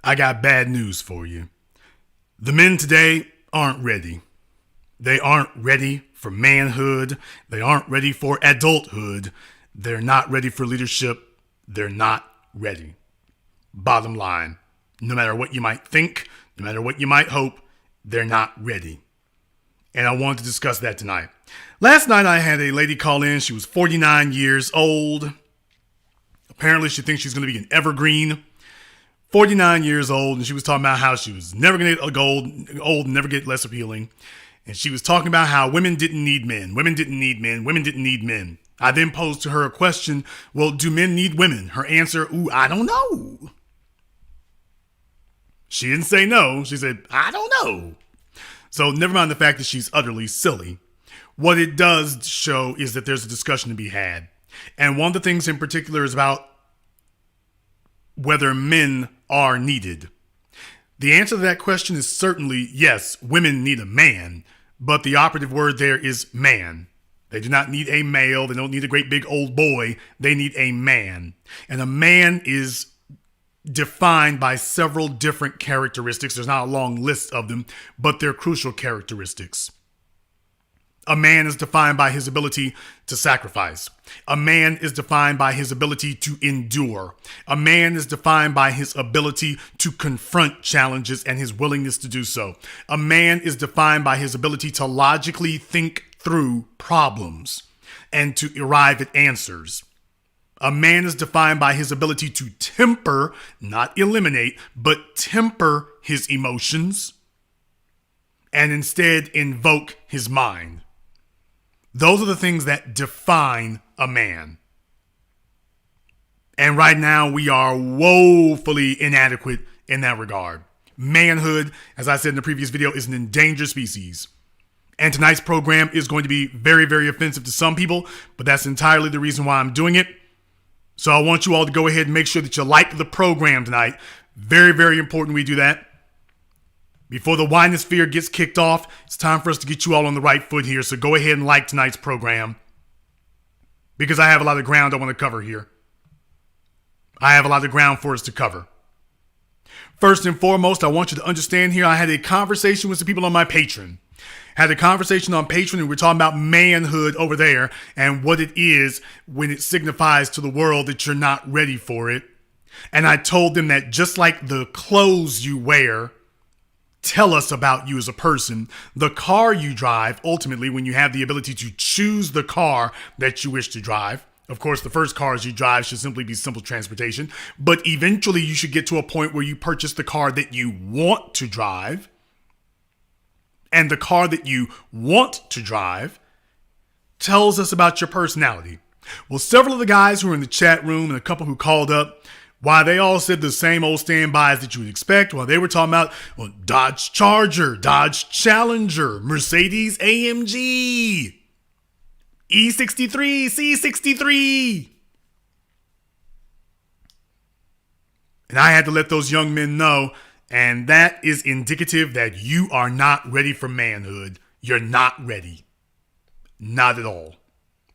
I got bad news for you. The men today aren't ready. They aren't ready for manhood. They aren't ready for adulthood. They're not ready for leadership. They're not ready. Bottom line, no matter what you might think, no matter what you might hope, they're not ready. And I wanted to discuss that tonight. Last night I had a lady call in. She was 49 years old. Apparently she thinks she's going to be an evergreen. 49 years old, and she was talking about how she was never going to get old and never get less appealing. And she was talking about how women didn't need men. Women didn't need men. Women didn't need men. I then posed to her a question, well, do men need women? Her answer, I don't know. She didn't say no. She said, I don't know. So never mind the fact that she's utterly silly. What it does show is that there's a discussion to be had. And one of the things in particular is about whether men are needed. The answer to that question is certainly yes, women need a man, but the operative word there is man. They do not need a male. They don't need a great big old boy. They need a man. And a man is defined by several different characteristics. There's not a long list of them, but they're crucial characteristics. A man is defined by his ability to sacrifice. A man is defined by his ability to endure. A man is defined by his ability to confront challenges and his willingness to do so. A man is defined by his ability to logically think through problems and to arrive at answers. A man is defined by his ability to temper, not eliminate, but temper his emotions and instead invoke his mind. Those are the things that define a man. And right now we are woefully inadequate in that regard. Manhood, as I said in the previous video, is an endangered species. And tonight's program is going to be very, very offensive to some people, but that's entirely the reason why I'm doing it. So I want you all to go ahead and make sure that you like the program tonight. Very, very important we do that. Before the winosphere gets kicked off, it's time for us to get you all on the right foot here. So go ahead and like tonight's program, because I have a lot of ground I want to cover here. I have a lot of ground for us to cover. First and foremost, I want you to understand here, I had a conversation with some people on my Patreon. Had a conversation on Patreon, and we're talking about manhood over there and what it is when it signifies to the world that you're not ready for it. And I told them that just like the clothes you wear tell us about you as a person, the car you drive, ultimately, when you have the ability to choose the car that you wish to drive. Of course, the first cars you drive should simply be simple transportation, but eventually you should get to a point where you purchase the car that you want to drive. And the car that you want to drive tells us about your personality. Well, several of the guys who were in the chat room and a couple who called up, why they all said the same old standbys that you would expect. Well, they were talking about Dodge Charger, Dodge Challenger, Mercedes AMG, E63, C63. And I had to let those young men know, and that is indicative that you are not ready for manhood. You're not ready. Not at all.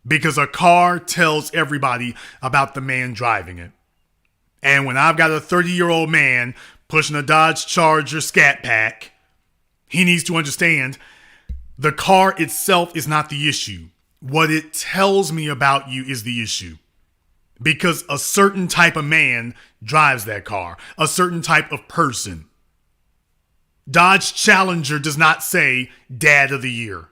Because a car tells everybody about the man driving it. And when I've got a 30-year-old man pushing a Dodge Charger Scat Pack, he needs to understand the car itself is not the issue. What it tells me about you is the issue. Because a certain type of man drives that car. A certain type of person. Dodge Challenger does not say Dad of the Year.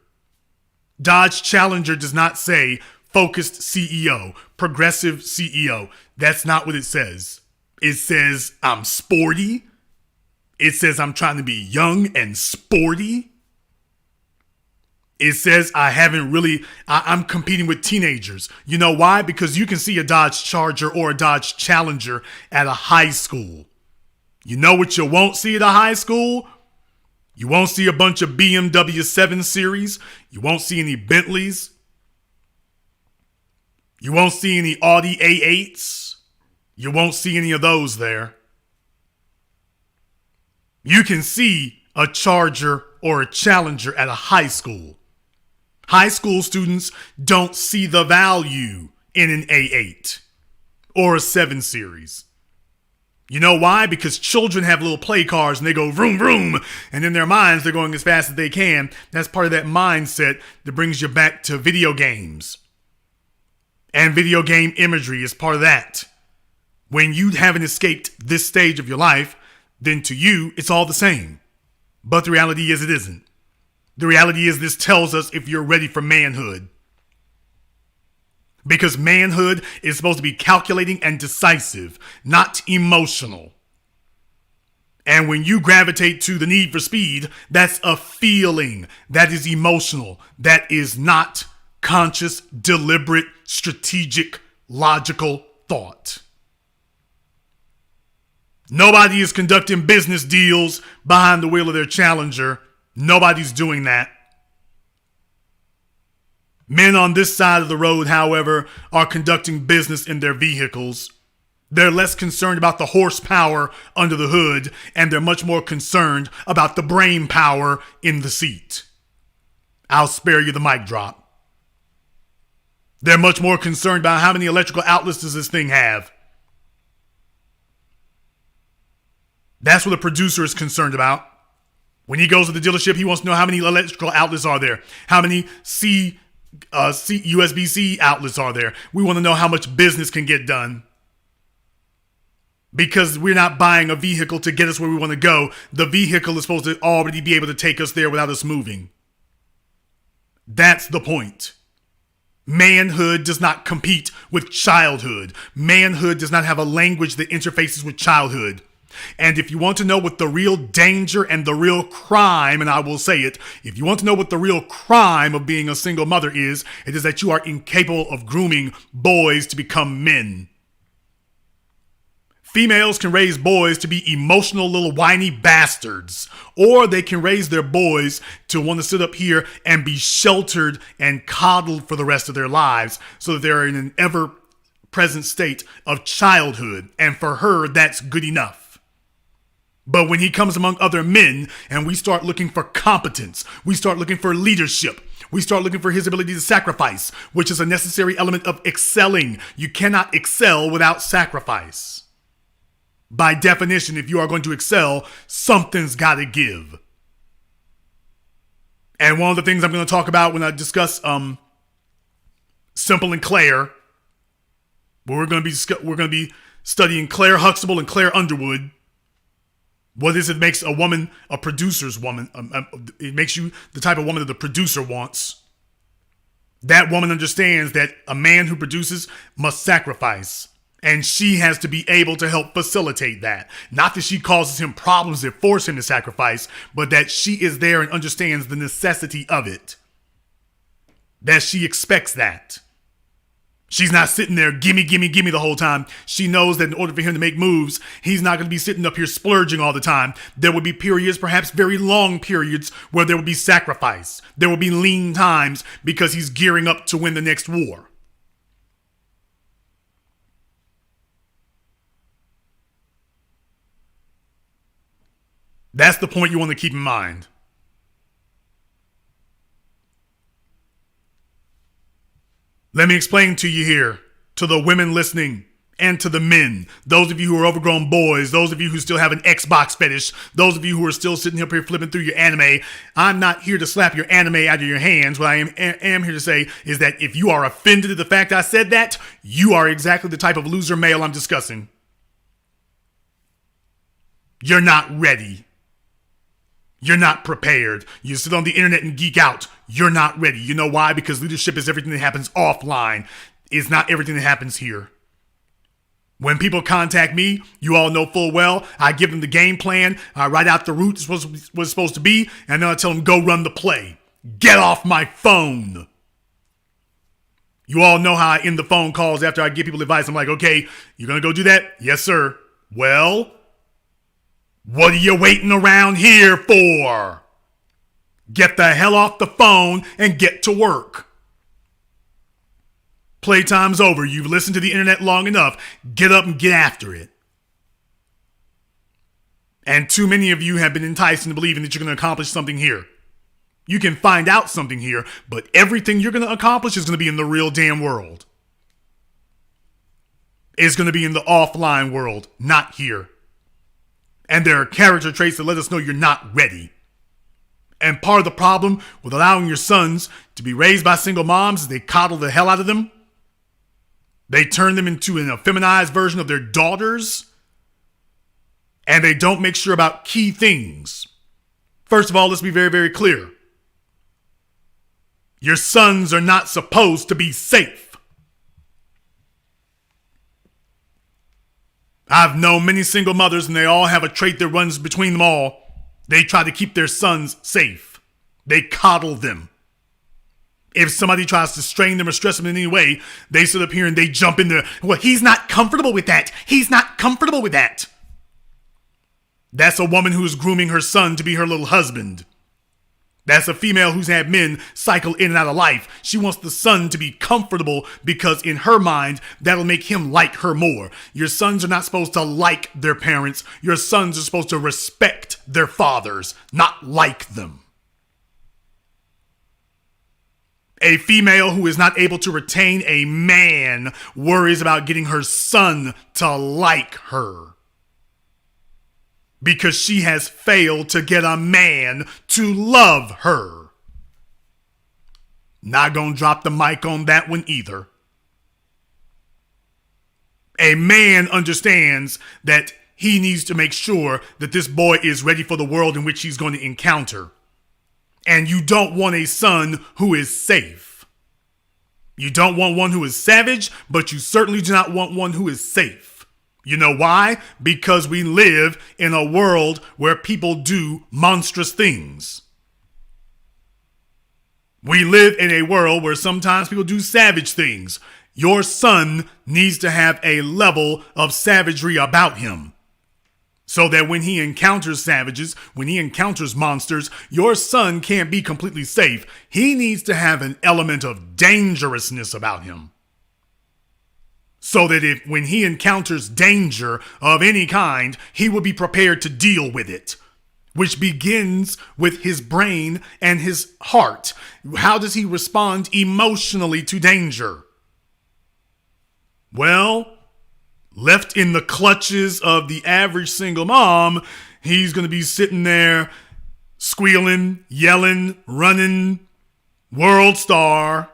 Dodge Challenger does not say focused CEO, progressive CEO. That's not what it says. It says I'm sporty. It says I'm trying to be young and sporty. It says I'm competing with teenagers. You know why? Because you can see a Dodge Charger or a Dodge Challenger at a high school. You know what you won't see at a high school? You won't see a bunch of BMW 7 Series. You won't see any Bentleys. You won't see any Audi A8s. You won't see any of those there. You can see a Charger or a Challenger at a high school. High school students don't see the value in an A8 or a 7 Series. You know why? Because children have little play cars and they go vroom, vroom. And in their minds, they're going as fast as they can. That's part of that mindset that brings you back to video games. And video game imagery is part of that. When you haven't escaped this stage of your life, then to you, it's all the same. But the reality is it isn't. The reality is this tells us if you're ready for manhood. Because manhood is supposed to be calculating and decisive, not emotional. And when you gravitate to the need for speed, that's a feeling. That is emotional. That is not conscious, deliberate, strategic, logical thought. Nobody is conducting business deals behind the wheel of their Challenger. Nobody's doing that. Men on this side of the road, however, are conducting business in their vehicles. They're less concerned about the horsepower under the hood, and they're much more concerned about the brain power in the seat. I'll spare you the mic drop. They're much more concerned about how many electrical outlets does this thing have. That's what a producer is concerned about. When he goes to the dealership, he wants to know how many electrical outlets are there, how many USB-C outlets are there. We want to know how much business can get done. Because we're not buying a vehicle to get us where we want to go. The vehicle is supposed to already be able to take us there without us moving. That's the point. Manhood does not compete with childhood. Manhood does not have a language that interfaces with childhood. And if you want to know what the real danger and the real crime, and I will say it, if you want to know what the real crime of being a single mother is, it is that you are incapable of grooming boys to become men. Females can raise boys to be emotional little whiny bastards, or they can raise their boys to want to sit up here and be sheltered and coddled for the rest of their lives so that they're in an ever-present state of childhood. And for her, that's good enough. But when he comes among other men and we start looking for competence, we start looking for leadership, we start looking for his ability to sacrifice, which is a necessary element of excelling. You cannot excel without sacrifice. By definition, if you are going to excel, something's got to give. And one of the things I'm going to talk about when I discuss Simple and Claire, where we're going to be studying Claire Huxtable and Claire Underwood. What is it makes a woman a producer's woman? It makes you the type of woman that the producer wants. That woman understands that a man who produces must sacrifice. And she has to be able to help facilitate that. Not that she causes him problems that force him to sacrifice, but that she is there and understands the necessity of it. That she expects that. She's not sitting there, gimme, gimme, gimme the whole time. She knows that in order for him to make moves, he's not going to be sitting up here splurging all the time. There will be periods, perhaps very long periods, where there will be sacrifice. There will be lean times because he's gearing up to win the next war. That's the point you want to keep in mind. Let me explain to you here, to the women listening and to the men, those of you who are overgrown boys, those of you who still have an Xbox fetish, those of you who are still sitting up here flipping through your anime. I'm not here to slap your anime out of your hands. What I am here to say is that if you are offended at the fact I said that, you are exactly the type of loser male I'm discussing. You're not ready. You're not prepared. You sit on the internet and geek out. You're not ready. You know why? Because leadership is everything that happens offline. It's not everything that happens here. When people contact me, you all know full well, I give them the game plan. I write out the route was supposed to be, and then I tell them, go run the play. Get off my phone. You all know how I end the phone calls after I give people advice. I'm like, okay, you're going to go do that? Yes, sir. Well, what are you waiting around here for? Get the hell off the phone and get to work. Playtime's over. You've listened to the internet long enough. Get up and get after it. And too many of you have been enticed into believing that you're going to accomplish something here. You can find out something here, but everything you're going to accomplish is going to be in the real damn world. It's going to be in the offline world, not here. And there are character traits that let us know you're not ready. And part of the problem with allowing your sons to be raised by single moms is they coddle the hell out of them. They turn them into an effeminized version of their daughters. And they don't make sure about key things. First of all, let's be very, very clear. Your sons are not supposed to be safe. I've known many single mothers, and they all have a trait that runs between them all. They try to keep their sons safe. They coddle them. If somebody tries to strain them or stress them in any way, they sit up here and they jump in there. Well, he's not comfortable with that. He's not comfortable with that. That's a woman who is grooming her son to be her little husband. That's a female who's had men cycle in and out of life. She wants the son to be comfortable because in her mind, that'll make him like her more. Your sons are not supposed to like their parents. Your sons are supposed to respect their fathers, not like them. A female who is not able to retain a man worries about getting her son to like her. Because she has failed to get a man to love her. Not gonna drop the mic on that one either. A man understands that he needs to make sure that this boy is ready for the world in which he's going to encounter. And you don't want a son who is safe. You don't want one who is savage, but you certainly do not want one who is safe. You know why? Because we live in a world where people do monstrous things. We live in a world where sometimes people do savage things. Your son needs to have a level of savagery about him. So that when he encounters savages, when he encounters monsters, your son can't be completely safe. He needs to have an element of dangerousness about him. So that when he encounters danger of any kind, he will be prepared to deal with it, which begins with his brain and his heart. How does he respond emotionally to danger? Well, left in the clutches of the average single mom, he's going to be sitting there squealing, yelling, running, world star.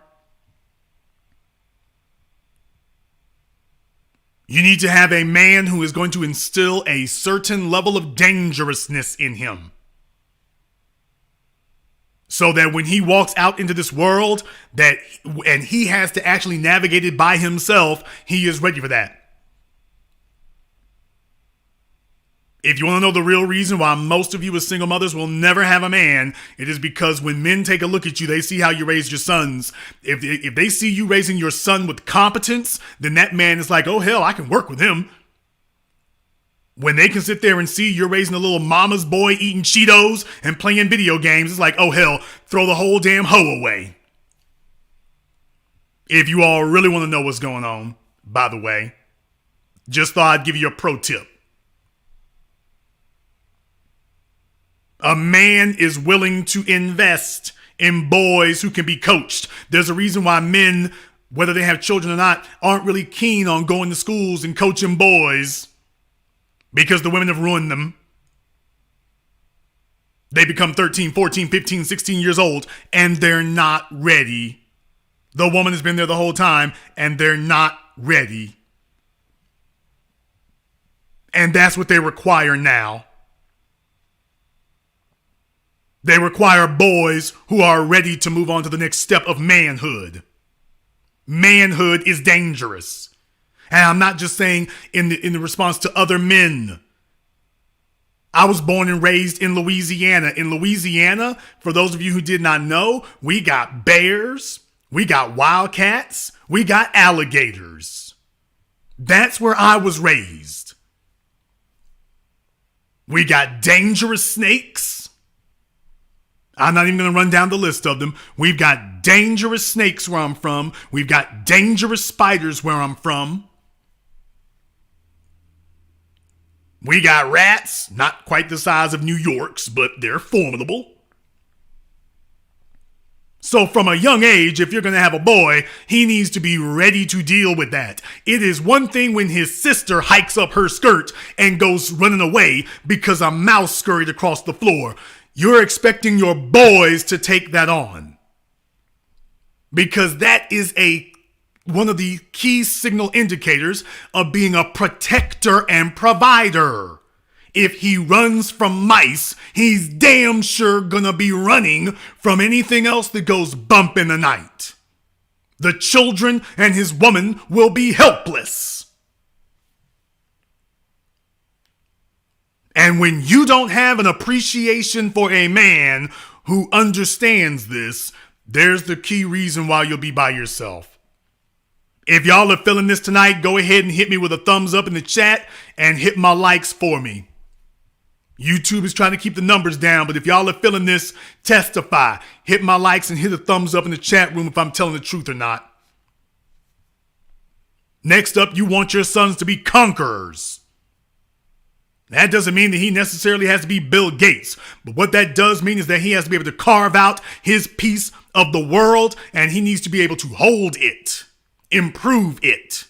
You need to have a man who is going to instill a certain level of dangerousness in him. So that when he walks out into this world and he has to actually navigate it by himself, he is ready for that. If you want to know the real reason why most of you as single mothers will never have a man, it is because when men take a look at you, they see how you raise your sons. If they see you raising your son with competence, then that man is like, oh hell, I can work with him. When they can sit there and see you're raising a little mama's boy eating Cheetos and playing video games, it's like, oh hell, throw the whole damn hoe away. If you all really want to know what's going on, by the way, just thought I'd give you a pro tip. A man is willing to invest in boys who can be coached. There's a reason why men, whether they have children or not, aren't really keen on going to schools and coaching boys because the women have ruined them. They become 13, 14, 15, 16 years old and they're not ready. The woman has been there the whole time and they're not ready. And that's what they require now. They require boys who are ready to move on to the next step of manhood. Manhood is dangerous. And I'm not just saying in the response to other men. I was born and raised in Louisiana. In Louisiana, for those of you who did not know, we got bears, we got wildcats, we got alligators. That's where I was raised. We got dangerous snakes. I'm not even going to run down the list of them. We've got dangerous snakes where I'm from. We've got dangerous spiders where I'm from. We got rats, not quite the size of New York's, but they're formidable. So from a young age, if you're going to have a boy, he needs to be ready to deal with that. It is one thing when his sister hikes up her skirt and goes running away because a mouse scurried across the floor. You're expecting your boys to take that on. Because that is one of the key signal indicators of being a protector and provider. If he runs from mice, he's damn sure gonna be running from anything else that goes bump in the night. The children and his woman will be helpless. And when you don't have an appreciation for a man who understands this, there's the key reason why you'll be by yourself. If y'all are feeling this tonight, go ahead and hit me with a thumbs up in the chat and hit my likes for me. YouTube is trying to keep the numbers down, but if y'all are feeling this, testify. Hit my likes and hit a thumbs up in the chat room if I'm telling the truth or not. Next up, you want your sons to be conquerors. That doesn't mean that he necessarily has to be Bill Gates, but what that does mean is that he has to be able to carve out his piece of the world, and he needs to be able to hold it, improve it,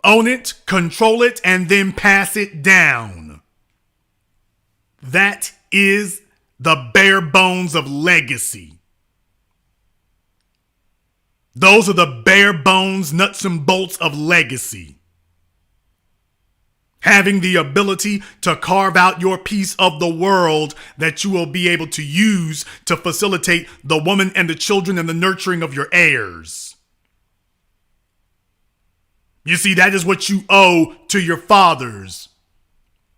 own it, control it, and then pass it down. That is the bare bones of legacy. Those are the bare bones, nuts and bolts of legacy. Having the ability to carve out your piece of the world that you will be able to use to facilitate the woman and the children and the nurturing of your heirs. You see, that is what you owe to your fathers.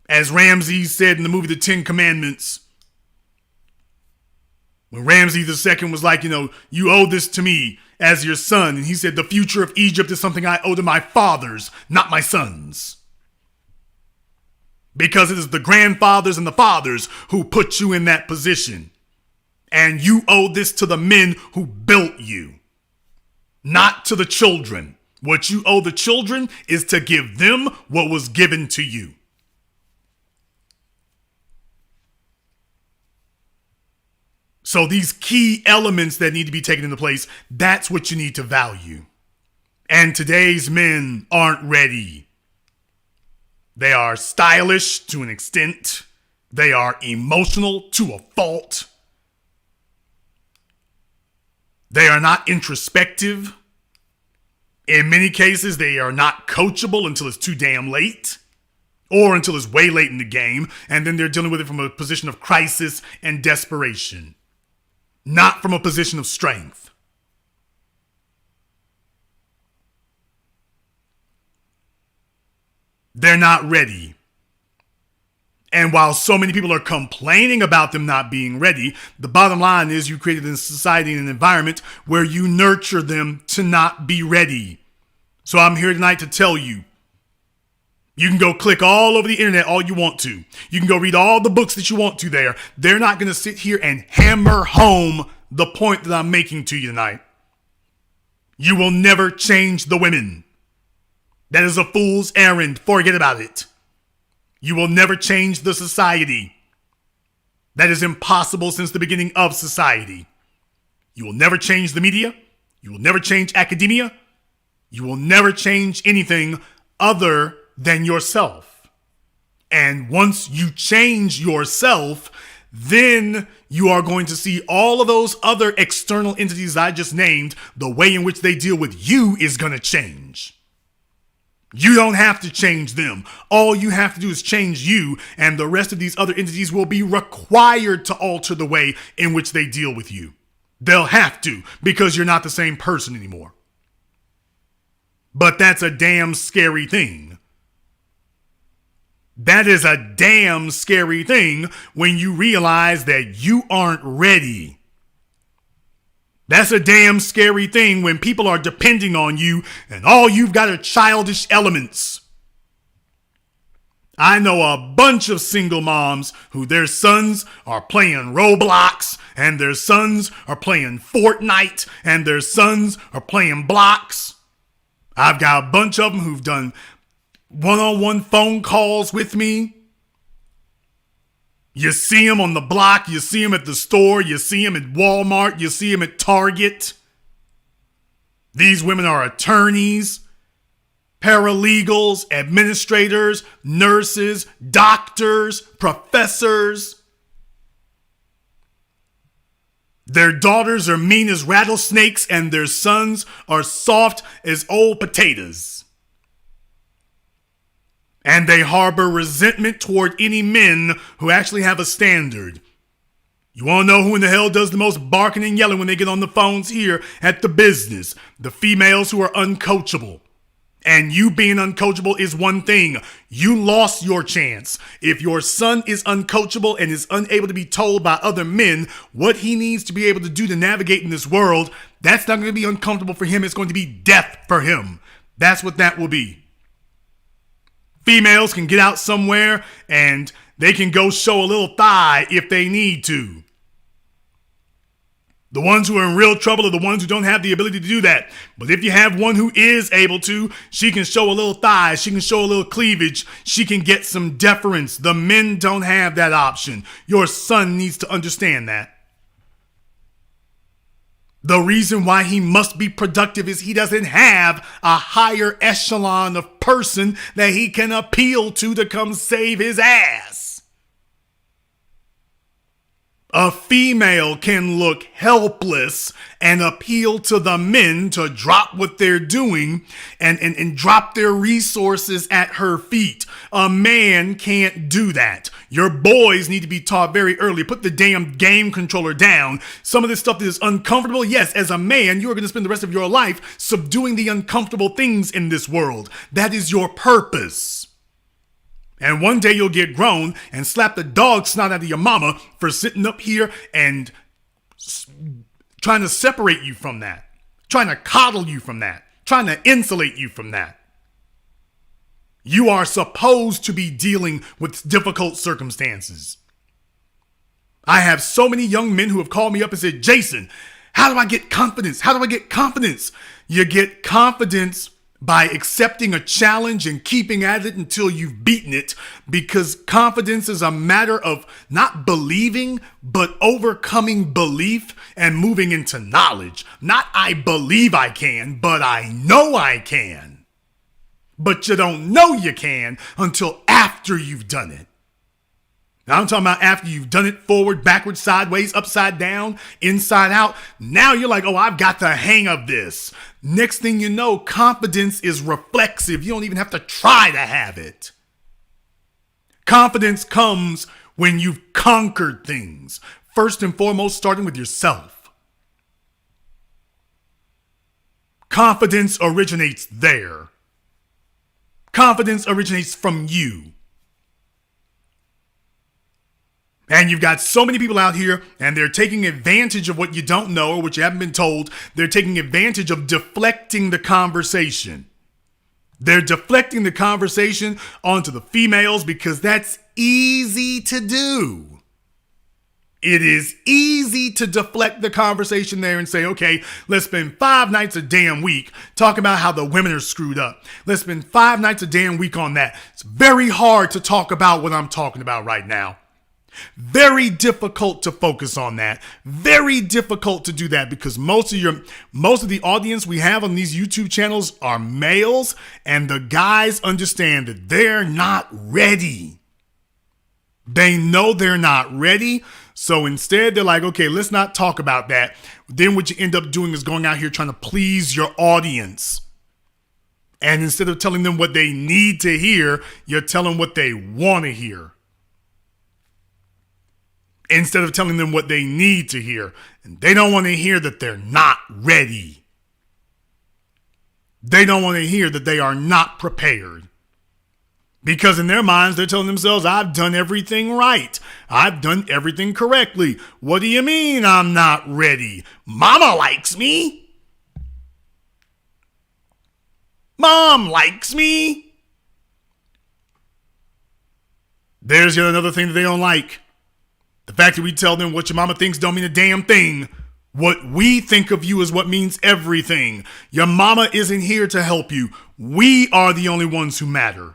As Ramses said in the movie The Ten Commandments, when Ramses II was like, you owe this to me as your son. And he said, the future of Egypt is something I owe to my fathers, not my sons. Because it is the grandfathers and the fathers who put you in that position. And you owe this to the men who built you, not to the children. What you owe the children is to give them what was given to you. So these key elements that need to be taken into place, that's what you need to value. And today's men aren't ready. They are stylish to an extent. They are emotional to a fault. They are not introspective. In many cases, they are not coachable until it's too damn late, or until it's way late in the game, and then they're dealing with it from a position of crisis and desperation, not from a position of strength. They're not ready. And while so many people are complaining about them not being ready, the bottom line is you created a society and an environment where you nurture them to not be ready. So I'm here tonight to tell you, you can go click all over the internet all you want to. You can go read all the books that you want to there. They're not going to sit here and hammer home the point that I'm making to you tonight. You will never change the women. That is a fool's errand. Forget about it. You will never change the society. That is impossible since the beginning of society. You will never change the media. You will never change academia. You will never change anything other than yourself. And once you change yourself, then you are going to see all of those other external entities I just named, the way in which they deal with you is going to change. You don't have to change them. All you have to do is change you, and the rest of these other entities will be required to alter the way in which they deal with you. They'll have to, because you're not the same person anymore. But that's a damn scary thing. That is a damn scary thing when you realize that you aren't ready. That's a damn scary thing when people are depending on you and all you've got are childish elements. I know a bunch of single moms who their sons are playing Roblox and their sons are playing Fortnite and their sons are playing blocks. I've got a bunch of them who've done one-on-one phone calls with me. You see them on the block, you see them at the store, you see them at Walmart, you see them at Target. These women are attorneys, paralegals, administrators, nurses, doctors, professors. Their daughters are mean as rattlesnakes and their sons are soft as old potatoes. And they harbor resentment toward any men who actually have a standard. You want to know who in the hell does the most barking and yelling when they get on the phones here at the business? The females who are uncoachable. And you being uncoachable is one thing. You lost your chance. If your son is uncoachable and is unable to be told by other men what he needs to be able to do to navigate in this world, that's not going to be uncomfortable for him. It's going to be death for him. That's what that will be. Females can get out somewhere and they can go show a little thigh if they need to. The ones who are in real trouble are the ones who don't have the ability to do that. But if you have one who is able to, she can show a little thigh, she can show a little cleavage, she can get some deference. The men don't have that option. Your son needs to understand that. The reason why he must be productive is he doesn't have a higher echelon of person that he can appeal to come save his ass. A female can look helpless and appeal to the men to drop what they're doing and drop their resources at her feet. A man can't do that. Your boys need to be taught very early. Put the damn game controller down. Some of this stuff that is uncomfortable, yes, as a man, you are going to spend the rest of your life subduing the uncomfortable things in this world. That is your purpose. And one day you'll get grown and slap the dog snot out of your mama for sitting up here and trying to separate you from that, trying to coddle you from that, trying to insulate you from that. You are supposed to be dealing with difficult circumstances. I have so many young men who have called me up and said, Jason, how do I get confidence? How do I get confidence? You get confidence by accepting a challenge and keeping at it until you've beaten it, because confidence is a matter of not believing, but overcoming belief and moving into knowledge. Not I believe I can, but I know I can. But you don't know you can until after you've done it. Now I'm talking about after you've done it forward, backwards, sideways, upside down, inside out. Now you're like, oh, I've got the hang of this. Next thing you know, confidence is reflexive. You don't even have to try to have it. Confidence comes when you've conquered things. First and foremost, starting with yourself. Confidence originates there. Confidence originates from you. And you've got so many people out here and they're taking advantage of what you don't know or what you haven't been told. They're taking advantage of deflecting the conversation. They're deflecting the conversation onto the females because that's easy to do. It is easy to deflect the conversation there and say, okay, let's spend 5 nights a damn week talking about how the women are screwed up. Let's spend 5 nights a damn week on that. It's very hard to talk about what I'm talking about right now. Very difficult to focus on that. Very difficult to do that because most of the audience we have on these YouTube channels are males, and the guys understand that they're not ready. They know they're not ready. So instead they're like, okay, let's not talk about that. Then what you end up doing is going out here trying to please your audience. And instead of telling them what they need to hear, you're telling them what they want to hear. Instead of telling them what they need to hear. And they don't want to hear that they're not ready. They don't want to hear that they are not prepared. Because in their minds, they're telling themselves, I've done everything right. I've done everything correctly. What do you mean I'm not ready? Mama likes me. Mom likes me. There's yet another thing that they don't like. The fact that we tell them what your mama thinks don't mean a damn thing. What we think of you is what means everything. Your mama isn't here to help you. We are the only ones who matter.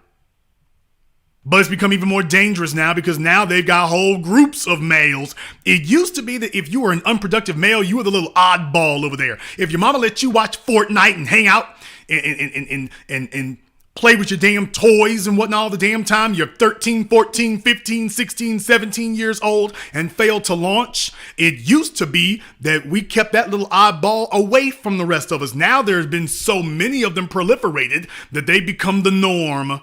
But it's become even more dangerous now because now they've got whole groups of males. It used to be that if you were an unproductive male, you were the little oddball over there. If your mama let you watch Fortnite and hang out and play with your damn toys and whatnot all the damn time, you're 13, 14, 15, 16, 17 years old and failed to launch. It used to be that we kept that little oddball away from the rest of us. Now there's been so many of them proliferated that they become the norm.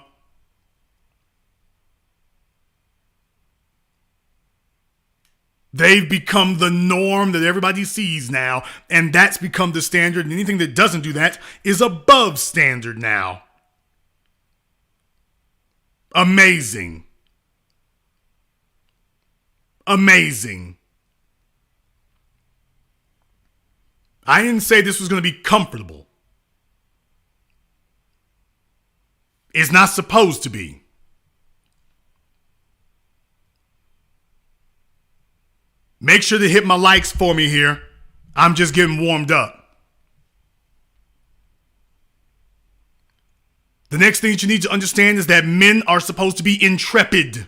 They've become the norm that everybody sees now, and that's become the standard, and anything that doesn't do that is above standard now. Amazing. Amazing. I didn't say this was going to be comfortable. It's not supposed to be. Make sure to hit my likes for me here. I'm just getting warmed up. The next thing that you need to understand is that men are supposed to be intrepid.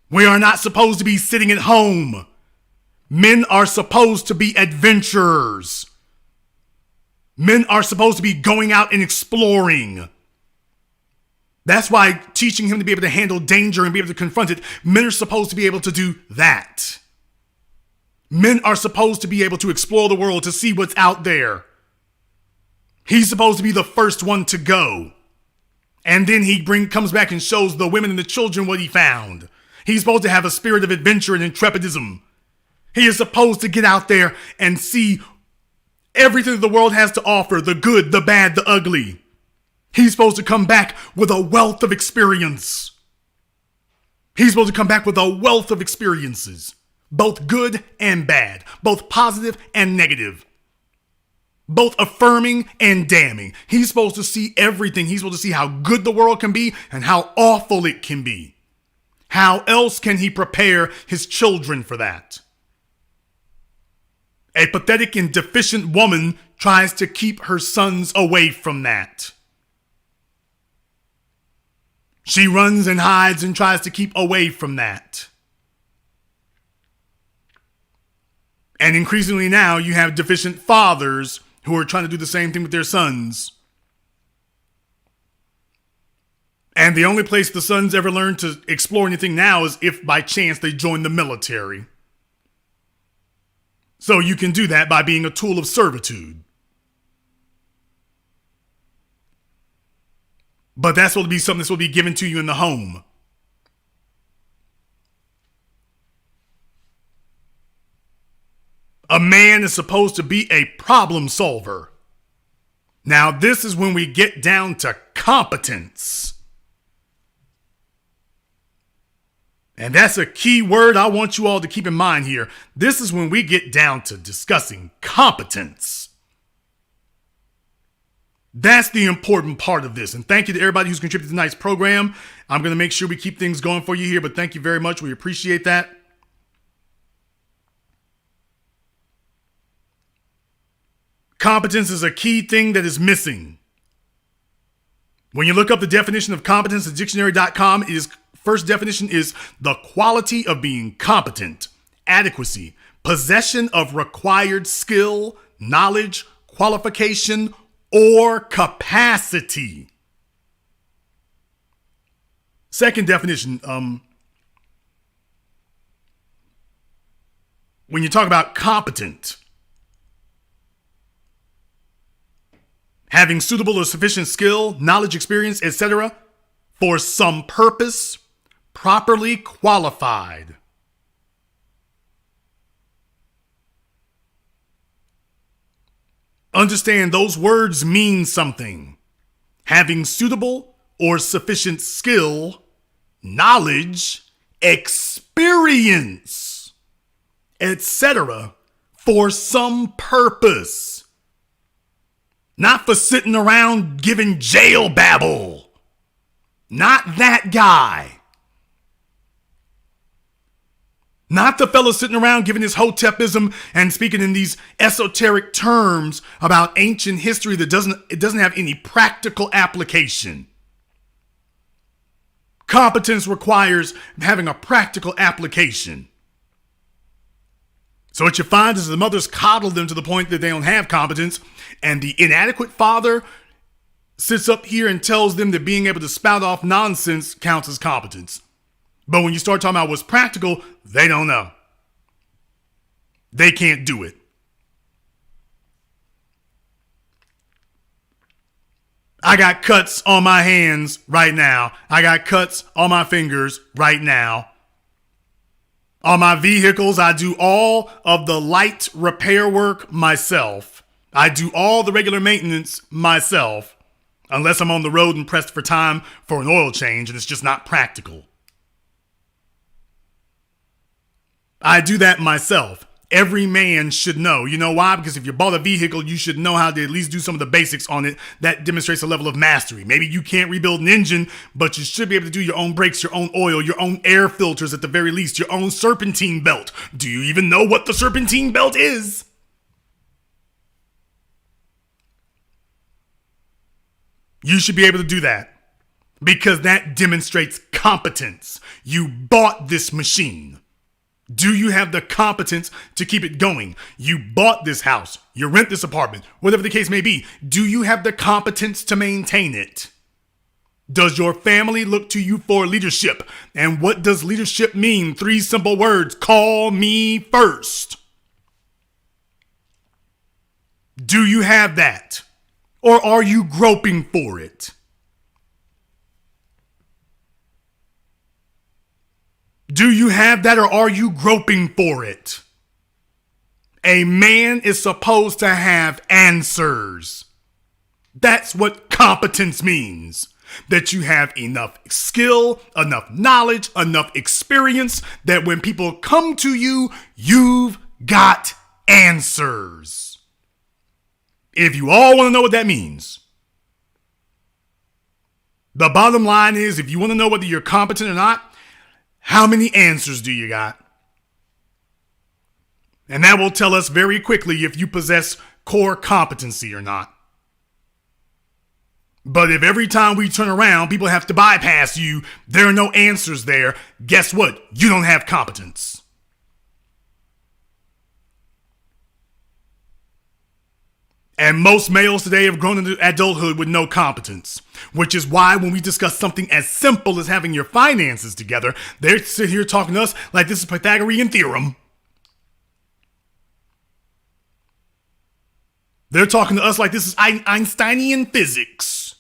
We are not supposed to be sitting at home. Men are supposed to be adventurers. Men are supposed to be going out and exploring. That's why teaching him to be able to handle danger and be able to confront it, men are supposed to be able to do that. Men are supposed to be able to explore the world, to see what's out there. He's supposed to be the first one to go. And then he comes back and shows the women and the children what he found. He's supposed to have a spirit of adventure and intrepidism. He is supposed to get out there and see everything that the world has to offer, the good, the bad, the ugly. He's supposed to come back with a wealth of experience. He's supposed to come back with a wealth of experiences. Both good and bad, both positive and negative, both affirming and damning. He's supposed to see everything. He's supposed to see how good the world can be and how awful it can be. How else can he prepare his children for that? A pathetic and deficient woman tries to keep her sons away from that. She runs and hides and tries to keep away from that. And increasingly now, you have deficient fathers who are trying to do the same thing with their sons. And the only place the sons ever learn to explore anything now is if by chance they join the military. So you can do that by being a tool of servitude. But that's supposed to be something that's supposed to be given to you in the home. A man is supposed to be a problem solver. Now, this is when we get down to competence. And that's a key word I want you all to keep in mind here. This is when we get down to discussing competence. That's the important part of this. And thank you to everybody who's contributed to tonight's program. I'm going to make sure we keep things going for you here, but thank you very much. We appreciate that. Competence is a key thing that is missing. When you look up the definition of competence at dictionary.com, first definition is the quality of being competent, adequacy, possession of required skill, knowledge, qualification, or capacity. Second definition, when you talk about competent, having suitable or sufficient skill, knowledge, experience, etc., for some purpose, properly qualified. Understand those words mean something. Having suitable or sufficient skill, knowledge, experience, etc., for some purpose. Not for sitting around giving jail babble. Not that guy. Not the fellow sitting around giving his hotepism and speaking in these esoteric terms about ancient history that doesn't have any practical application. Competence requires having a practical application. So what you find is the mothers coddle them to the point that they don't have competence, and the inadequate father sits up here and tells them that being able to spout off nonsense counts as competence. But when you start talking about what's practical, they don't know. They can't do it. I got cuts on my hands right now. I got cuts on my fingers right now. On my vehicles, I do all of the light repair work myself. I do all the regular maintenance myself, unless I'm on the road and pressed for time for an oil change and it's just not practical. I do that myself. Every man should know. You know why? Because if you bought a vehicle, you should know how to at least do some of the basics on it. That demonstrates a level of mastery. Maybe you can't rebuild an engine, but you should be able to do your own brakes, your own oil, your own air filters at the very least, your own serpentine belt. Do you even know what the serpentine belt is? You should be able to do that because that demonstrates competence. You bought this machine. Do you have the competence to keep it going? You bought this house, you rent this apartment, whatever the case may be. Do you have the competence to maintain it? Does your family look to you for leadership? And what does leadership mean? 3 simple words. Call me first. Do you have that? Or are you groping for it? Do you have that or are you groping for it? A man is supposed to have answers. That's what competence means. That you have enough skill, enough knowledge, enough experience that when people come to you, you've got answers. If you all want to know what that means, the bottom line is if you want to know whether you're competent or not, how many answers do you got? And that will tell us very quickly if you possess core competency or not. But if every time we turn around, people have to bypass you, there are no answers there, guess what? You don't have competence. And most males today have grown into adulthood with no competence, which is why when we discuss something as simple as having your finances together, they sit here talking to us like this is Pythagorean theorem. They're talking to us like this is Einsteinian physics.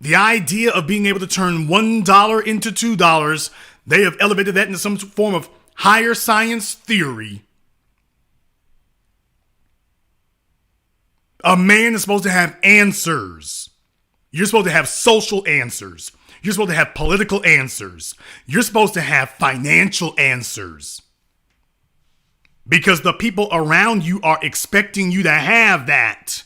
The idea of being able to turn $1 into $2, they have elevated that into some form of higher science theory. A man is supposed to have answers. You're supposed to have social answers. You're supposed to have political answers. You're supposed to have financial answers. Because the people around you are expecting you to have that.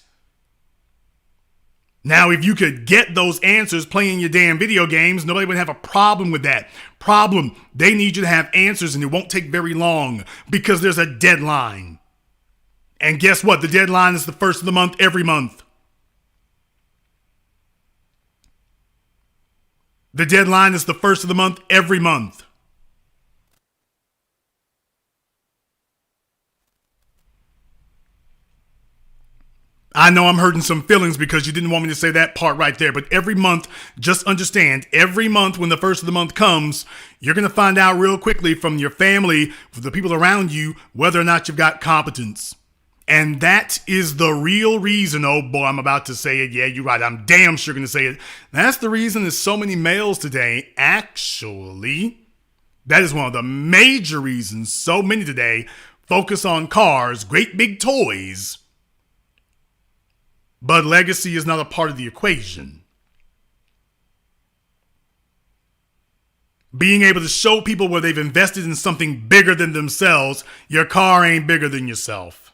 Now, if you could get those answers playing your damn video games, nobody would have a problem with that. Problem, they need you to have answers and it won't take very long because there's a deadline. And guess what? The deadline is the first of the month every month. The deadline is the first of the month every month. I know I'm hurting some feelings because you didn't want me to say that part right there, but every month, just understand, every month when the first of the month comes, you're going to find out real quickly from your family, from the people around you, whether or not you've got competence. And that is the real reason, oh boy, I'm about to say it. Yeah, you're right. I'm damn sure going to say it. That's the reason there's so many males today. Actually, that is one of the major reasons so many today focus on cars, great big toys. But legacy is not a part of the equation. Being able to show people where they've invested in something bigger than themselves, your car ain't bigger than yourself.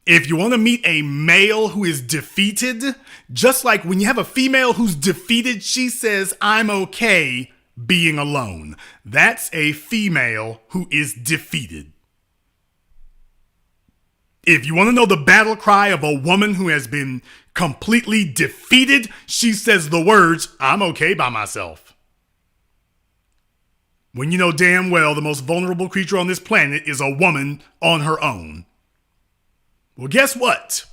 If you want to meet a male who is defeated, just like when you have a female who's defeated, she says, I'm okay being alone. That's a female who is defeated. If you want to know the battle cry of a woman who has been completely defeated, she says the words, "I'm okay by myself." When you know damn well the most vulnerable creature on this planet is a woman on her own. Well, guess what?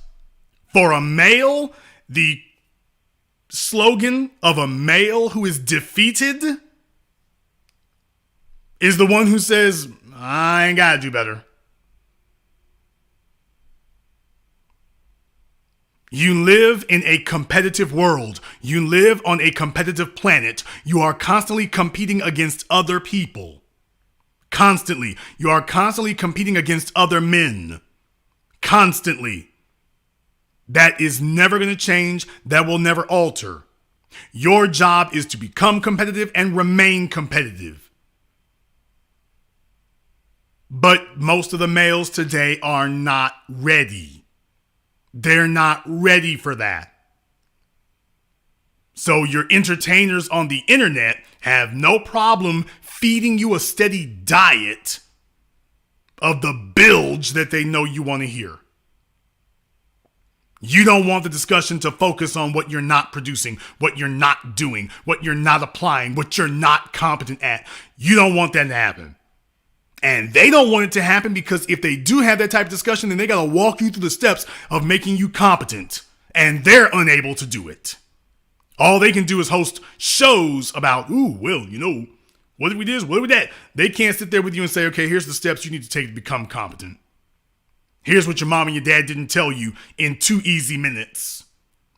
For a male, the slogan of a male who is defeated is the one who says, "I ain't gotta do better." You live in a competitive world. You live on a competitive planet. You are constantly competing against other people. Constantly. You are constantly competing against other men. Constantly. That is never going to change. That will never alter. Your job is to become competitive and remain competitive. But most of the males today are not ready. They're not ready for that. So your entertainers on the internet have no problem feeding you a steady diet of the bilge that they know you want to hear. You don't want the discussion to focus on what you're not producing, what you're not doing, what you're not applying, what you're not competent at. You don't want that to happen. And they don't want it to happen because if they do have that type of discussion, then they got to walk you through the steps of making you competent. And they're unable to do it. All they can do is host shows about, what did we this, what did we that? They can't sit there with you and say, okay, here's the steps you need to take to become competent. Here's what your mom and your dad didn't tell you in 2 easy minutes.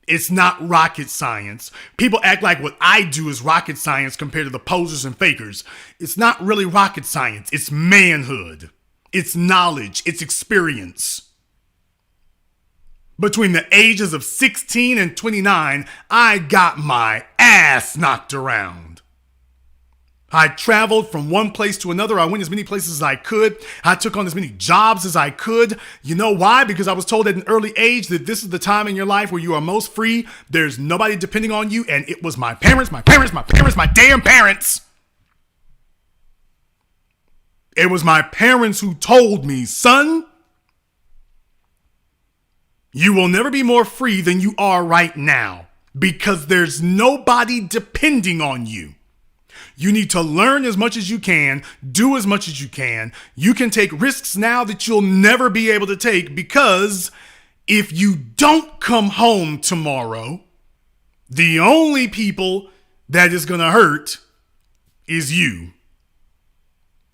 It's not rocket science. People act like what I do is rocket science compared to the posers and fakers. It's not really rocket science. It's manhood. It's knowledge. It's experience. Between the ages of 16 and 29, I got my ass knocked around. I traveled from one place to another. I went as many places as I could. I took on as many jobs as I could. You know why? Because I was told at an early age that this is the time in your life where you are most free. There's nobody depending on you. And it was my parents, my damn parents. It was my parents who told me, son, you will never be more free than you are right now because there's nobody depending on you. You need to learn as much as you can, do as much as you can. You can take risks now that you'll never be able to take because if you don't come home tomorrow, the only people that is going to hurt is you.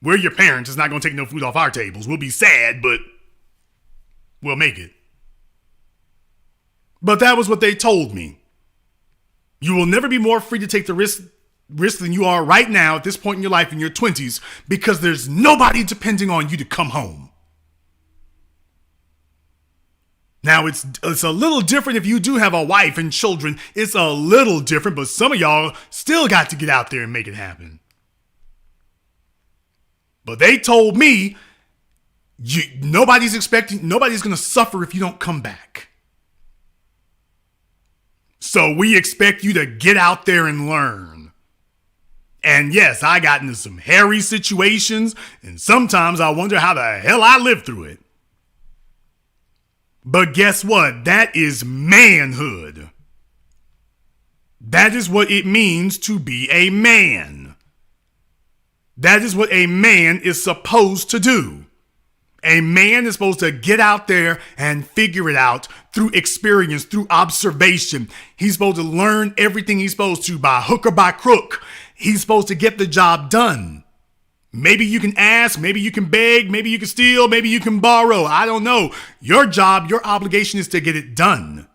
We're your parents. It's not going to take no food off our tables. We'll be sad, but we'll make it. But that was what they told me. You will never be more free to take the risk than you are right now at this point in your life in your 20s because there's nobody depending on you to come home. Now, it's a little different if you do have a wife and children. It's a little different, but some of y'all still got to get out there and make it happen. But they told me nobody's going to suffer if you don't come back. So we expect you to get out there and learn. And yes, I got into some hairy situations, and sometimes I wonder how the hell I lived through it. But guess what? That is manhood. That is what it means to be a man. That is what a man is supposed to do. A man is supposed to get out there and figure it out through experience, through observation. He's supposed to learn everything he's supposed to by hook or by crook. He's supposed to get the job done. Maybe you can ask, maybe you can beg, maybe you can steal, maybe you can borrow. I don't know. Your job, your obligation is to get it done.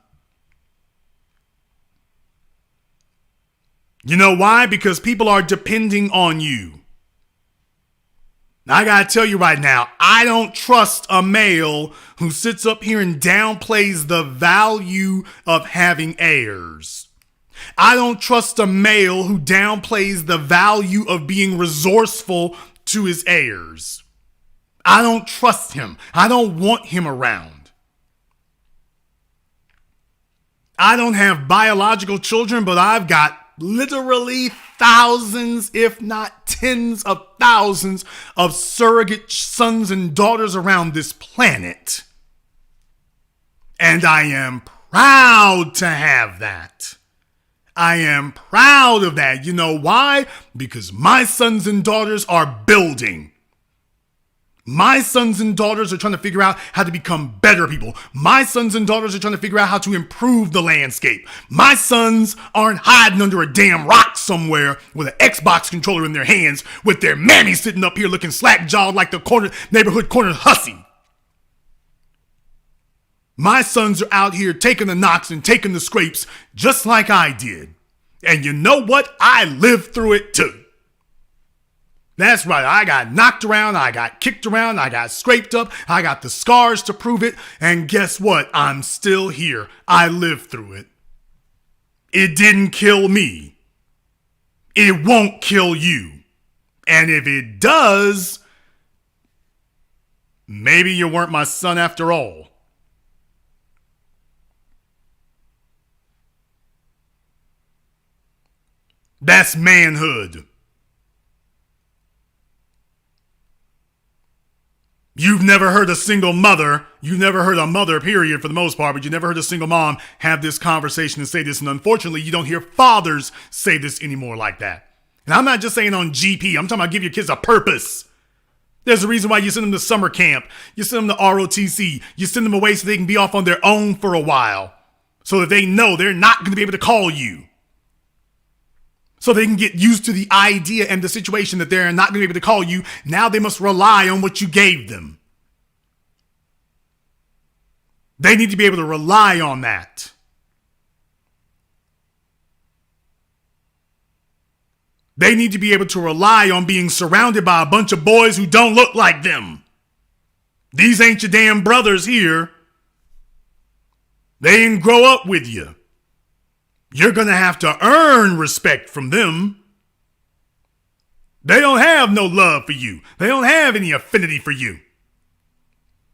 You know why? Because people are depending on you. Now, I gotta tell you right now, I don't trust a male who sits up here and downplays the value of having heirs. I don't trust a male who downplays the value of being resourceful to his heirs. I don't trust him. I don't want him around. I don't have biological children, but I've got literally thousands, if not tens of thousands of surrogate sons and daughters around this planet. And I am proud to have that. I am proud of that. You know why? Because my sons and daughters are building. My sons and daughters are trying to figure out how to become better people. My sons and daughters are trying to figure out how to improve the landscape. My sons aren't hiding under a damn rock somewhere with an Xbox controller in their hands with their mammy sitting up here looking slack-jawed like the neighborhood corner hussy. My sons are out here taking the knocks and taking the scrapes just like I did. And you know what? I lived through it too. That's right. I got knocked around. I got kicked around. I got scraped up. I got the scars to prove it. And guess what? I'm still here. I lived through it. It didn't kill me. It won't kill you. And if it does, maybe you weren't my son after all. That's manhood. You've never heard a single mother, you've never heard a mother, period, for the most part, but you never heard a single mom have this conversation and say this. And unfortunately, you don't hear fathers say this anymore like that. And I'm not just saying on GP, I'm talking about give your kids a purpose. There's a reason why you send them to summer camp. You send them to ROTC. You send them away so they can be off on their own for a while. So that they know they're not going to be able to call you. So they can get used to the idea and the situation that they're not going to be able to call you. Now they must rely on what you gave them. They need to be able to rely on that. They need to be able to rely on being surrounded by a bunch of boys who don't look like them. These ain't your damn brothers here. They didn't grow up with you. You're going to have to earn respect from them. They don't have no love for you. They don't have any affinity for you.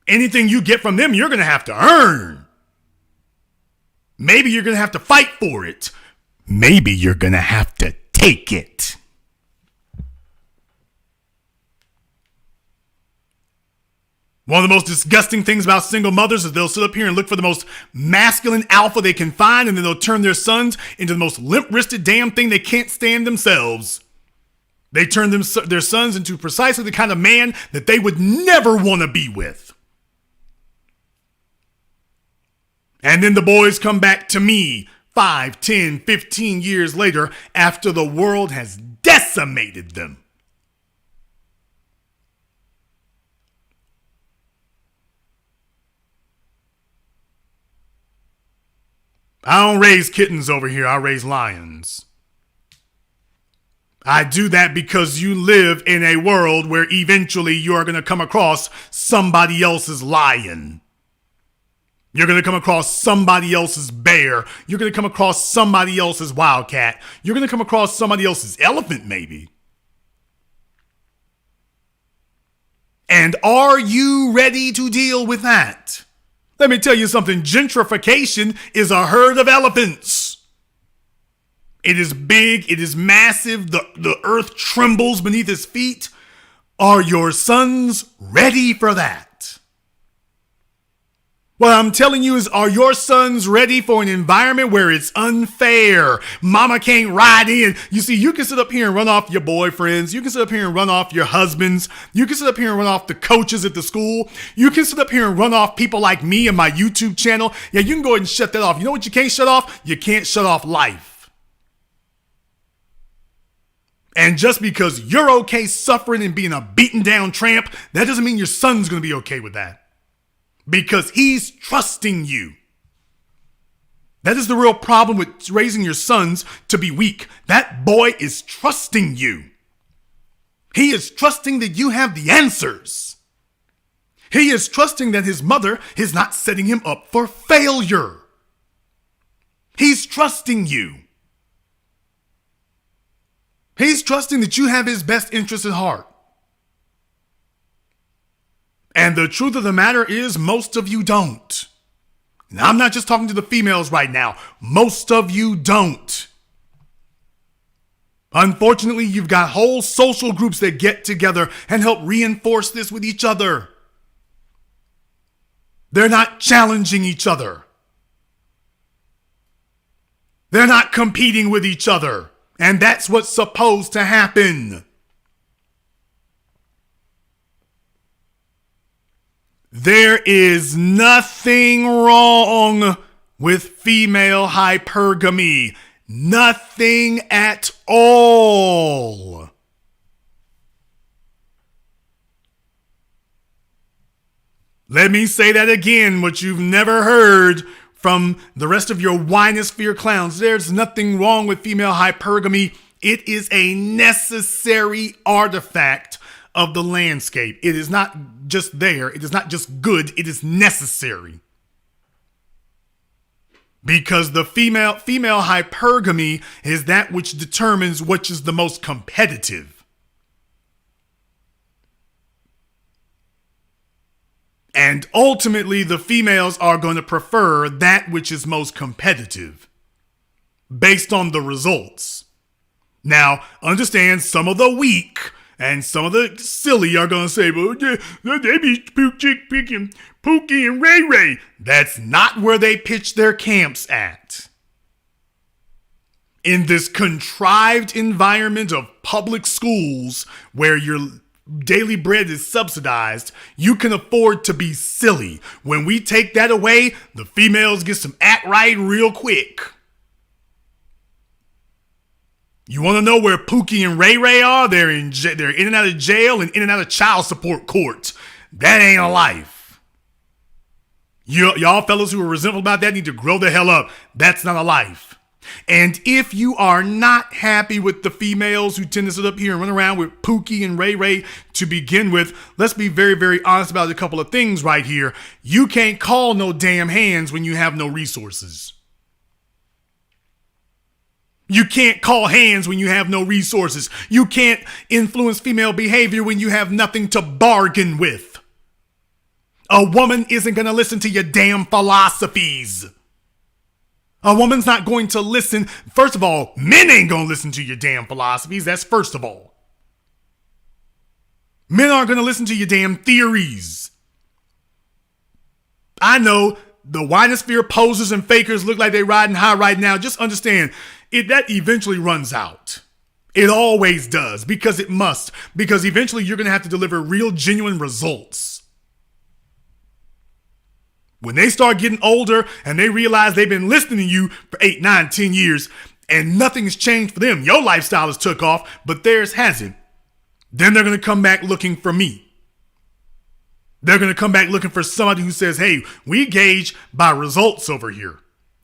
Anything you get from them, you're going to have to earn. Maybe you're going to have to fight for it. Maybe you're going to have to take it. One of the most disgusting things about single mothers is they'll sit up here and look for the most masculine alpha they can find, and then they'll turn their sons into the most limp-wristed damn thing they can't stand themselves. They turn their sons into precisely the kind of man that they would never want to be with. And then the boys come back to me 5, 10, 15 years later after the world has decimated them. I don't raise kittens over here. I raise lions. I do that because you live in a world where eventually you are going to come across somebody else's lion. You're going to come across somebody else's bear. You're going to come across somebody else's wildcat. You're going to come across somebody else's elephant, maybe. And are you ready to deal with that? Let me tell you something. Gentrification is a herd of elephants. It is big. It is massive. The earth trembles beneath its feet. Are your sons ready for that? What I'm telling you is, are your sons ready for an environment where it's unfair? Mama can't ride in. You see, you can sit up here and run off your boyfriends. You can sit up here and run off your husbands. You can sit up here and run off the coaches at the school. You can sit up here and run off people like me and my YouTube channel. Yeah, you can go ahead and shut that off. You know what you can't shut off? You can't shut off life. And just because you're okay suffering and being a beaten down tramp, that doesn't mean your son's going to be okay with that. Because he's trusting you. That is the real problem with raising your sons to be weak. That boy is trusting you. He is trusting that you have the answers. He is trusting that his mother is not setting him up for failure. He's trusting you. He's trusting that you have his best interest at heart. And the truth of the matter is, most of you don't. And I'm not just talking to the females right now. Most of you don't. Unfortunately, you've got whole social groups that get together and help reinforce this with each other. They're not challenging each other. They're not competing with each other. And that's what's supposed to happen. There is nothing wrong with female hypergamy. Nothing at all. Let me say that again, what you've never heard from the rest of your winosphere clowns. There's nothing wrong with female hypergamy. It is a necessary artifact of the landscape. It is not just there. It is not just good. It is necessary. Because the female hypergamy is that which determines which is the most competitive. And ultimately, the females are going to prefer that which is most competitive based on the results. Now, understand, some of the weak and some of the silly are going to say, well, they be picking Pookie and Ray Ray. That's not where they pitch their camps at. In this contrived environment of public schools where your daily bread is subsidized, you can afford to be silly. When we take that away, the females get some act right real quick. You want to know where Pookie and Ray Ray are? They're in and out of jail and in and out of child support court. That ain't a life. Y'all fellas who are resentful about that need to grow the hell up. That's not a life. And if you are not happy with the females who tend to sit up here and run around with Pookie and Ray Ray to begin with, let's be very, very honest about a couple of things right here. You can't call no damn hands when you have no resources. You can't call hands when you have no resources. You can't influence female behavior when you have nothing to bargain with. A woman isn't going to listen to your damn philosophies. A woman's not going to listen. First of all, men ain't going to listen to your damn philosophies. That's first of all. Men aren't going to listen to your damn theories. I know the winosphere posers and fakers look like they're riding high right now. Just understand, that eventually runs out. It always does, because it must. Because eventually you're going to have to deliver real, genuine results. When they start getting older and they realize they've been listening to you for 8, 9, 10 years and nothing's changed for them. Your lifestyle has took off, but theirs hasn't. Then they're going to come back looking for me. They're going to come back looking for somebody who says, hey, we gauge by results over here.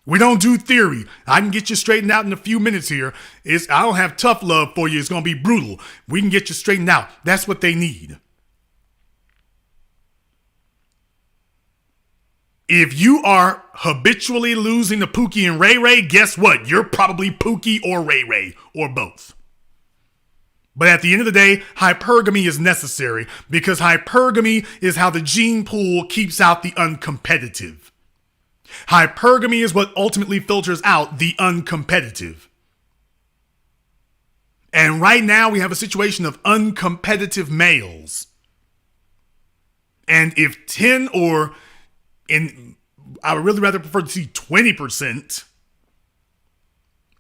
We don't do theory. I can get you straightened out in a few minutes here. I don't have tough love for you. It's going to be brutal. We can get you straightened out. That's what they need. If you are habitually losing to Pookie and Ray Ray, guess what? You're probably Pookie or Ray Ray, or both. But at the end of the day, hypergamy is necessary because hypergamy is how the gene pool keeps out the uncompetitive. Hypergamy is what ultimately filters out the uncompetitive. And right now we have a situation of uncompetitive males. And if 10 or I would really rather prefer to see 20%.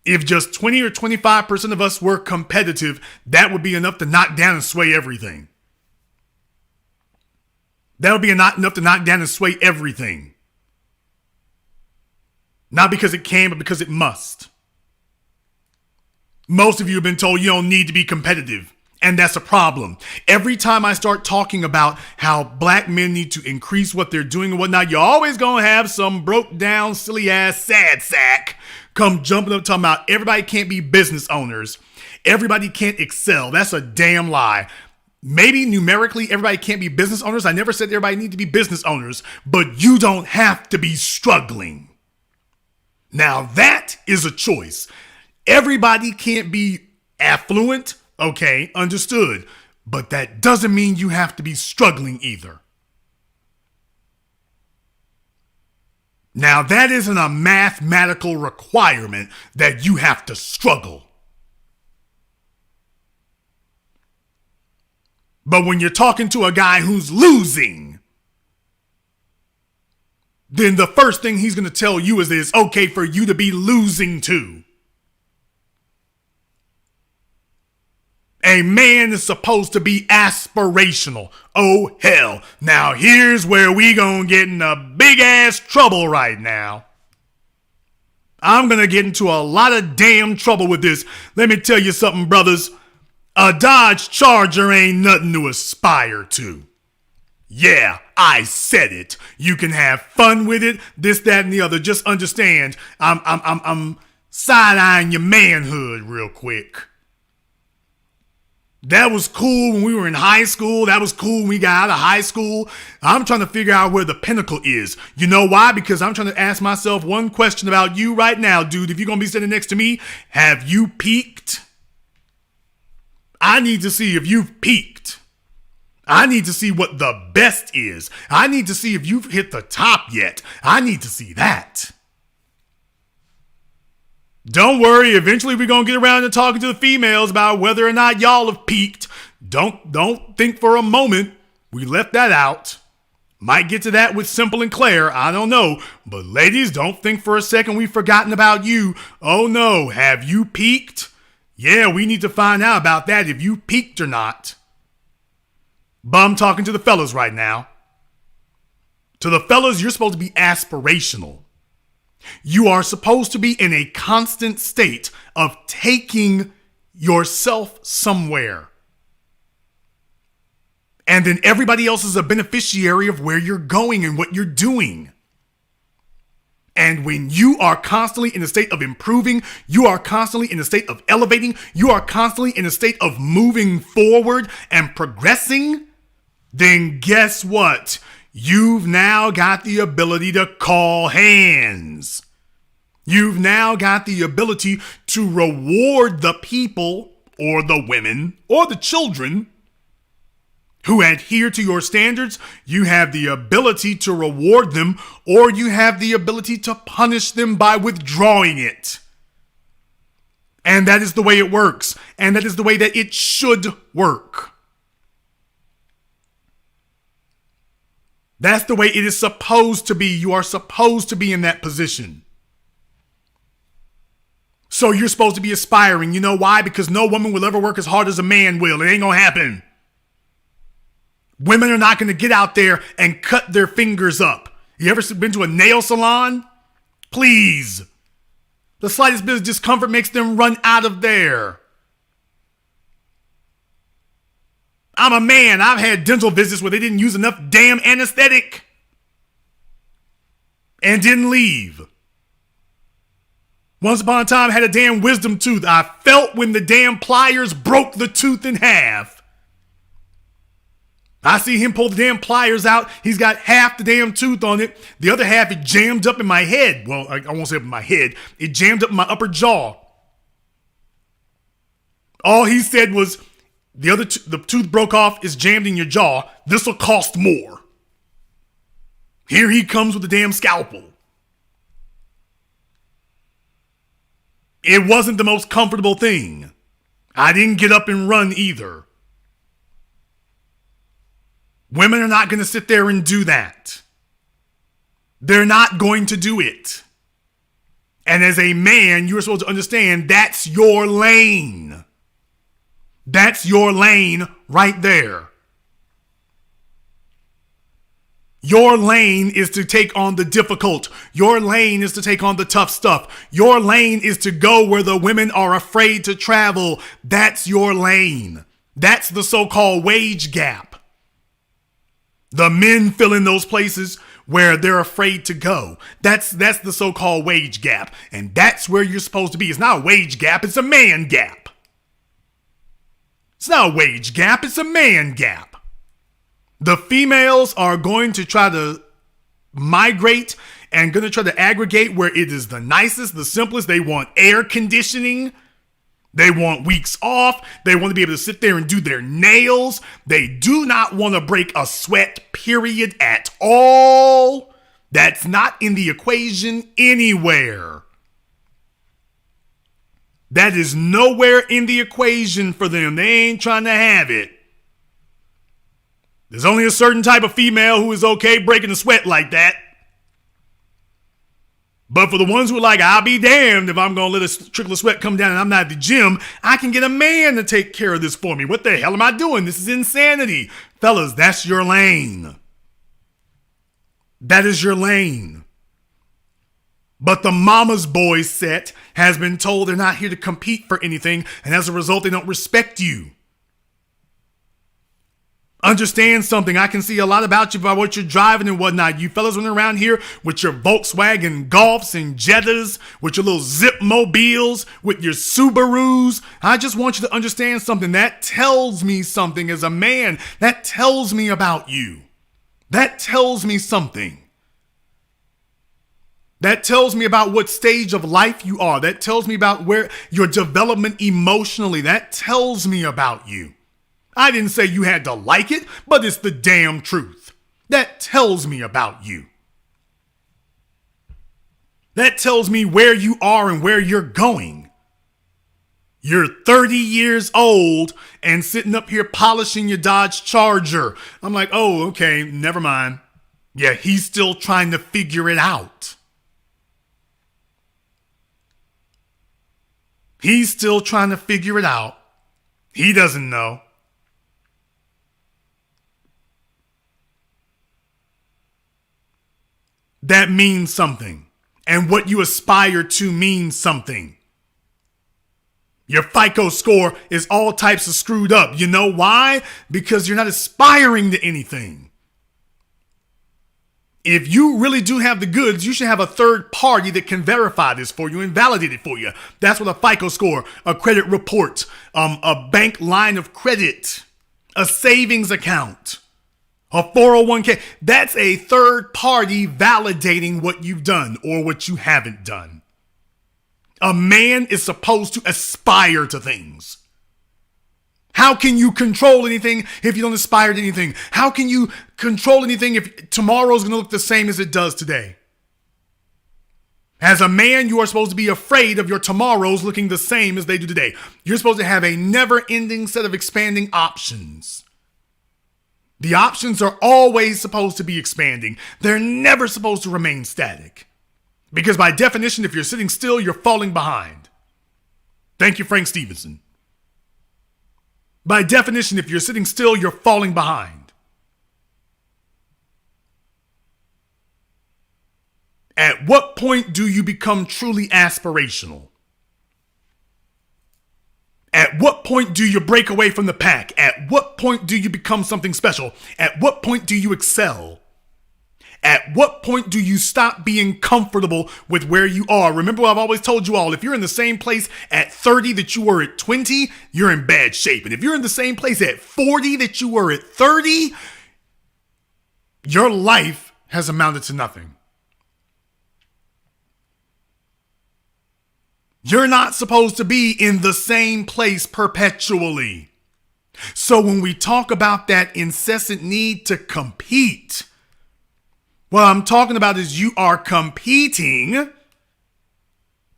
If just 20 or 25% of us were competitive, that would be enough to knock down and sway everything. That would be enough to knock down and sway everything. Not because it can, but because it must. Most of you have been told you don't need to be competitive. And that's a problem. Every time I start talking about how black men need to increase what they're doing and whatnot, you're always going to have some broke down, silly ass sad sack come jumping up talking about everybody can't be business owners. Everybody can't excel. That's a damn lie. Maybe numerically everybody can't be business owners. I never said everybody need to be business owners, but you don't have to be struggling. Now that is a choice. Everybody can't be affluent. Okay, understood. But that doesn't mean you have to be struggling either. Now, that isn't a mathematical requirement that you have to struggle. But when you're talking to a guy who's losing, then the first thing he's going to tell you is that it's okay for you to be losing to. A man is supposed to be aspirational. Oh, hell. Now, here's where we gonna get in a big-ass trouble right now. I'm gonna get into a lot of damn trouble with this. Let me tell you something, brothers. A Dodge Charger ain't nothing to aspire to. Yeah, I said it. You can have fun with it, this, that, and the other. Just understand, I'm side-eyeing your manhood real quick. That was cool when we were in high school. That was cool when we got out of high school. I'm trying to figure out where the pinnacle is. You know why? Because I'm trying to ask myself one question about you right now, dude. If you're going to be sitting next to me, have you peaked? I need to see if you've peaked. I need to see what the best is. I need to see if you've hit the top yet. I need to see that. Don't worry, eventually we're going to get around to talking to the females about whether or not y'all have peaked. Don't think for a moment we left that out. Might get to that with Simple and Claire, I don't know. But ladies, don't think for a second we've forgotten about you. Oh no, have you peaked? Yeah, we need to find out about that, if you peaked or not. But I'm talking to the fellas right now. To the fellas, you're supposed to be aspirational. You are supposed to be in a constant state of taking yourself somewhere. And then everybody else is a beneficiary of where you're going and what you're doing. And when you are constantly in a state of improving, you are constantly in a state of elevating, you are constantly in a state of moving forward and progressing, then guess what? You've now got the ability to call hands. You've now got the ability to reward the people or the women or the children who adhere to your standards. You have the ability to reward them, or you have the ability to punish them by withdrawing it. And that is the way it works. And that is the way that it should work. That's the way it is supposed to be. You are supposed to be in that position. So you're supposed to be aspiring. You know why? Because no woman will ever work as hard as a man will. It ain't gonna happen. Women are not gonna get out there and cut their fingers up. You ever been to a nail salon? Please. The slightest bit of discomfort makes them run out of there. I'm a man. I've had dental visits where they didn't use enough damn anesthetic and didn't leave. Once upon a time, I had a damn wisdom tooth. I felt when the damn pliers broke the tooth in half. I see him pull the damn pliers out. He's got half the damn tooth on it. The other half, it jammed up in my head. Well, I won't say up in my head. It jammed up in my upper jaw. All he said was, the tooth broke off, is jammed in your jaw. This'll cost more. Here he comes with the damn scalpel. It wasn't the most comfortable thing. I didn't get up and run either. Women are not going to sit there and do that. They're not going to do it. And as a man, you're supposed to understand that's your lane. That's your lane right there. Your lane is to take on the difficult. Your lane is to take on the tough stuff. Your lane is to go where the women are afraid to travel. That's your lane. That's the so-called wage gap. The men fill in those places where they're afraid to go. That's the so-called wage gap. And that's where you're supposed to be. It's not a wage gap, it's a man gap. It's not a wage gap, it's a man gap. The females are going to try to migrate and going to try to aggregate where it is the nicest, the simplest. They want air conditioning. They want weeks off. They want to be able to sit there and do their nails. They do not want to break a sweat, period, at all. That's not in the equation anywhere. That is nowhere in the equation for them. They ain't trying to have it. There's only a certain type of female who is okay breaking a sweat like that. But for the ones who are like, I'll be damned if I'm going to let a trickle of sweat come down and I'm not at the gym, I can get a man to take care of this for me. What the hell am I doing? This is insanity. Fellas, that's your lane. That is your lane. But the mama's boy set has been told they're not here to compete for anything, and as a result, they don't respect you. Understand something. I can see a lot about you by what you're driving and whatnot. You fellas running around here with your Volkswagen Golfs and Jettas, with your little Zip Mobiles, with your Subarus. I just want you to understand something. That tells me something as a man. That tells me about you. That tells me something. That tells me about what stage of life you are. That tells me about where your development emotionally. That tells me about you. I didn't say you had to like it, but it's the damn truth. That tells me about you. That tells me where you are and where you're going. You're 30 years old and sitting up here polishing your Dodge Charger. I'm like, oh, okay, never mind. Yeah, he's still trying to figure it out. He's still trying to figure it out. He doesn't know. That means something. And what you aspire to means something. Your FICO score is all types of screwed up. You know why? Because you're not aspiring to anything. If you really do have the goods, you should have a third party that can verify this for you and validate it for you. That's what a FICO score, a credit report, a bank line of credit, a savings account, a 401k, that's a third party validating what you've done or what you haven't done. A man is supposed to aspire to things. How can you control anything if you don't aspire to anything? How can you control anything if tomorrow's going to look the same as it does today? As a man, you are supposed to be afraid of your tomorrows looking the same as they do today. You're supposed to have a never-ending set of expanding options. The options are always supposed to be expanding. They're never supposed to remain static. Because by definition, if you're sitting still, you're falling behind. Thank you, Frank Stevenson. By definition, if you're sitting still, you're falling behind. At what point do you become truly aspirational? At what point do you break away from the pack? At what point do you become something special? At what point do you excel? At what point do you stop being comfortable with where you are? Remember what I've always told you all, if you're in the same place at 30 that you were at 20, you're in bad shape. And if you're in the same place at 40 that you were at 30, your life has amounted to nothing. You're not supposed to be in the same place perpetually. So when we talk about that incessant need to compete, what I'm talking about is you are competing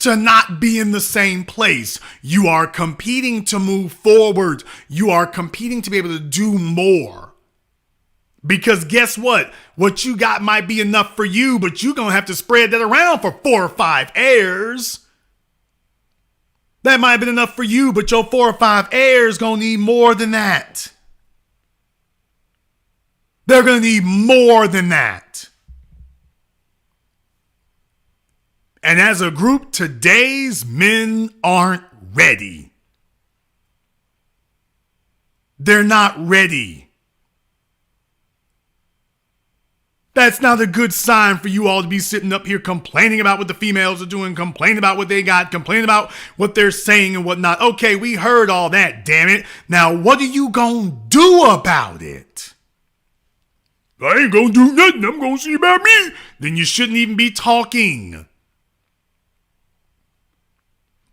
to not be in the same place. You are competing to move forward. You are competing to be able to do more. Because guess what? What you got might be enough for you, but you're going to have to spread that around for 4 or 5 heirs. That might have been enough for you, but your 4 or 5 heirs going to need more than that. They're going to need more than that. And as a group, today's men aren't ready. They're not ready. That's not a good sign for you all to be sitting up here complaining about what the females are doing, complaining about what they got, complaining about what they're saying and whatnot. Okay, we heard all that, damn it. Now, what are you gonna do about it? I ain't gonna do nothing. I'm gonna see about me. Then you shouldn't even be talking.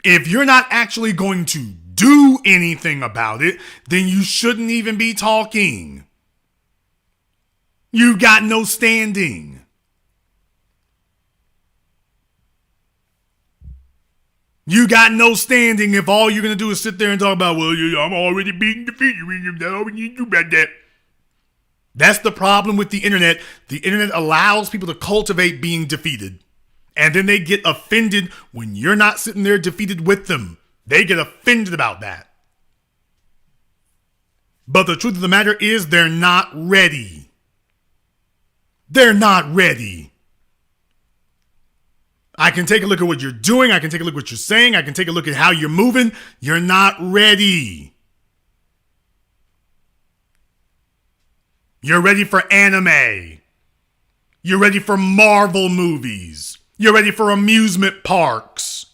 If you're not actually going to do anything about it, then you shouldn't even be talking. You got no standing. You got no standing if all you're going to do is sit there and talk about, well, I'm already being defeated. That's all we need to do about that. That's the problem with the internet. The internet allows people to cultivate being defeated. And then they get offended when you're not sitting there defeated with them. They get offended about that. But the truth of the matter is they're not ready. They're not ready. I can take a look at what you're doing. I can take a look at what you're saying. I can take a look at how you're moving. You're not ready. You're ready for anime. You're ready for Marvel movies. You're ready for amusement parks.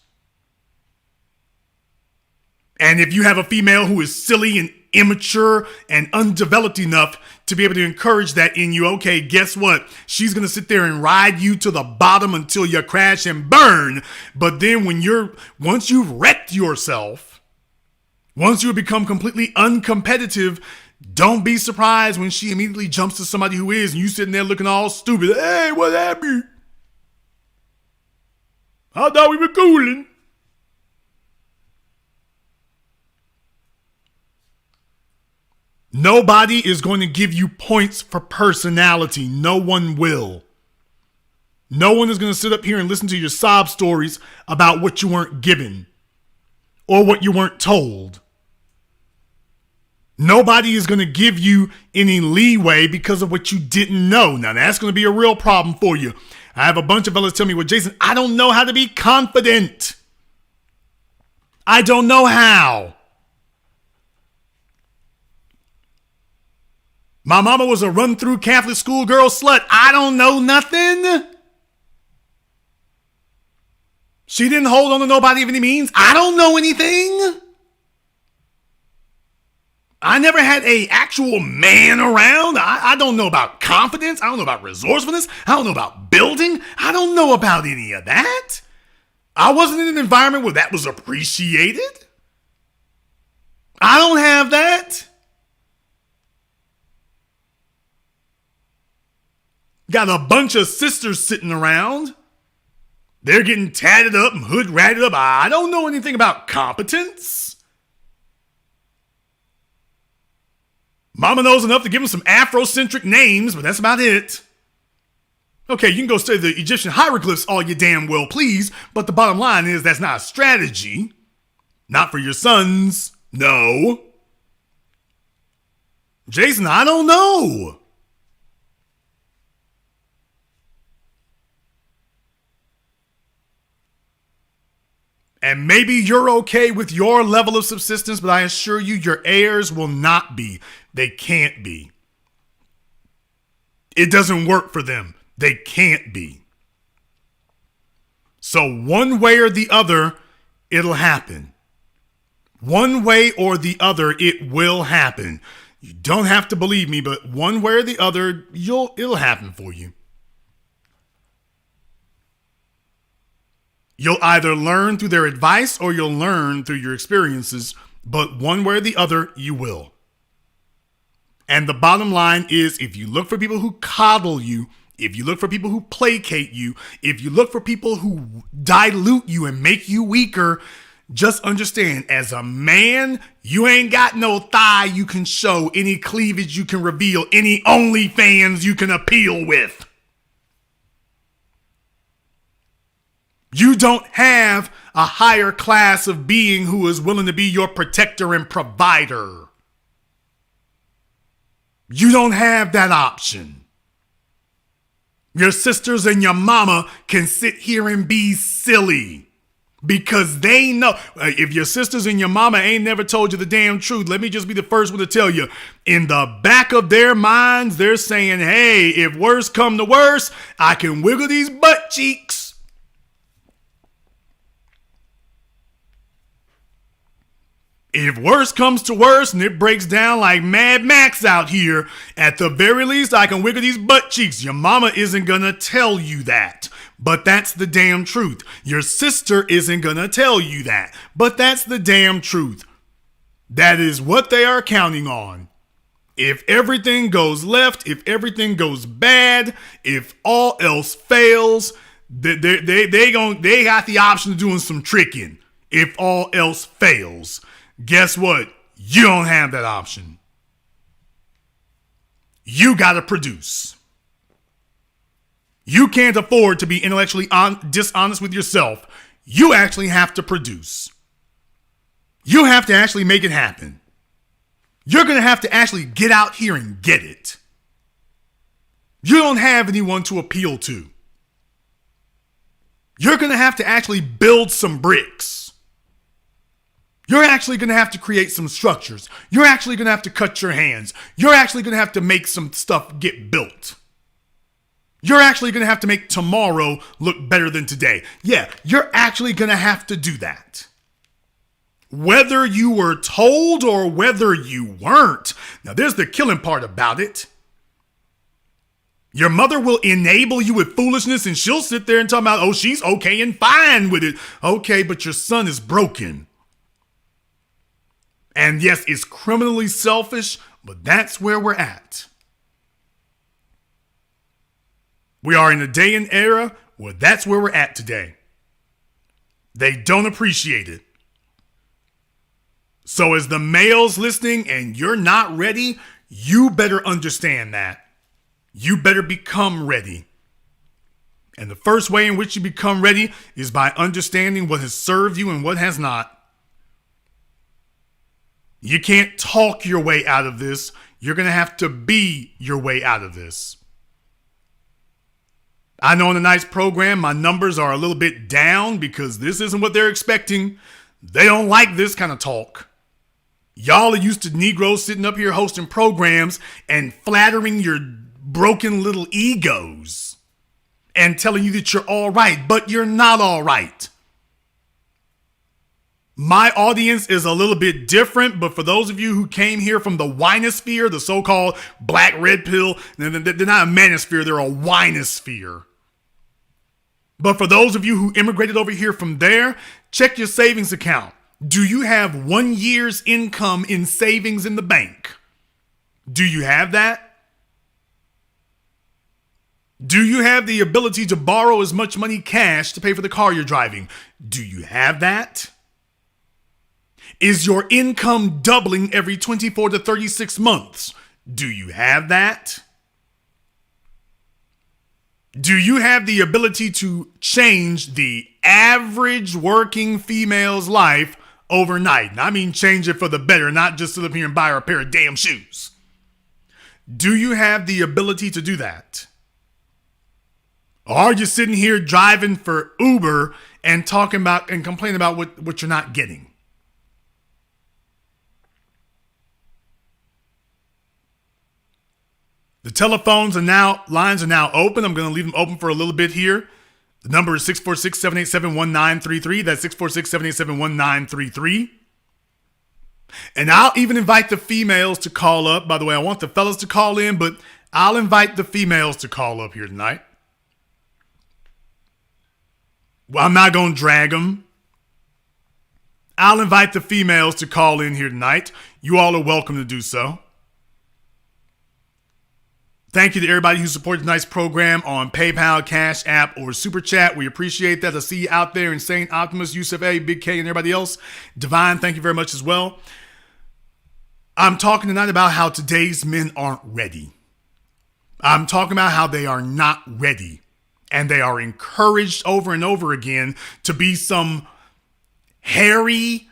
And if you have a female who is silly and immature and undeveloped enough to be able to encourage that in you, okay, guess what? She's going to sit there and ride you to the bottom until you crash and burn. But then once you've wrecked yourself, once you become completely uncompetitive, don't be surprised when she immediately jumps to somebody who is, and you sitting there looking all stupid. Hey, what happened? I thought we were cooling. Nobody is going to give you points for personality. No one will. No one is going to sit up here and listen to your sob stories about what you weren't given or what you weren't told. Nobody is going to give you any leeway because of what you didn't know. Now, that's going to be a real problem for you. I have a bunch of fellas tell me, well, Jason, I don't know how to be confident. I don't know how. My mama was a run-through Catholic schoolgirl slut. I don't know nothing. She didn't hold on to nobody of any means. I don't know anything. I never had a actual man around. I don't know about confidence. I don't know about resourcefulness. I don't know about building. I don't know about any of that. I wasn't in an environment where that was appreciated. I don't have that. Got a bunch of sisters sitting around. They're getting tatted up and hood ratted up. I don't know anything about competence. Mama knows enough to give them some Afrocentric names, but that's about it. Okay, you can go study the Egyptian hieroglyphs all you damn well please, but the bottom line is that's not a strategy. Not for your sons. No. Jason, I don't know. And maybe you're okay with your level of subsistence, but I assure you your heirs will not be. They can't be. It doesn't work for them. They can't be. So one way or the other, it'll happen. One way or the other, it will happen. You don't have to believe me, but one way or the other, it'll happen for you. You'll either learn through their advice or you'll learn through your experiences, but one way or the other, you will. And the bottom line is, if you look for people who coddle you, if you look for people who placate you, if you look for people who dilute you and make you weaker, just understand, as a man, you ain't got no thigh you can show, any cleavage you can reveal, any OnlyFans you can appeal with. You don't have a higher class of being who is willing to be your protector and provider. You don't have that option. Your sisters and your mama can sit here and be silly because they know. If your sisters and your mama ain't never told you the damn truth, let me just be the first one to tell you. In the back of their minds, they're saying, hey, if worse come to worse, I can wiggle these butt cheeks. If worse comes to worse and it breaks down like Mad Max out here, at the very least, I can wiggle these butt cheeks. Your mama isn't gonna tell you that, but that's the damn truth. Your sister isn't gonna tell you that, but that's the damn truth. That is what they are counting on. If everything goes left, if everything goes bad, if all else fails, they got the option of doing some tricking. If all else fails. Guess what? You don't have that option. You got to produce. You can't afford to be intellectually dishonest with yourself. You actually have to produce. You have to actually make it happen. You're going to have to actually get out here and get it. You don't have anyone to appeal to. You're going to have to actually build some bricks. You're actually going to have to create some structures. You're actually going to have to cut your hands. You're actually going to have to make some stuff get built. You're actually going to have to make tomorrow look better than today. Yeah, you're actually going to have to do that. Whether you were told or whether you weren't. Now, there's the killing part about it. Your mother will enable you with foolishness and she'll sit there and talk about, oh, she's okay and fine with it. Okay, but your son is broken. And yes, it's criminally selfish, but that's where we're at. We are in a day and era where that's where we're at today. They don't appreciate it. So as the males listening and you're not ready, you better understand that. You better become ready. And the first way in which you become ready is by understanding what has served you and what has not. You can't talk your way out of this. You're going to have to be your way out of this. I know in tonight's program, my numbers are a little bit down because this isn't what they're expecting. They don't like this kind of talk. Y'all are used to Negroes sitting up here hosting programs and flattering your broken little egos and telling you that you're all right, but you're not all right. My audience is a little bit different, but for those of you who came here from the winosphere, the so-called black red pill, they're not a manosphere, they're a winosphere. But for those of you who immigrated over here from there, check your savings account. Do you have 1 year's income in savings in the bank? Do you have that? Do you have the ability to borrow as much money cash to pay for the car you're driving? Do you have that? Is your income doubling every 24 to 36 months? Do you have that? Do you have the ability to change the average working female's life overnight? And I mean change it for the better, not just sit up here and buy her a pair of damn shoes. Do you have the ability to do that? Or are you sitting here driving for Uber and talking about and complaining about what you're not getting? The lines are now open. I'm going to leave them open for a little bit here. The number is 646-787-1933. That's 646-787-1933. And I'll even invite the females to call up. By the way, I want the fellas to call in, but I'll invite the females to call up here tonight. Well, I'm not going to drag them. I'll invite the females to call in here tonight. You all are welcome to do so. Thank you to everybody who supported tonight's program on PayPal, Cash App, or Super Chat. We appreciate that. I see you out there. Insane Optimus, Yusuf A, Big K, and everybody else. Divine, thank you very much as well. I'm talking tonight about how today's men aren't ready. I'm talking about how they are not ready. And they are encouraged over and over again to be some hairy,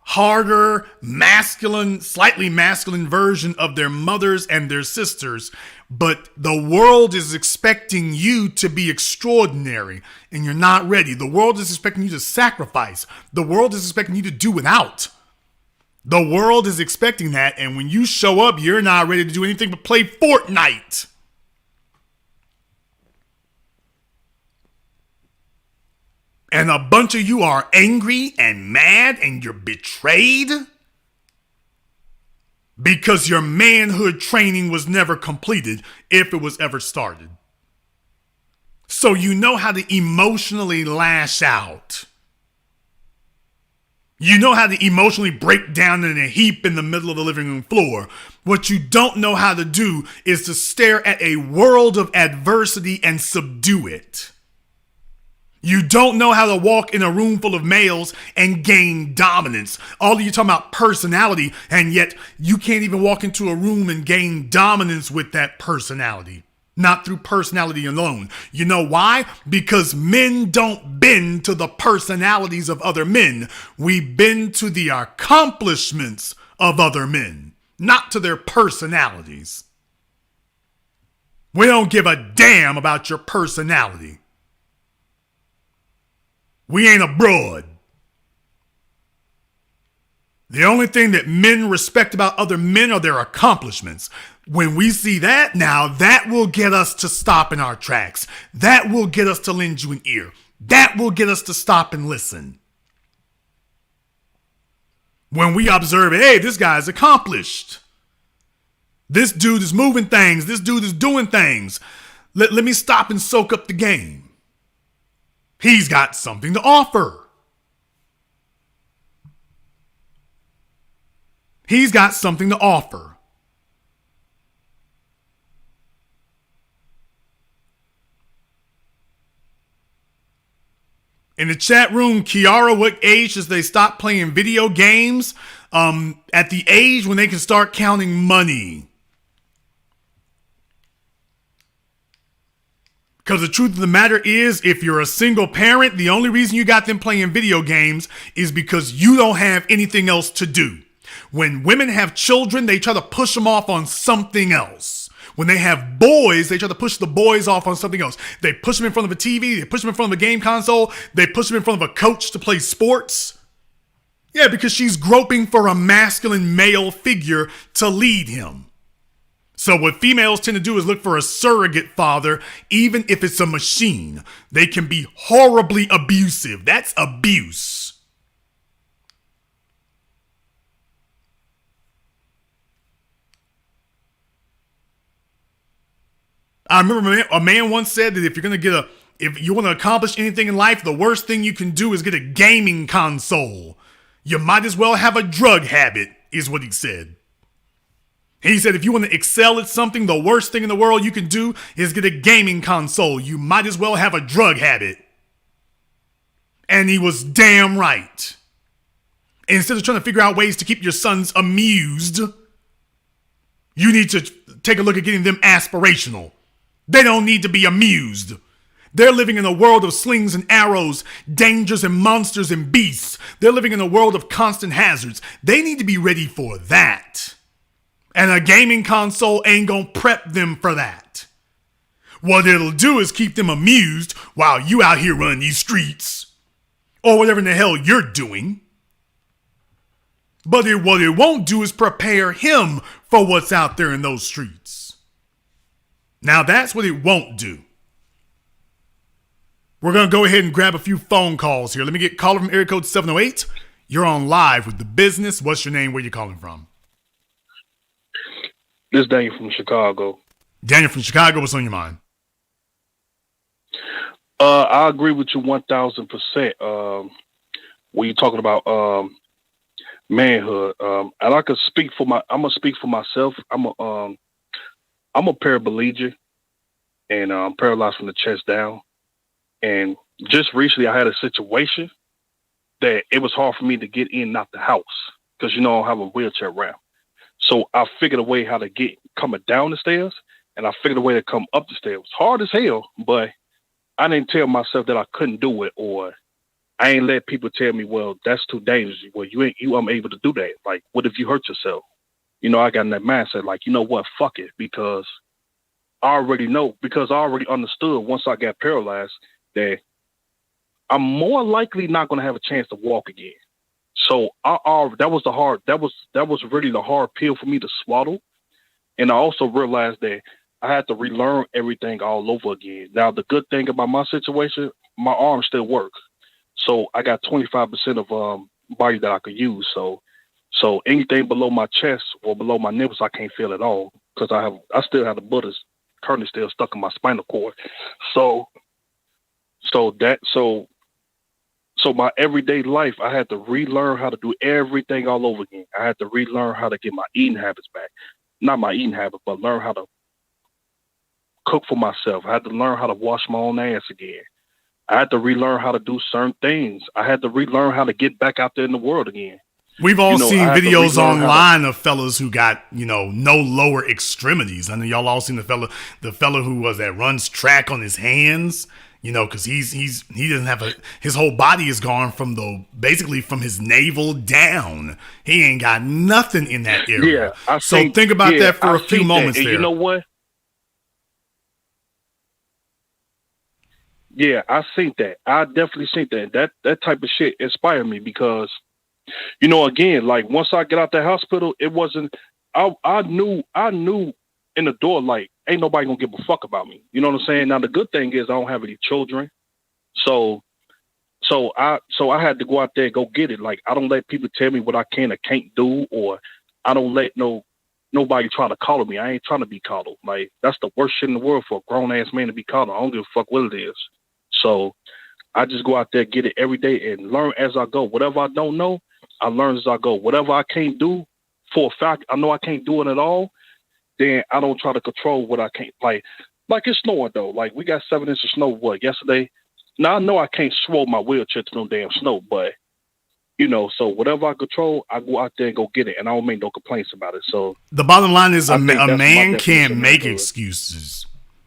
harder, masculine, slightly masculine version of their mothers and their sisters. But the world is expecting you to be extraordinary and you're not ready. The world is expecting you to sacrifice. The world is expecting you to do without. The world is expecting that. And when you show up, you're not ready to do anything but play Fortnite. And a bunch of you are angry and mad and you're betrayed because your manhood training was never completed, if it was ever started. So you know how to emotionally lash out. You know how to emotionally break down in a heap in the middle of the living room floor. What you don't know how to do is to stare at a world of adversity and subdue it. You don't know how to walk in a room full of males and gain dominance. All of you talking about personality, and yet you can't even walk into a room and gain dominance with that personality. not through personality alone. You know why? Because men don't bend to the personalities of other men. We bend to the accomplishments of other men, not to their personalities. We don't give a damn about your personality. We ain't a broad. The only thing that men respect about other men are their accomplishments. When we see that, now that will get us to stop in our tracks. That will get us to lend you an ear. That will get us to stop and listen. When we observe, hey, this guy's accomplished. This dude is moving things. This dude is doing things. Let me stop and soak up the game. He's got something to offer. He's got something to offer. In the chat room, Kiara, what age does they stop playing video games? At the age when they can start counting money. Because the truth of the matter is, if you're a single parent, the only reason you got them playing video games is because you don't have anything else to do. When women have children, they try to push them off on something else. When they have boys, they try to push the boys off on something else. They push them in front of a TV, they push them in front of a game console, they push them in front of a coach to play sports. Yeah, because she's groping for a masculine male figure to lead him. So what females tend to do is look for a surrogate father, even if it's a machine. They can be horribly abusive. That's abuse. I remember a man once said that if you want to accomplish anything in life, the worst thing you can do is get a gaming console. You might as well have a drug habit, is what he said. He said if you want to excel at something, the worst thing in the world you can do is get a gaming console. You might as well have a drug habit. And he was damn right. Instead of trying to figure out ways to keep your sons amused, you need to take a look at getting them aspirational. They don't need to be amused. They're living in a world of slings and arrows, dangers and monsters and beasts. They're living in a world of constant hazards. They need to be ready for that. And a gaming console ain't gonna prep them for that. What it'll do is keep them amused while you out here running these streets. Or whatever in the hell you're doing. But what it won't do is prepare him for what's out there in those streets. Now that's what it won't do. We're going to go ahead and grab a few phone calls here. Let me get caller from area code 708. You're on live with The Business. What's your name? Where you calling from? This is Daniel from Chicago. Daniel from Chicago, what's on your mind? I agree with you 1,000%. When you're talking about manhood, and I can speak for I'm gonna speak for myself. I'm a paraplegic and paralyzed from the chest down. And just recently, I had a situation that it was hard for me to get in and out the house because I don't have a wheelchair ramp. So I figured a way how to get coming down the stairs, and I figured a way to come up the stairs. It was hard as hell, but I didn't tell myself that I couldn't do it, or I ain't let people tell me, well, that's too dangerous. Well, you unable to do that. Like, what if you hurt yourself? I got in that mindset, like, you know what, fuck it, because I already know, because I already understood once I got paralyzed that I'm more likely not going to have a chance to walk again. So that was really the hard pill for me to swallow. And I also realized that I had to relearn everything all over again. Now, the good thing about my situation, my arms still work. So I got 25% of body that I could use. So anything below my chest or below my nipples, I can't feel at all because I still have the bullets currently still stuck in my spinal cord. So my everyday life, I had to relearn how to do everything all over again. I had to relearn how to get my eating habits back. Not my eating habit, but learn how to cook for myself. I had to learn how to wash my own ass again. I had to relearn how to do certain things. I had to relearn how to get back out there in the world again. We've all seen I had to videos relearn how to. online of fellas who got, no lower extremities. I know y'all all seen the fella who was that runs track on his hands, because he doesn't have his whole body is gone basically from his navel down. He ain't got nothing in that area. Yeah, so think about that for a few moments there. You know what? Yeah, I seen that. I definitely seen that. That type of shit inspired me because, again, like once I get out the hospital, it wasn't. I knew in the door, like ain't nobody gonna give a fuck about me. You know what I'm saying? Now the good thing is I don't have any children, so I had to go out there and go get it. Like I don't let people tell me what I can or can't do, or I don't let nobody try to coddle me. I ain't trying to be coddled. Like that's the worst shit in the world for a grown ass man to be coddled. I don't give a fuck what it is. So I just go out there, get it every day and learn as I go. Whatever I don't know, I learn as I go. Whatever I can't do, for a fact, I know I can't do it at all, then I don't try to control what I can't. Like it's snowing though. Like we got 7 inches of snow, yesterday? Now I know I can't roll my wheelchair to no damn snow, but so whatever I control, I go out there and go get it, and I don't make no complaints about it. So the bottom line is a man can't make excuses.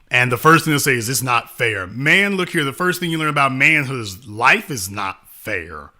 And the first thing they'll say is it's not fair. Man, look here, the first thing you learn about manhood is life is not fair.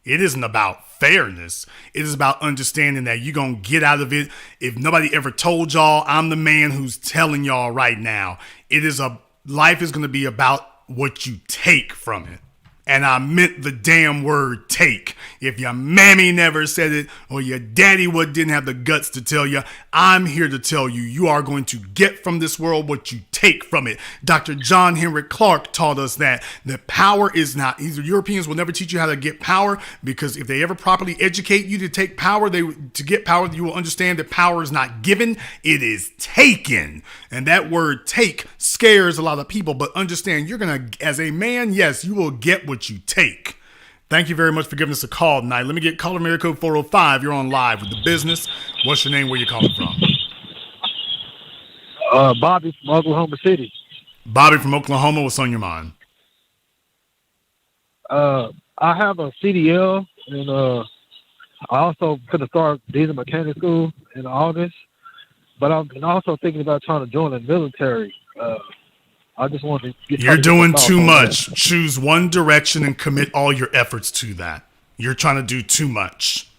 It isn't about fairness. It is about understanding that you're going to get out of it. If nobody ever told y'all, I'm the man who's telling y'all right now. Life is going to be about what you take from it. And I meant the damn word take. If your mammy never said it or your daddy didn't have the guts to tell you, I'm here to tell you, you are going to get from this world what you take from it. Dr. John Henrik Clarke taught us that power is not, Europeans will never teach you how to get power, because if they ever properly educate you to take power, to get power, you will understand that power is not given, it is taken. And that word take scares a lot of people, but understand as a man, yes, you will get what you take. Thank you very much for giving us a call tonight. Let me get caller area code 405. You're on live with The Business. What's your name? Where you calling from? Bobby from Oklahoma City. Bobby from Oklahoma. What's on your mind? I have a CDL, and I also could have started diesel mechanic school in August, but I'm also thinking about trying to join the military. I just want to get. You're doing too much. Choose one direction and commit all your efforts to that. You're trying to do too much.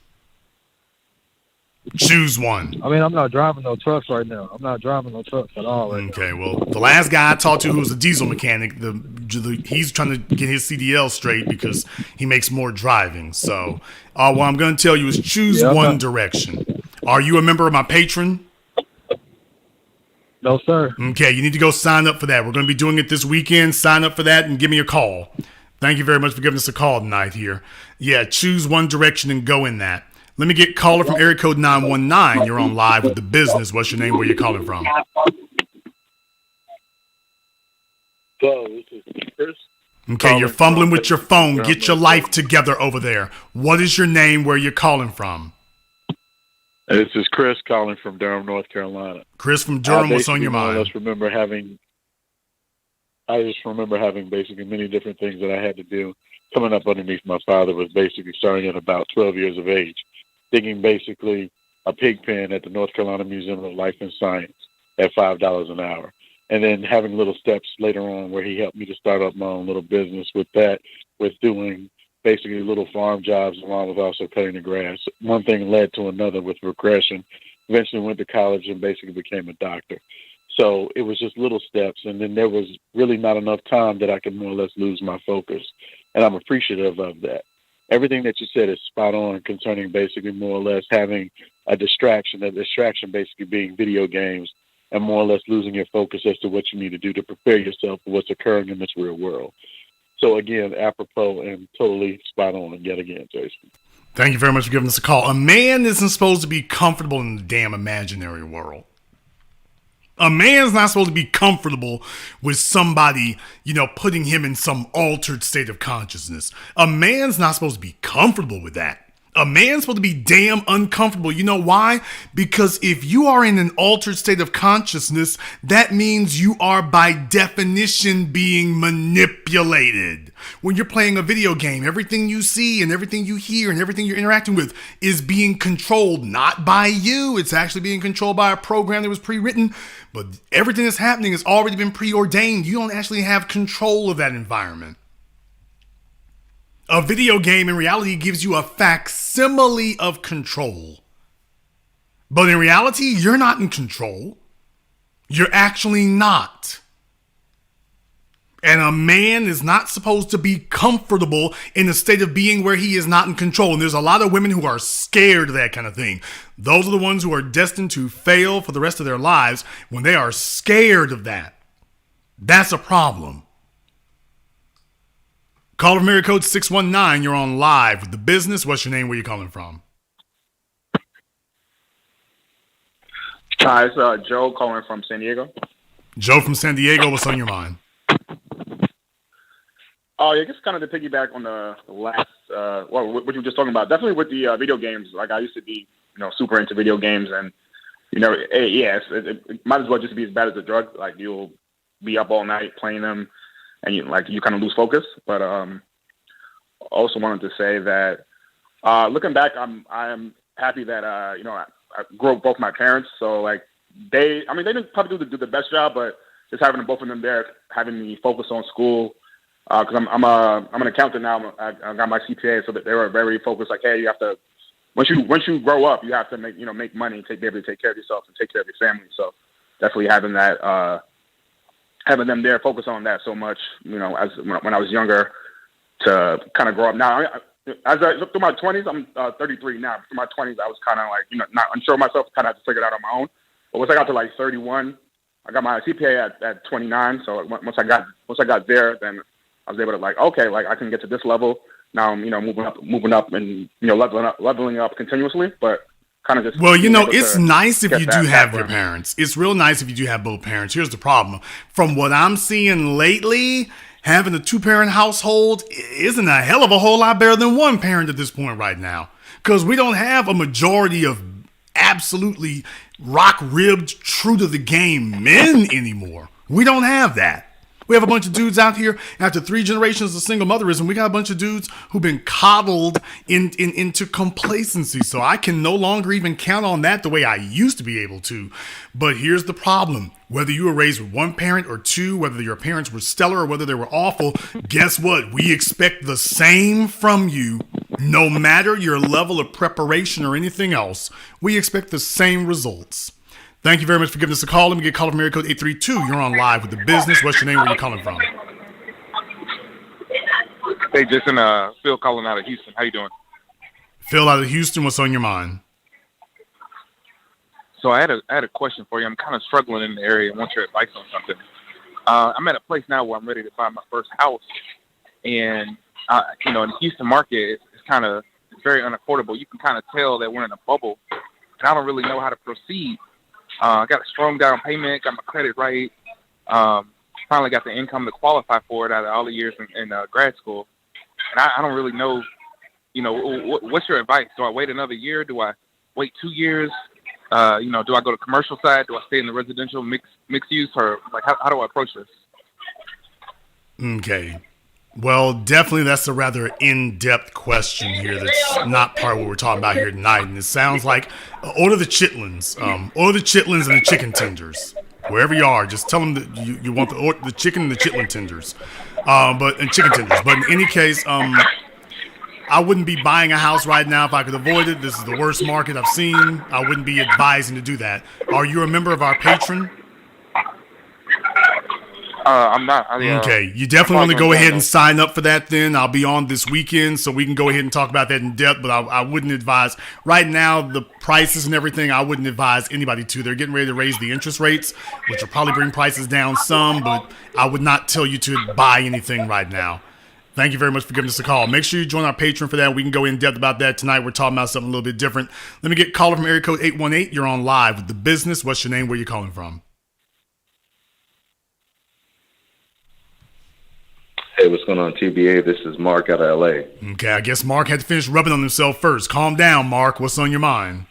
Choose one. I mean, I'm not driving no trucks right now. I'm not driving no trucks at all right now. Well, the last guy I talked to who was a diesel mechanic, he's trying to get his CDL straight because he makes more driving. So what I'm going to tell you is choose one direction. Are you a member of my Patreon? No, sir. Okay, you need to go sign up for that. We're going to be doing it this weekend. Sign up for that and give me a call. Thank you very much for giving us a call tonight here. Yeah, choose one direction and go in that. Let me get caller from area code 919. You're on live with The Business. What's your name? Where you calling from? Hello, this is Chris. Okay, you're fumbling with your phone. Get your life together over there. What is your name? Where you calling from? This is Chris calling from Durham, North Carolina. Chris from Durham, what's on your mind? I just remember having basically many different things that I had to do. Coming up underneath my father was basically starting at about 12 years of age, digging basically a pig pen at the North Carolina Museum of Life and Science at $5 an hour. And then having little steps later on where he helped me to start up my own little business with that, with doing basically little farm jobs along with also cutting the grass. One thing led to another with regression. Eventually went to college and basically became a doctor. So it was just little steps. And then there was really not enough time that I could more or less lose my focus. And I'm appreciative of that. Everything that you said is spot on concerning basically more or less having a distraction basically being video games and more or less losing your focus as to what you need to do to prepare yourself for what's occurring in this real world. So again, apropos and totally spot on yet again, Jason. Thank you very much for giving us a call. A man isn't supposed to be comfortable in the damn imaginary world. A man's not supposed to be comfortable with somebody, putting him in some altered state of consciousness. A man's not supposed to be comfortable with that. A man's supposed to be damn uncomfortable. You know why? Because if you are in an altered state of consciousness, that means you are by definition being manipulated. When you're playing a video game, everything you see and everything you hear and everything you're interacting with is being controlled not by you. It's actually being controlled by a program that was pre-written, but everything that's happening has already been preordained. You don't actually have control of that environment. A video game in reality gives you a facsimile of control. But in reality, you're not in control. You're actually not. And a man is not supposed to be comfortable in a state of being where he is not in control. And there's a lot of women who are scared of that kind of thing. Those are the ones who are destined to fail for the rest of their lives when they are scared of that. That's a problem. Caller from area code 619, you're on live with The Business. What's your name? Where you calling from? Hi, it's Joe calling from San Diego. Joe from San Diego, what's on your mind? Oh, yeah, just kind of to piggyback on the last, what you were just talking about. Definitely with the video games. Like, I used to be, super into video games, and, it might as well just be as bad as a drug. Like, you'll be up all night playing them, and you kind of lose focus. But also wanted to say that looking back, I'm happy that I grew up both my parents. So like they didn't probably do the best job, but just having both of them there, having me focus on school. Because I'm an accountant now. I got my CPA, so that they were very focused. Like, hey, you have to once you grow up, you have to make money, be able to take care of yourself and take care of your family. So definitely having that. Having them there, focus on that so much, as when I was younger, to kind of grow up. Now, as I look through my 20s, I'm 33 now. Through my 20s, I was kind of like, not unsure of myself, kind of had to figure it out on my own. But once I got to like 31, I got my CPA at 29. So once I got there, then I was able to like, okay, like I can get to this level. Now I'm, moving up and, leveling up continuously. But kind of just, well, it's nice if you do have your parents. It's real nice if you do have both parents. Here's the problem. From what I'm seeing lately, having a two-parent household isn't a hell of a whole lot better than one parent at this point right now. Because we don't have a majority of absolutely rock-ribbed, true-to-the-game men anymore. We don't have that. We have a bunch of dudes out here after 3 generations of single motherism. We got a bunch of dudes who've been coddled into complacency. So I can no longer even count on that the way I used to be able to. But here's the problem. Whether you were raised with one parent or two, whether your parents were stellar or whether they were awful, guess what? We expect the same from you. No matter your level of preparation or anything else, we expect the same results. Thank you very much for giving us a call. Let me get a call from area code 832. You're on live with The Business. What's your name? Where are you calling from? Hey, Jason. Phil calling out of Houston. How you doing? Phil out of Houston. What's on your mind? So I had a question for you. I'm kind of struggling in the area and want your advice on something. I'm at a place now where I'm ready to buy my first house. And, in the Houston market, it's very unaffordable. You can kind of tell that we're in a bubble. And I don't really know how to proceed. I got a strong down payment, got my credit right, finally got the income to qualify for it out of all the years in grad school. And I don't really know, what's your advice? Do I wait another year? Do I wait 2 years? Do I go to commercial side? Do I stay in the residential mixed use? Or like, how do I approach this? Okay. Well, definitely that's a rather in-depth question here that's not part of what we're talking about here tonight. And it sounds like order the chitlins. Order the chitlins and the chicken tenders. Wherever you are, just tell them that you want the chicken and the chitlin tenders. And chicken tenders. But in any case, I wouldn't be buying a house right now if I could avoid it. This is the worst market I've seen. I wouldn't be advising to do that. Are you a member of our Patreon? I'm not. Okay, you definitely want to go ahead and sign up for that then. I'll be on this weekend, so we can go ahead and talk about that in depth, but I wouldn't advise. Right now, the prices and everything, I wouldn't advise anybody to. They're getting ready to raise the interest rates, which will probably bring prices down some, but I would not tell you to buy anything right now. Thank you very much for giving us a call. Make sure you join our Patreon for that. We can go in depth about that tonight. We're talking about something a little bit different. Let me get a caller from area code 818. You're on live with The Business. What's your name? Where are you calling from? Hey, what's going on, TBA? This is Mark out of LA. Okay, I guess Mark had to finish rubbing on himself first. Calm down, Mark. What's on your mind?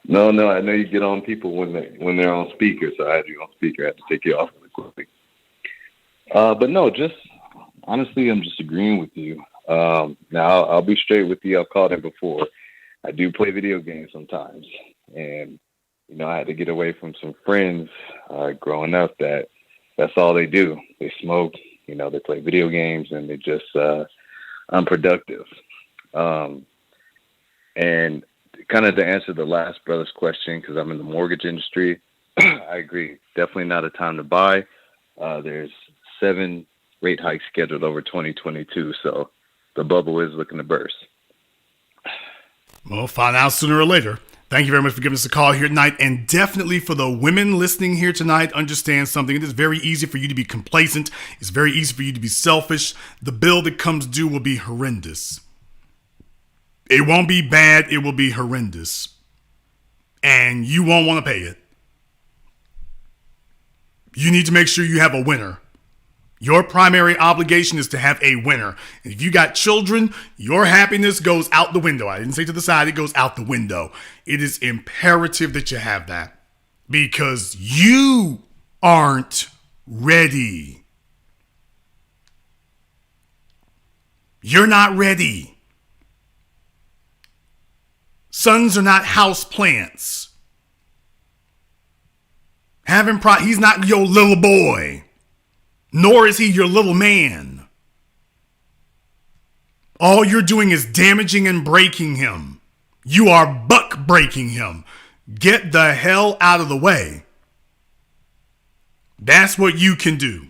No, I know you get on people when they're on speaker, so I had you on speaker. I had to take you off really quickly. But no, just honestly, I'm just agreeing with you. Now, I'll be straight with you. I've called in before. I do play video games sometimes, and I had to get away from some friends growing up that's all they do. They smoke, they play video games, and they're just unproductive. And kind of to answer the last brother's question, because I'm in the mortgage industry, I agree. Definitely not a time to buy. There's 7 rate hikes scheduled over 2022, so the bubble is looking to burst. We'll find out sooner or later. Thank you very much for giving us a call here tonight. And definitely for the women listening here tonight, understand something. It is very easy for you to be complacent. It's very easy for you to be selfish. The bill that comes due will be horrendous. It won't be bad. It will be horrendous. And you won't want to pay it. You need to make sure you have a winner. Your primary obligation is to have a winner. And if you got children, your happiness goes out the window. I didn't say to the side, it goes out the window. It is imperative that you have that because you aren't ready. You're not ready. Sons are not house plants. He's not your little boy. Nor is he your little man. All you're doing is damaging and breaking him. You are buck breaking him. Get the hell out of the way. That's what you can do.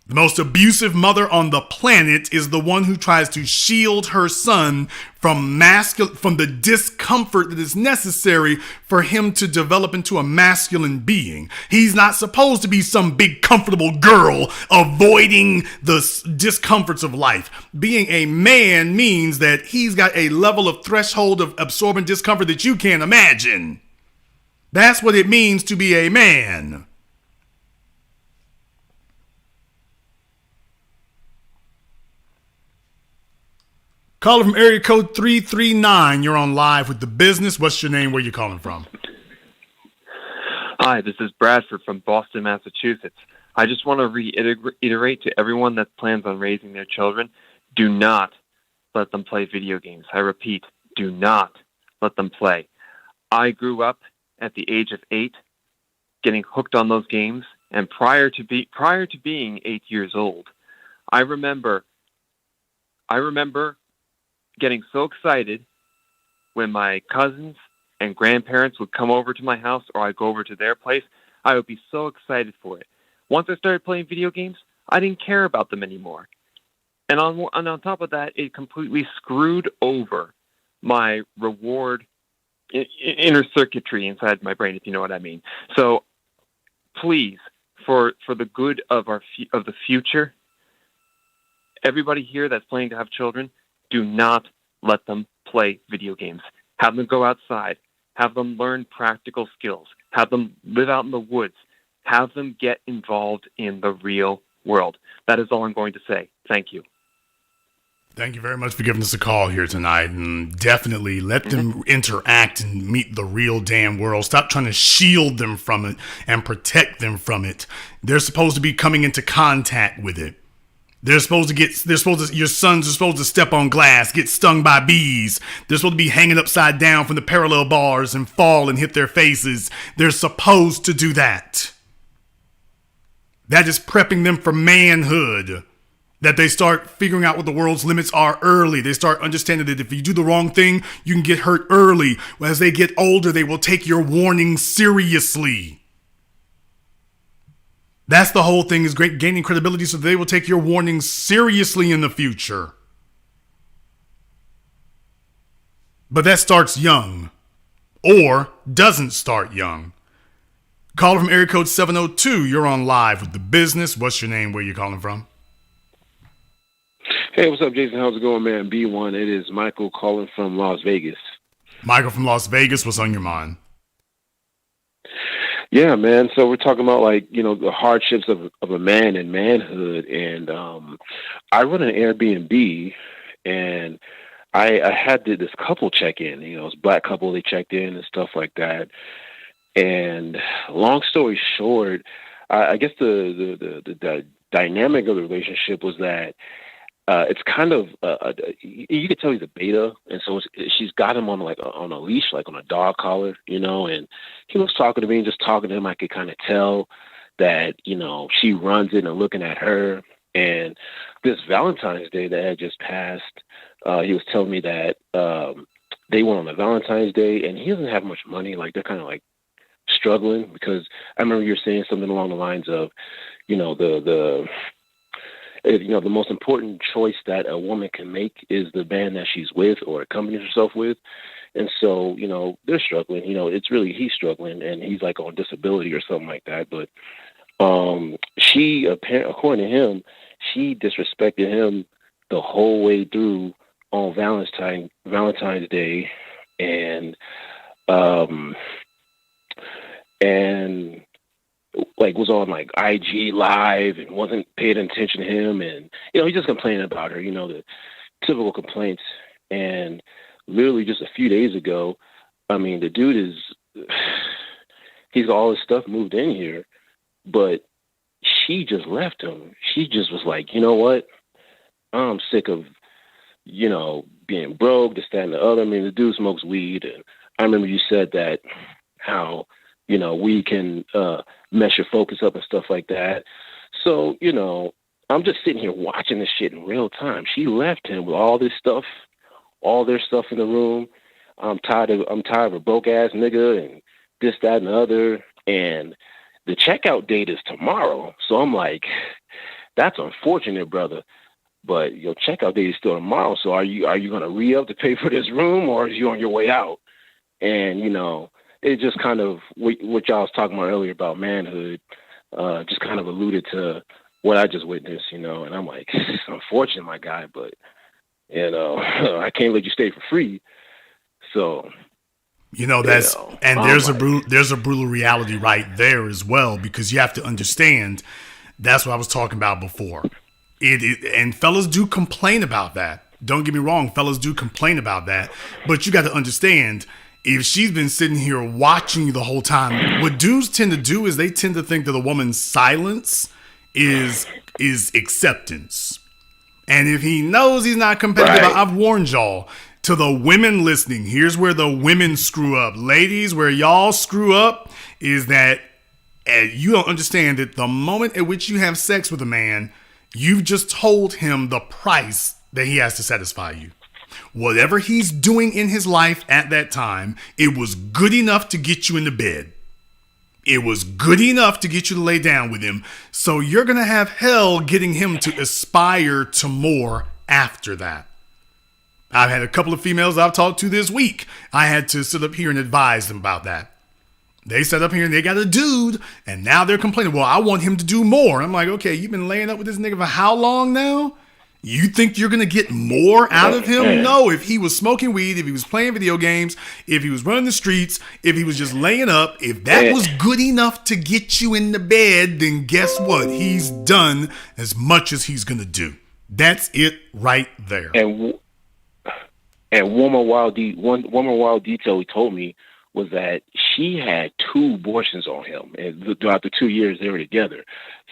The most abusive mother on the planet is the one who tries to shield her son from the discomfort that is necessary for him to develop into a masculine being. He's not supposed to be some big comfortable girl avoiding the discomforts of life. Being a man means that he's got a level of threshold of absorbing discomfort that you can't imagine. That's what it means to be a man. Caller from area code 339. You're on live with The Business. What's your name? Where you calling from? Hi, this is Bradford from Boston, Massachusetts. I just want to reiterate to everyone that plans on raising their children, do not let them play video games. I repeat, do not let them play. I grew up at the age of 8, getting hooked on those games, and prior to being 8 years old, I remember getting so excited when my cousins and grandparents would come over to my house or I'd go over to their place. I would be so excited for it. Once I started playing video games, I didn't care about them anymore. And on top of that, it completely screwed over my reward inner circuitry inside my brain, if you know what I mean. So please, for the good of the future, everybody here that's planning to have children, do not let them play video games. Have them go outside. Have them learn practical skills. Have them live out in the woods. Have them get involved in the real world. That is all I'm going to say. Thank you. Thank you very much for giving us a call here tonight. And definitely let them interact and meet the real damn world. Stop trying to shield them from it and protect them from it. They're supposed to be coming into contact with it. Your sons are supposed to step on glass, get stung by bees. They're supposed to be hanging upside down from the parallel bars and fall and hit their faces. They're supposed to do that. That is prepping them for manhood. That they start figuring out what the world's limits are early. They start understanding that if you do the wrong thing, you can get hurt early. As they get older, they will take your warning seriously. That's the whole thing, is gaining credibility so they will take your warnings seriously in the future. But that starts young. Or doesn't start young. Caller from area code 702, you're on live with The Business. What's your name? Where you calling from? Hey, what's up, Jason? How's it going, man? B1, it is Michael calling from Las Vegas. Michael from Las Vegas, what's on your mind? Yeah, man. So we're talking about like, the hardships of a man and manhood. And I run an Airbnb, and I had this couple check in, it was a black couple, they checked in and stuff like that. And long story short, I guess the dynamic of the relationship was that it's kind of you could tell he's a beta, and so she's got him on on a leash, like on a dog collar, and he was talking to me and just talking to him. I could kind of tell that she runs it and looking at her. And this Valentine's Day that had just passed, he was telling me that they went on a Valentine's Day, and he doesn't have much money. Like they're kind of like struggling, because I remember you were saying something along the lines of, the most important choice that a woman can make is the man that she's with or accompanies herself with. And so, they're struggling, it's really, he's struggling, and he's like on disability or something like that. But she, according to him, she disrespected him the whole way through on Valentine's Day. And like was on like IG live and wasn't paying attention to him, and he's just complaining about her, the typical complaints. And literally just a few days ago, I mean, the dude he's got all his stuff moved in here, but she just left him. She just was like, you know what? I'm sick of, being broke, this, that, and the other. I mean, the dude smokes weed, and I remember you said that how we can mess your focus up and stuff like that. So, I'm just sitting here watching this shit in real time. She left him with all this stuff, all their stuff in the room. I'm tired of a broke ass nigga and this, that, and the other. And the checkout date is tomorrow. So I'm like, that's unfortunate, brother. But your checkout date is still tomorrow. So are you going to re-up to pay for this room, or are you on your way out? And, it just kind of what y'all was talking about earlier about manhood, just kind of alluded to what I just witnessed, and I'm like, it's unfortunate, my guy, but I can't let you stay for free. So, there's a brutal reality right there as well, because you have to understand that's what I was talking about before. And fellas do complain about that. Don't get me wrong, fellas do complain about that, but you got to understand, if she's been sitting here watching you the whole time, what dudes tend to do is they tend to think that a woman's silence is acceptance. And if he knows he's not competitive, right. I've warned y'all, to the women listening, here's where the women screw up. Ladies, where y'all screw up is that you don't understand that the moment at which you have sex with a man, you've just told him the price that he has to satisfy you. Whatever he's doing in his life at that time, it was good enough to get you into bed. It was good enough to get you to lay down with him. So you're going to have hell getting him to aspire to more after that. I've had a couple of females I've talked to this week. I had to sit up here and advise them about that. They sat up here and they got a dude, and now they're complaining, well, I want him to do more. I'm like, okay, you've been laying up with this nigga for how long now? You think you're going to get more out of him? No, if he was smoking weed, if he was playing video games, if he was running the streets, if he was just laying up, if that was good enough to get you in the bed, then guess what? He's done as much as he's going to do. That's it right there. And one more wild detail he told me was that she had 2 abortions on him and throughout the 2 years they were together.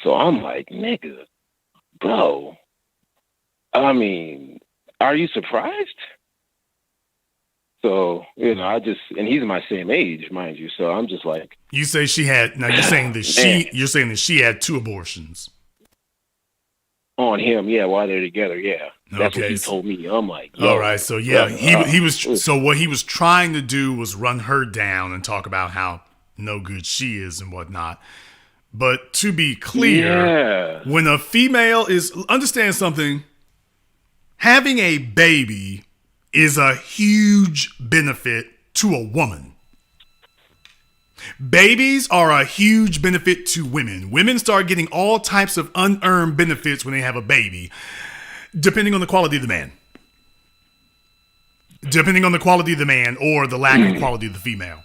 So I'm like, nigga, bro. I mean, are you surprised? So, and he's my same age, mind you. So I'm just like, you say she had, now you're saying that she had 2 abortions on him. Yeah. While they're together. Yeah. That's what he told me. I'm like, all right. So yeah, he was, so what he was trying to do was run her down and talk about how no good she is and whatnot. But to be clear, when a female understand something, having a baby is a huge benefit to a woman. Babies are a huge benefit to women. Women start getting all types of unearned benefits when they have a baby, depending on the quality of the man. Depending on the quality of the man or the lack of quality of the female.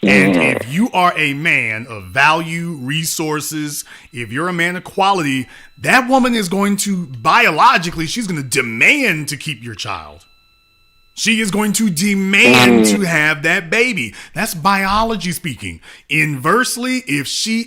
And if you are a man of value, resources, if you're a man of quality, that woman is going to, biologically, she's going to demand to keep your child. She is going to demand to have that baby. That's biology speaking. Inversely,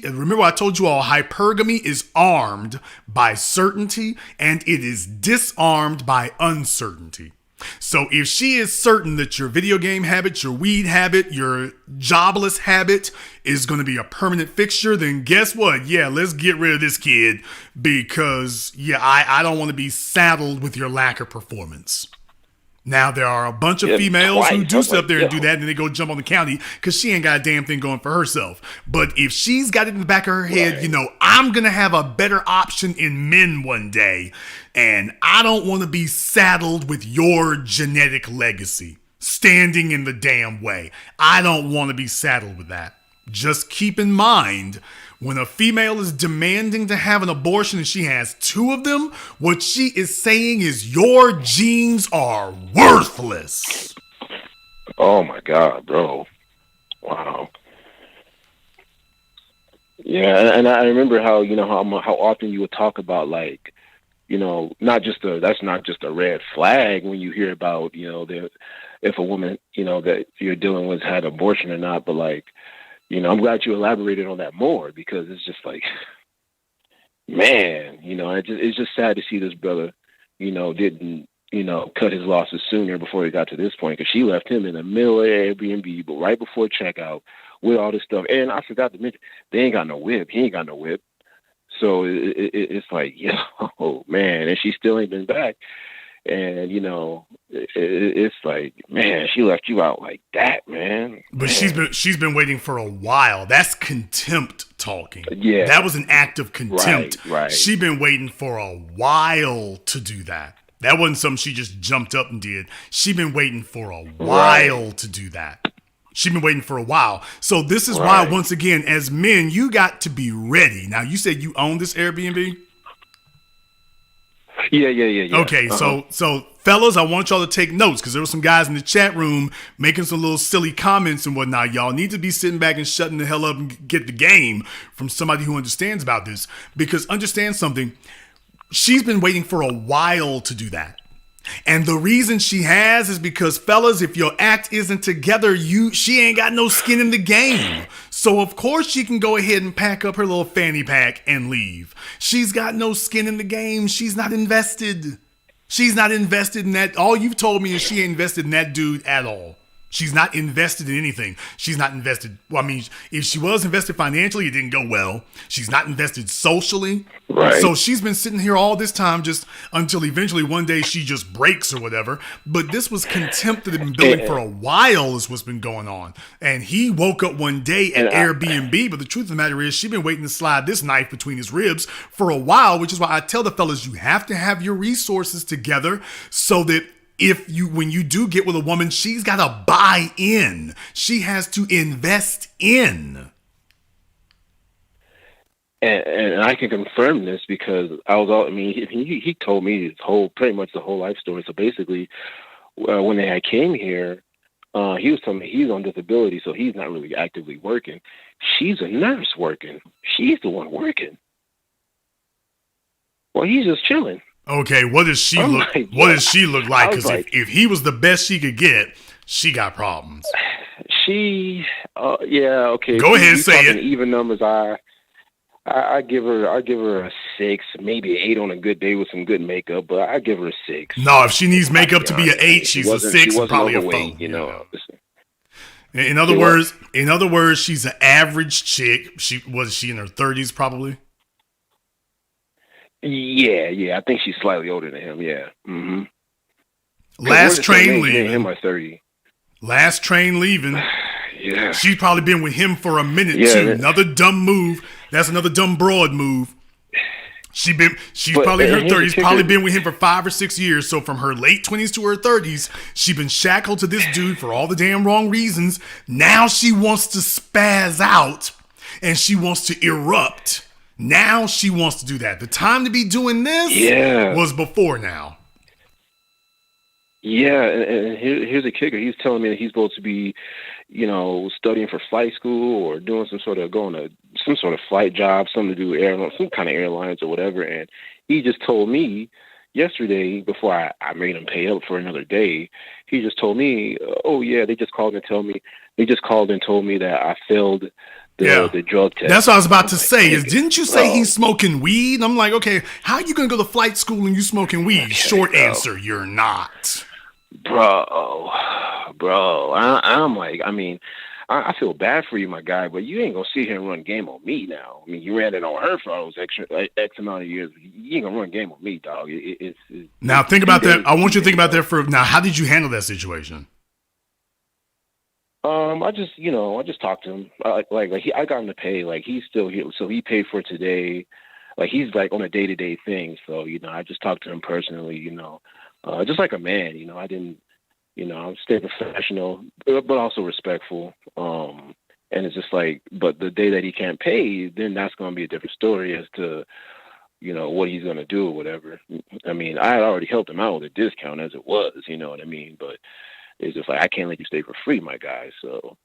remember I told you all, hypergamy is armed by certainty and it is disarmed by uncertainty. So if she is certain that your video game habit, your weed habit, your jobless habit is going to be a permanent fixture, then guess what? Yeah, let's get rid of this kid because, I don't want to be saddled with your lack of performance. Now, there are a bunch of females who do sit up there and do that, and then they go jump on the county because she ain't got a damn thing going for herself. But if she's got it in the back of her head, I'm going to have a better option in men one day, and I don't want to be saddled with your genetic legacy standing in the damn way. I don't want to be saddled with that. Just keep in mind, when a female is demanding to have an abortion and she has 2 of them, what she is saying is your genes are worthless. Oh my God, bro. Wow. Yeah, and I remember how, how often you would talk about that's not just a red flag when you hear about, if a woman, that you're dealing with had abortion or not, but I'm glad you elaborated on that more because it's just man, it's just sad to see this brother, didn't, cut his losses sooner before he got to this point because she left him in the middle of Airbnb, but right before checkout with all this stuff. And I forgot to mention, they ain't got no whip. He ain't got no whip. So it's man, and she still ain't been back. And, it's man, she left you out like that, man. But she's been waiting for a while. That's contempt talking. Yeah. That was an act of contempt. Right. She's been waiting for a while to do that. That wasn't something she just jumped up and did. She's been waiting for a while to do that. She's been waiting for a while. So this is why, once again, as men, you got to be ready. Now, you said you own this Airbnb? Yeah. Okay, so fellas, I want y'all to take notes because there were some guys in the chat room making some little silly comments and whatnot. Y'all need to be sitting back and shutting the hell up and get the game from somebody who understands about this. Because understand something, she's been waiting for a while to do that. And the reason she has is because, fellas, if your act isn't together, she ain't got no skin in the game. So, of course, she can go ahead and pack up her little fanny pack and leave. She's got no skin in the game. She's not invested. She's not invested in that. All you've told me is she ain't invested in that dude at all. She's not invested in anything. She's not invested. Well, I mean, if she was invested financially, it didn't go well. She's not invested socially. Right. So she's been sitting here all this time just until eventually one day she just breaks or whatever. But this was contempt that had been building for a while is what's been going on. And he woke up one day at Airbnb. But the truth of the matter is she's been waiting to slide this knife between his ribs for a while, which is why I tell the fellas you have to have your resources together so that when you do get with a woman, she's got to buy in. She has to invest in. And I can confirm this because he told me pretty much the whole life story. So basically, when they came here, he was telling me he's on disability, so he's not really actively working. She's a nurse working. She's the one working. Well, he's just chilling. Okay, what does she look? What does she look like? Because if he was the best she could get, she got problems. Okay. Go ahead, say it. Even numbers, I give her a 6, maybe an 8 on a good day with some good makeup, but I give her a 6. No, if she needs makeup to be an 8, she's a 6 and probably a 4. In other words, she's an average chick. She in her 30s probably. Yeah. I think she's slightly older than him. Yeah. Mm-hmm. Last train leaving. Him at 30. Last train leaving. Yeah. She's probably been with him for a minute too. Another dumb move. That's another dumb broad move. She's probably in her 30s, probably been with him for 5 or 6 years. So from her late 20s to her 30s, she's been shackled to this dude for all the damn wrong reasons. Now she wants to spaz out and she wants to erupt. Now she wants to do that. The time to be doing this was before now. Yeah, and here's the kicker. He's telling me that he's supposed to be, studying for flight school or doing going to some sort of flight job, something to do with some kind of airlines or whatever. And he just told me yesterday, before I made him pay up for another day, he just told me, oh yeah, they just called and told me that I failed the drug test. That's what I was about to say. Didn't you say he's smoking weed? I'm like, okay, how are you going to go to flight school and you smoking weed? Short answer, you're not. Bro, I'm like, I feel bad for you, my guy, but you ain't gonna sit here and run game on me now. I mean, you ran it on her for those X amount of years. You ain't gonna run game on me, dog. Now think about that. I want you to think about that now. How did you handle that situation? I just talked to him. I got him to pay. Like, he's still here, so he paid for today. Like, he's like on a day-to-day thing. So I just talked to him personally. Just like a man. I didn't. Stay professional, but also respectful. And it's just like, but the day that he can't pay, then that's going to be a different story as to, what he's going to do or whatever. I mean, I had already helped him out with a discount as it was, you know what I mean? But it's just like, I can't let you stay for free, my guy. So,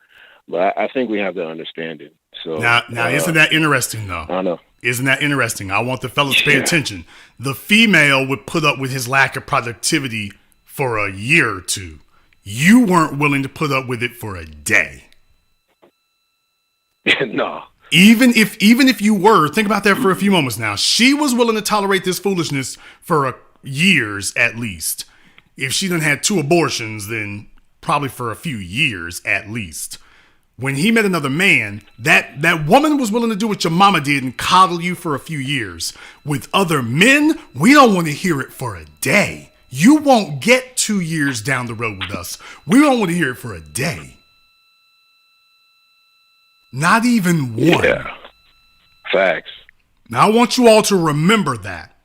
but I think we have to understand it. So now, isn't that interesting though? I know. Isn't that interesting? I want the fellas to pay attention. The female would put up with his lack of productivity for a year or two. You weren't willing to put up with it for a day. No. Even if you were, think about that for a few moments now. She was willing to tolerate this foolishness for years at least. If she done had 2 abortions, then probably for a few years at least. When he met another man, that woman was willing to do what your mama did and coddle you for a few years. With other men, we don't want to hear it for a day. You won't get 2 years down the road with us. We don't want to hear it for a day. Not even one. Yeah. Facts. Now I want you all to remember that.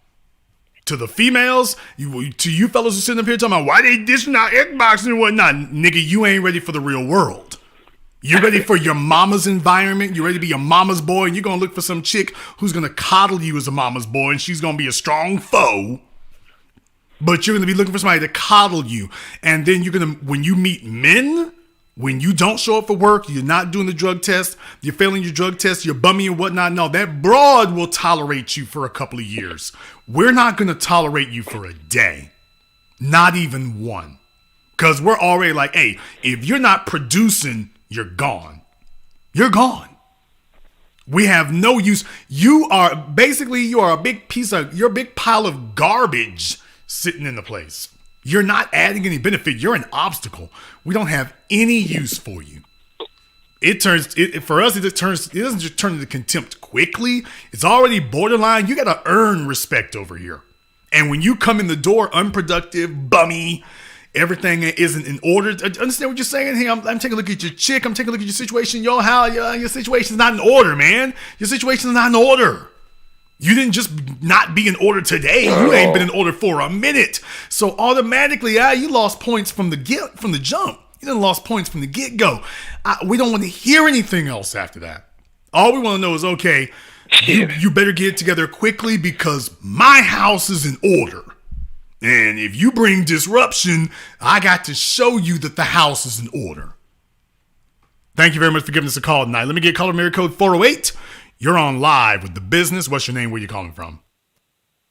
To the females, to you fellas who sitting up here talking about why they dishing out Xbox and whatnot, nigga, you ain't ready for the real world. You're ready for your mama's environment. You're ready to be your mama's boy, and you're gonna look for some chick who's gonna coddle you as a mama's boy, and she's gonna be a strong foe. But you're gonna be looking for somebody to coddle you, and then you're gonna, when you meet men, when you don't show up for work, you're not doing the drug test, you're failing your drug test, you're bummy and whatnot. No, that broad will tolerate you for a couple of years. We're not going to tolerate you for a day. Not even one. Because we're already like, hey, if you're not producing, you're gone. You're gone. We have no use. You are a big pile of garbage sitting in the place. You're not adding any benefit. You're an obstacle. We don't have any use for you. It doesn't just turn into contempt quickly. It's already borderline. You got to earn respect over here. And when you come in the door unproductive, bummy, everything isn't in order. Understand what you're saying? Hey, I'm taking a look at your chick. I'm taking a look at your situation. Your situation's not in order, man. Your situation's not in order. You didn't just not be in order today. You ain't been in order for a minute. So automatically, you lost points from the jump. You done lost points from the get-go. We don't want to hear anything else after that. All we want to know is, okay, you better get it together quickly because my house is in order. And if you bring disruption, I got to show you that the house is in order. Thank you very much for giving us a call tonight. Let me get caller area code 408. You're on live with The Business. What's your name? Where you calling from?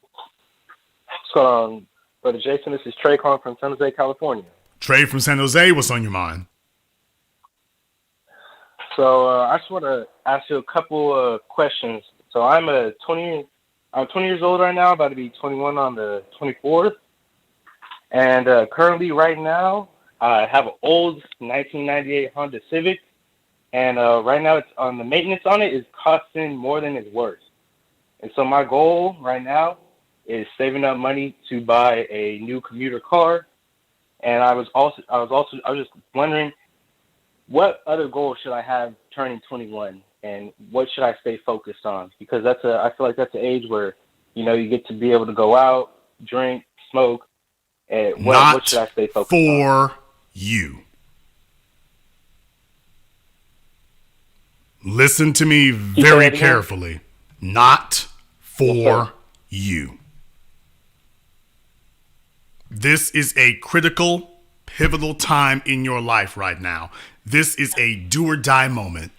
What's going on, Brother Jason? This is Trey calling from San Jose, California. Trey from San Jose. What's on your mind? So I just want to ask you a couple of questions. So I'm 20 years old right now, about to be 21 on the 24th. And currently right now, I have an old 1998 Honda Civic. And right now, it's on the maintenance on it is costing more than it's worth. And so my goal right now is saving up money to buy a new commuter car. And I was just wondering, what other goals should I have turning 21, and what should I stay focused on? Because I feel like that's an age where you get to be able to go out, drink, smoke. And what should I stay focused on? For you. Listen to me very carefully. Not for you. This is a critical, pivotal time in your life right now. This is a do or die moment.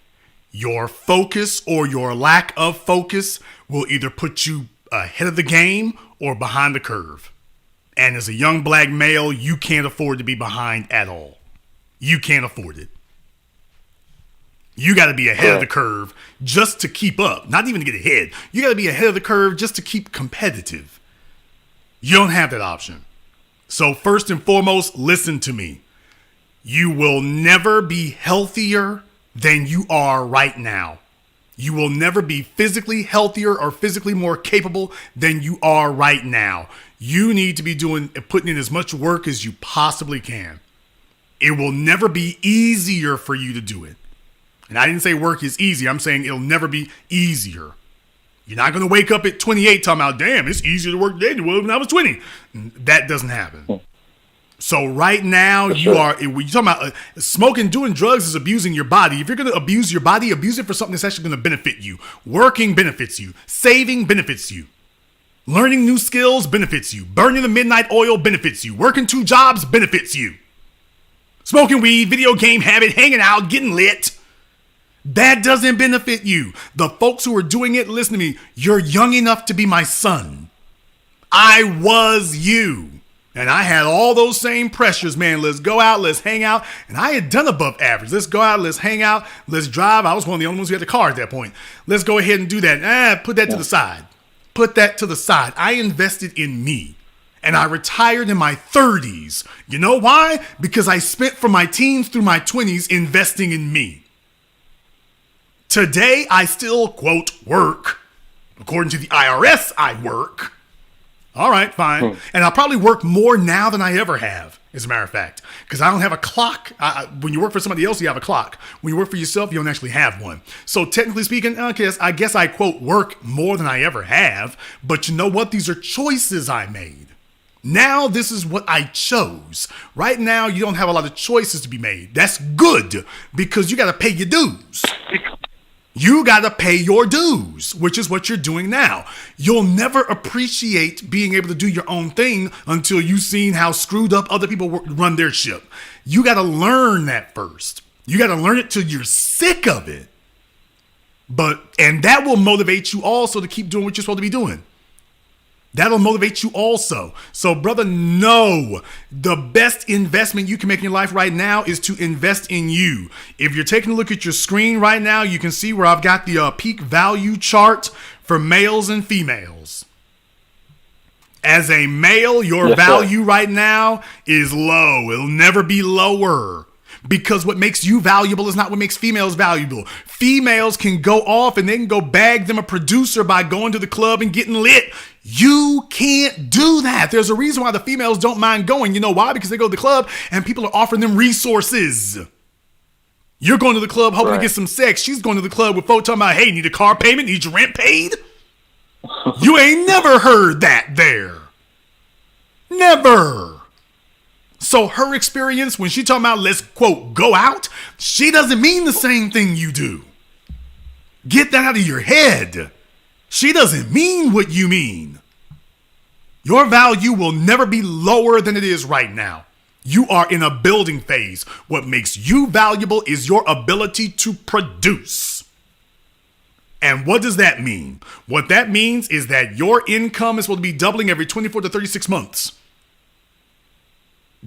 Your focus or your lack of focus will either put you ahead of the game or behind the curve. And as a young black male, you can't afford to be behind at all. You can't afford it. You got to be ahead of the curve just to keep up. Not even to get ahead. You got to be ahead of the curve just to keep competitive. You don't have that option. So first and foremost, listen to me. You will never be healthier than you are right now. You will never be physically healthier or physically more capable than you are right now. You need to be putting in as much work as you possibly can. It will never be easier for you to do it. And I didn't say work is easy. I'm saying it'll never be easier. You're not going to wake up at 28 talking about, damn, it's easier to work today than it was when I was 20. That doesn't happen. So right now, you're talking about smoking, doing drugs is abusing your body. If you're going to abuse your body, abuse it for something that's actually going to benefit you. Working benefits you. Saving benefits you. Learning new skills benefits you. Burning the midnight oil benefits you. Working 2 jobs benefits you. Smoking weed, video game habit, hanging out, getting lit. That doesn't benefit you. The folks who are doing it, listen to me, you're young enough to be my son. I was you. And I had all those same pressures, man. Let's go out, let's hang out. And I had done above average. Let's go out, let's hang out, let's drive. I was one of the only ones who had the car at that point. Let's go ahead and do that. Put that to the side. Put that to the side. I invested in me. And I retired in my 30s. You know why? Because I spent from my teens through my 20s investing in me. Today, I still, quote, work. According to the IRS, I work. All right, fine. And I'll probably work more now than I ever have, as a matter of fact, because I don't have a clock. When you work for somebody else, you have a clock. When you work for yourself, you don't actually have one. So technically speaking, I guess I, quote, work more than I ever have. But you know what? These are choices I made. Now this is what I chose. Right now, you don't have a lot of choices to be made. That's good, because you got to pay your dues. You got to pay your dues, which is what you're doing now. You'll never appreciate being able to do your own thing until you've seen how screwed up other people run their ship. You got to learn that first. You got to learn it till you're sick of it. And that will motivate you also to keep doing what you're supposed to be doing. That'll motivate you also. So, brother, no. The best investment you can make in your life right now is to invest in you. If you're taking a look at your screen right now, you can see where I've got the peak value chart for males and females. As a male, your value right now is low. It'll never be lower. Because what makes you valuable is not what makes females valuable. Females can go off and they can go bag them a producer by going to the club and getting lit. You can't do that. There's a reason why the females don't mind going. You know why? Because they go to the club and people are offering them resources. You're going to the club hoping to get some sex. She's going to the club with folks talking about, hey, need a car payment? Need your rent paid? You ain't never heard that there. Never. So her experience, when she talking about let's, quote, go out, she doesn't mean the same thing you do. Get that out of your head. She doesn't mean what you mean. Your value will never be lower than it is right now. You are in a building phase. What makes you valuable is your ability to produce. And what does that mean? What that means is that your income is supposed to be doubling every 24 to 36 months.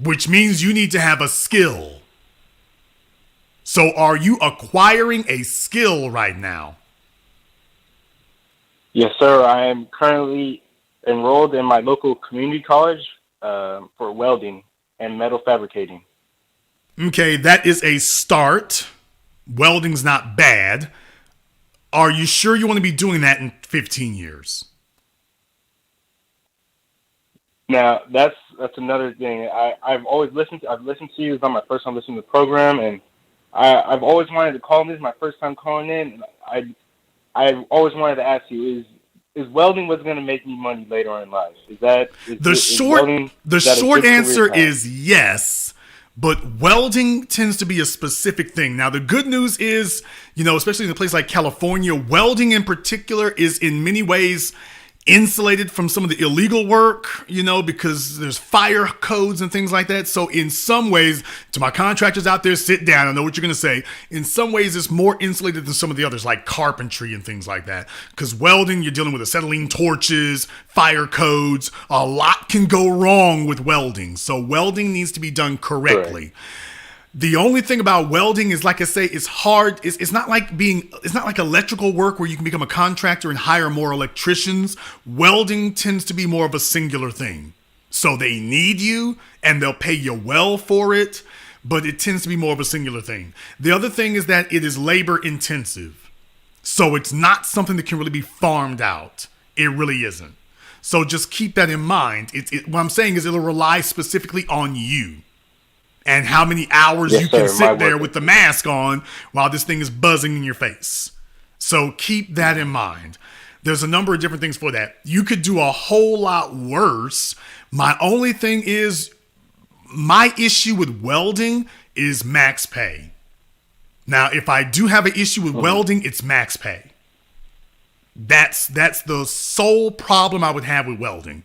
Which means you need to have a skill. So are you acquiring a skill right now? Yes, sir. I am currently enrolled in my local community college for welding and metal fabricating. Okay, that is a start. Welding's not bad. Are you sure you want to be doing that in 15 years? Now, that's another thing. I've listened to you. It's not my first time listening to the program, and I've always wanted to call. This is my first time calling in. And I've always wanted to ask you, is welding what's going to make me money later on in life? The short answer is yes, but welding tends to be a specific thing. Now, the good news is, especially in a place like California, welding in particular is in many ways insulated from some of the illegal work, because there's fire codes and things like that. So in some ways, to my contractors out there, sit down. I know what you're going to say. In some ways, it's more insulated than some of the others, like carpentry and things like that. Because welding, you're dealing with acetylene torches, fire codes. A lot can go wrong with welding. So welding needs to be done correctly. Right. The only thing about welding is, like I say, it's hard. It's not like electrical work where you can become a contractor and hire more electricians. Welding tends to be more of a singular thing. So they need you and they'll pay you well for it, but it tends to be more of a singular thing. The other thing is that it is labor intensive. So it's not something that can really be farmed out. It really isn't. So just keep that in mind. What I'm saying is it'll rely specifically on you. And how many hours you can sit there with the mask on while this thing is buzzing in your face. So keep that in mind. There's a number of different things for that. You could do a whole lot worse. My only thing is, my issue with welding is max pay. Now, if I do have an issue with welding, it's max pay. That's the sole problem I would have with welding.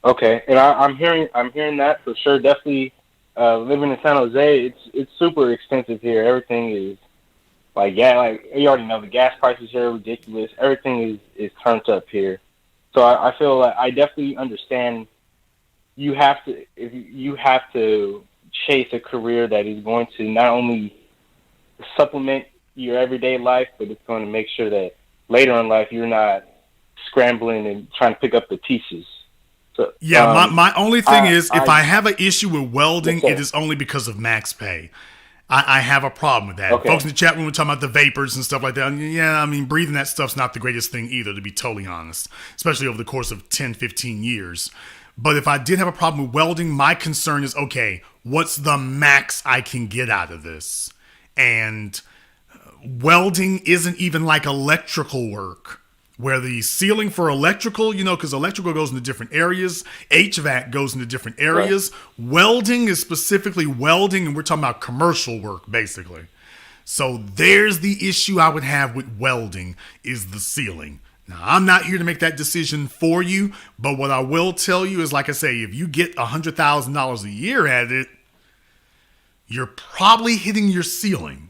Okay, and I'm hearing that for sure. Definitely, living in San Jose, it's super expensive here. Everything is like you already know the gas prices here are ridiculous. Everything is turned up here, so I feel like I definitely understand. You have to chase a career that is going to not only supplement your everyday life, but it's going to make sure that later in life you're not scrambling and trying to pick up the pieces. So, yeah, my only thing is, if I have an issue with welding, it is only because of max pay. I have a problem with that. Okay. Folks in the chat room were talking about the vapors and stuff like that. Yeah, I mean, breathing that stuff's not the greatest thing either, to be totally honest, especially over the course of 10, 15 years. But if I did have a problem with welding, my concern is, okay, what's the max I can get out of this? And welding isn't even like electrical work, where the ceiling for electrical, because electrical goes into different areas, HVAC goes into different areas. Right. Welding is specifically welding, and we're talking about commercial work, basically. So there's the issue I would have with welding, is the ceiling. Now, I'm not here to make that decision for you, but what I will tell you is, like I say, if you get $100,000 a year at it, you're probably hitting your ceiling.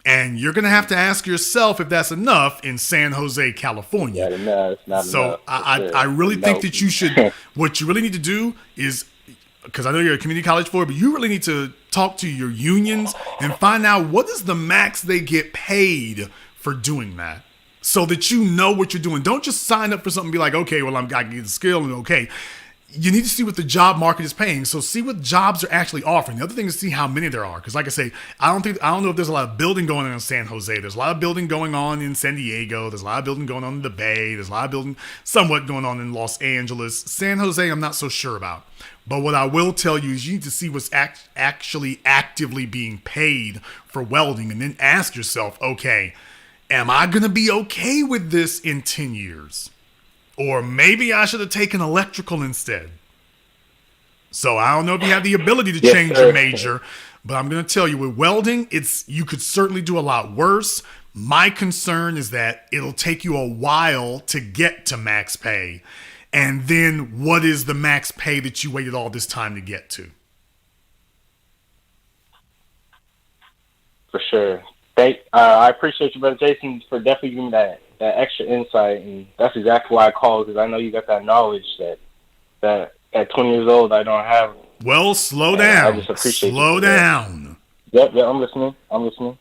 And you're going to have to ask yourself if that's enough in San Jose, California. No, it's not so enough. I really think that you should, what you really need to do is, because I know you're a community college for it, but you really need to talk to your unions and find out what is the max they get paid for doing that, so that you know what you're doing. Don't just sign up for something and be like, okay, well, I can get the skill and okay. You need to see what the job market is paying. So see what jobs are actually offering. The other thing is see how many there are. Because like I say, I don't know if there's a lot of building going on in San Jose. There's a lot of building going on in San Diego. There's a lot of building going on in the Bay. There's a lot of building somewhat going on in Los Angeles. San Jose, I'm not so sure about. But what I will tell you is you need to see what's actually actively being paid for welding, and then ask yourself, okay, am I going to be okay with this in 10 years? Or maybe I should have taken electrical instead. So I don't know if you have the ability to change your major, but I'm going to tell you, with welding, you could certainly do a lot worse. My concern is that it'll take you a while to get to max pay. And then what is the max pay that you waited all this time to get to? For sure. I appreciate you, Brother Jason, for definitely giving me that extra insight, and that's exactly why I called, because I know you got that knowledge that at 20 years old I don't have. Well, slow down. I just appreciate slow down. Yep, I'm listening.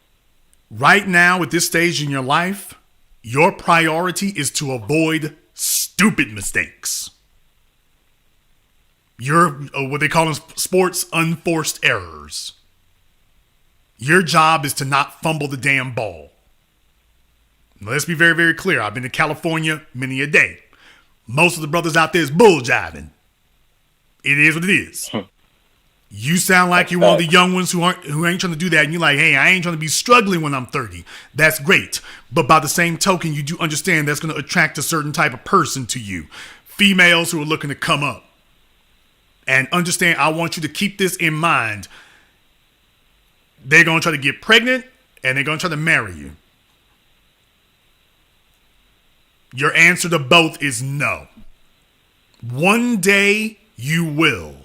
Right now, at this stage in your life, your priority is to avoid stupid mistakes. You're what they call in sports unforced errors. Your job is to not fumble the damn ball. Let's be very, very clear. I've been to California many a day. Most of the brothers out there is bull jiving. It is what it is. You sound like you're one of the young ones who ain't trying to do that, and you're like, hey, I ain't trying to be struggling when I'm 30. That's great. But by the same token, you do understand that's going to attract a certain type of person to you. Females who are looking to come up. And understand, I want you to keep this in mind. They're going to try to get pregnant, and they're going to try to marry you. Your answer to both is no. One day you will,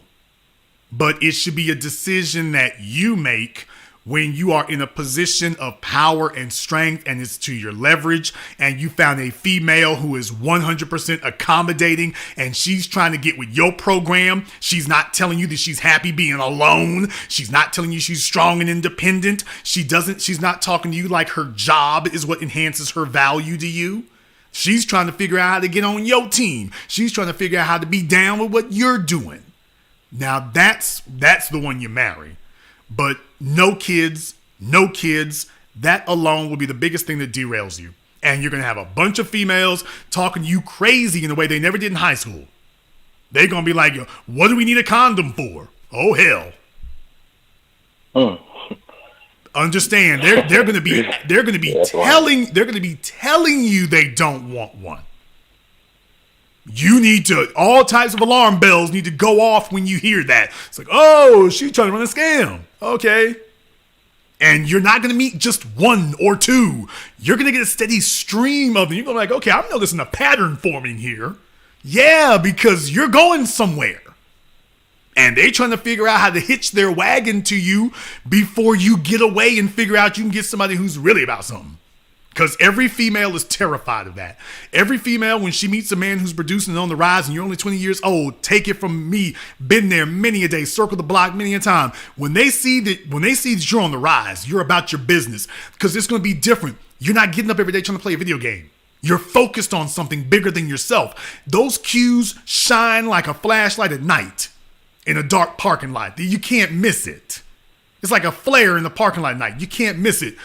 but it should be a decision that you make when you are in a position of power and strength, and it's to your leverage, and you found a female who is 100% accommodating, and she's trying to get with your program. She's not telling you that she's happy being alone. She's not telling you she's strong and independent. She's not talking to you like her job is what enhances her value to you. She's trying to figure out how to get on your team. She's trying to figure out how to be down with what you're doing. Now that's the one you marry. But no kids, that alone will be the biggest thing that derails you. And you're going to have a bunch of females talking to you crazy in a way they never did in high school. They're going to be like, what do we need a condom for? Oh, hell. Understand, they're going to be telling you they don't want one. You need to, all types of alarm bells need to go off when you hear that. It's like, oh, she's trying to run a scam. Okay. And you're not going to meet just one or two. You're going to get a steady stream of them. You're going to be like, okay, I'm noticing a pattern forming here. Yeah, because you're going somewhere. And they're trying to figure out how to hitch their wagon to you before you get away and figure out you can get somebody who's really about something. Because every female is terrified of that. Every female, when she meets a man who's producing and on the rise and you're only 20 years old, take it from me, been there many a day, circle the block many a time. When they see that you're on the rise, you're about your business, because it's going to be different. You're not getting up every day trying to play a video game. You're focused on something bigger than yourself. Those cues shine like a flashlight at night in a dark parking lot. You can't miss it. It's like a flare in the parking lot at night. You can't miss it.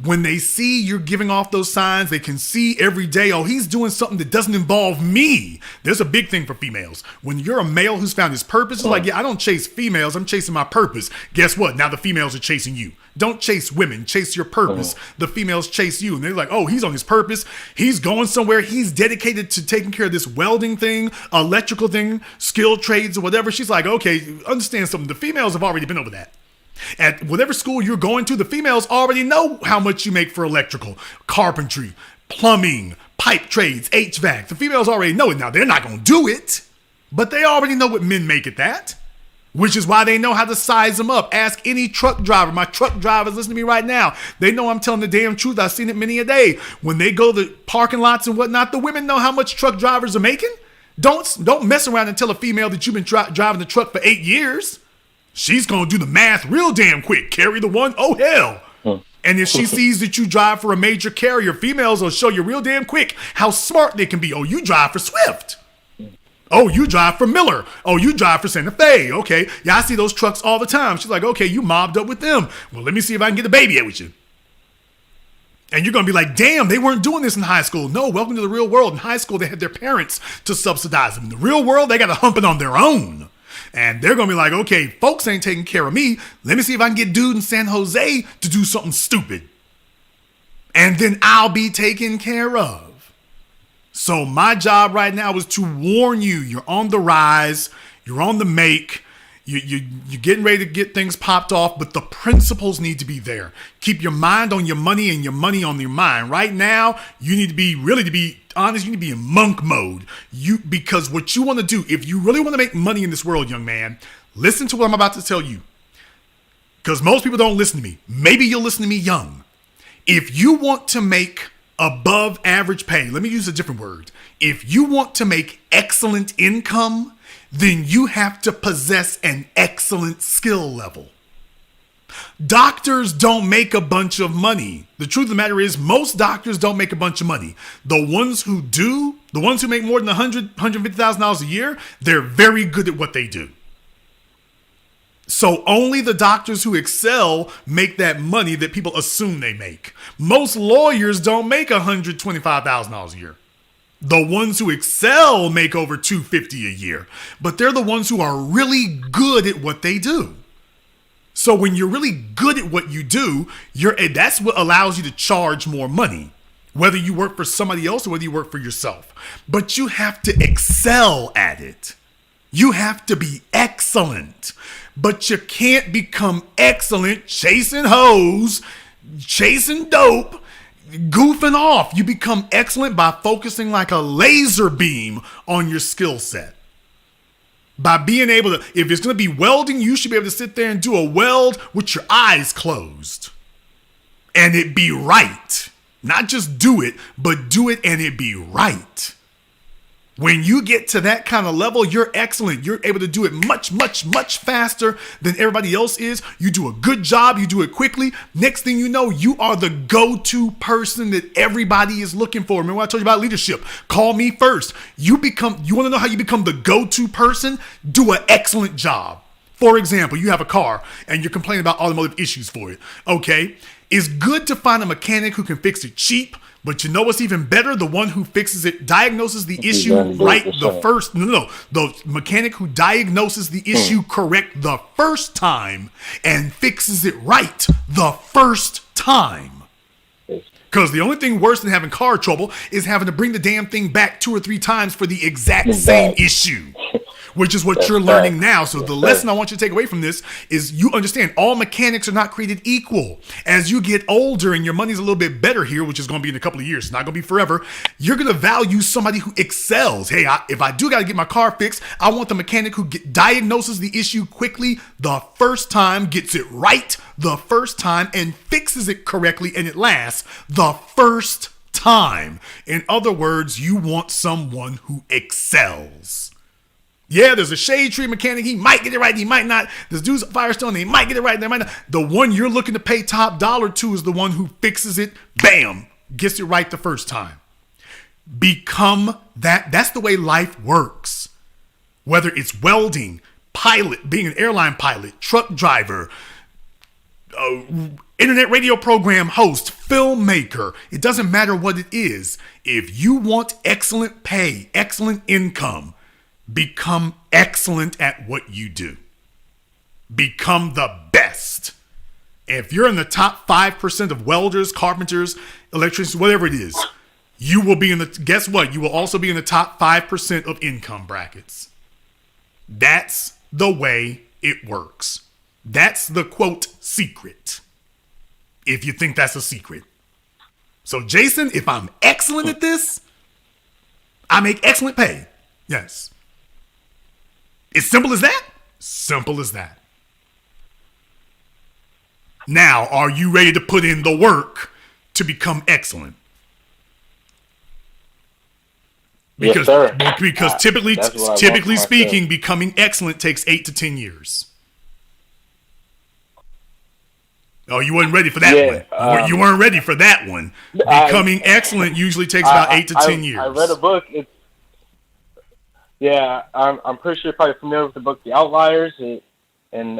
When they see you're giving off those signs, they can see every day, oh, he's doing something that doesn't involve me. There's a big thing for females. When you're a male who's found his purpose, it's like, yeah, I don't chase females. I'm chasing my purpose. Guess what? Now the females are chasing you. Don't chase women. Chase your purpose. The females chase you. And they're like, oh, he's on his purpose. He's going somewhere. He's dedicated to taking care of this welding thing, electrical thing, skilled trades or whatever. She's like, okay, understand something. The females have already been over that. At whatever school you're going to, the females already know how much you make for electrical, carpentry, plumbing, pipe trades, HVAC. The females already know it. Now, they're not going to do it, but they already know what men make at that, which is why they know how to size them up. Ask any truck driver. My truck drivers listen to me right now. They know I'm telling the damn truth. I've seen it many a day. When they go to parking lots and whatnot, the women know how much truck drivers are making. Don't mess around and tell a female that you've been driving the truck for 8 years. She's going to do the math real damn quick. Carry the one? Oh, hell. And if she sees that you drive for a major carrier, females will show you real damn quick how smart they can be. Oh, you drive for Swift. Oh, you drive for Miller. Oh, you drive for Santa Fe. Okay. Yeah, I see those trucks all the time. She's like, okay, you mobbed up with them. Well, let me see if I can get a baby with you. And you're going to be like, damn, they weren't doing this in high school. No, welcome to the real world. In high school, they had their parents to subsidize them. In the real world, they got to hump it on their own. And they're going to be like, okay, folks ain't taking care of me. Let me see if I can get dude in San Jose to do something stupid. And then I'll be taken care of. So my job right now is to warn you. You're on the rise. You're on the make. You're getting ready to get things popped off, but the principles need to be there. Keep your mind on your money and your money on your mind. Right now, you need to be, really to be honest, you need to be in monk mode. Because what you want to do, if you really want to make money in this world, young man, listen to what I'm about to tell you. Because most people don't listen to me. Maybe you'll listen to me young. If you want to make above average pay, let me use a different word. If you want to make excellent income, then you have to possess an excellent skill level. Doctors don't make a bunch of money. The truth of the matter is, most doctors don't make a bunch of money. The ones who do, the ones who make more than $150,000 a year, they're very good at what they do. So only the doctors who excel make that money that people assume they make. Most lawyers don't make $125,000 a year. The ones who excel make over $250,000 a year, but they're the ones who are really good at what they do. So when you're really good at what you do, that's what allows you to charge more money, whether you work for somebody else or whether you work for yourself. But you have to excel at it. You have to be excellent, but you can't become excellent chasing hoes, chasing dope, goofing off. You become excellent by focusing like a laser beam on your skill set. By being able to, if it's going to be welding, you should be able to sit there and do a weld with your eyes closed. And it be right. Not just do it, but do it and it be right. When you get to that kind of level, you're excellent. You're able to do it much, much, much faster than everybody else is. You do a good job. You do it quickly. Next thing you know, you are the go-to person that everybody is looking for. Remember what I told you about leadership? Call me first. You want to know how you become the go-to person? Do an excellent job. For example, you have a car and you're complaining about automotive issues for it. Okay. It's good to find a mechanic who can fix it cheap. But you know what's even better? The one who fixes it, diagnoses the issue right the first. No. The mechanic who diagnoses the issue correct the first time and fixes it right the first time. Because the only thing worse than having car trouble is having to bring the damn thing back 2 or 3 times for the exact same issue. Which is what you're learning now. So the lesson I want you to take away from this is you understand all mechanics are not created equal. As you get older and your money's a little bit better here, which is going to be in a couple of years, it's not going to be forever, you're going to value somebody who excels. Hey, if I do got to get my car fixed, I want the mechanic who diagnoses the issue quickly the first time, gets it right the first time, and fixes it correctly, and it lasts the first time. In other words, you want someone who excels. Yeah, there's a shade tree mechanic. He might get it right. He might not. There's dudes at Firestone. They might get it right. They might not. The one you're looking to pay top dollar to is the one who fixes it. Bam. Gets it right the first time. Become that. That's the way life works. Whether it's welding, pilot, being an airline pilot, truck driver, internet radio program host, filmmaker. It doesn't matter what it is. If you want excellent pay, excellent income, become excellent at what you do. Become the best. If you're in the top 5% of welders, carpenters, electricians, whatever it is, you will be guess what? You will also be in the top 5% of income brackets. That's the way it works. That's the quote secret. If you think that's a secret. So Jason, if I'm excellent at this, I make excellent pay. Yes. It's simple as that? Simple as that. Now, are you ready to put in the work to become excellent? Because, yes, sir. Because typically speaking, becoming excellent takes 8 to 10 years. Oh, you weren't ready for that one. You weren't ready for that one. Becoming excellent usually takes about 8 to 10 years. I read a book. I'm pretty sure you're probably familiar with the book The Outliers and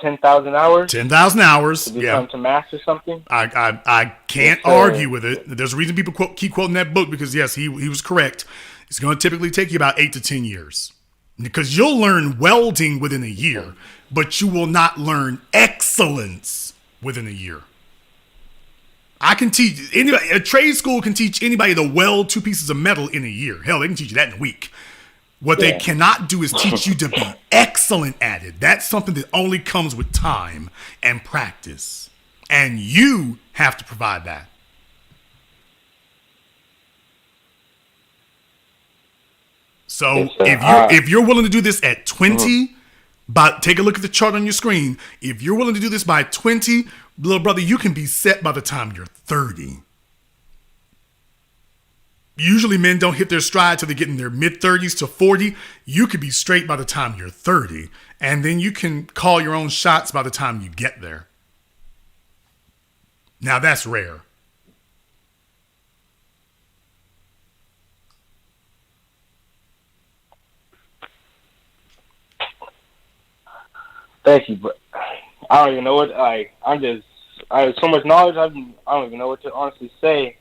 10,000 hours. 10,000 hours. To become to master something. I can't argue with it. There's a reason people keep quoting that book because yes, he was correct. It's going to typically take you about 8 to 10 years because you'll learn welding within a year, but you will not learn excellence within a year. I can teach anybody. A trade school can teach anybody to weld 2 pieces of metal in a year. Hell, they can teach you that in a week. What they cannot do is teach you to be excellent at it. That's something that only comes with time and practice. And you have to provide that. So if you're willing to do this at 20, take a look at the chart on your screen. If you're willing to do this by 20, little brother, you can be set by the time you're 30. Usually men don't hit their stride till they get in their mid-30s to 40. You could be straight by the time you're 30. And then you can call your own shots by the time you get there. Now that's rare. Thank you, but I don't even know what I have so much knowledge. I don't even know what to honestly say.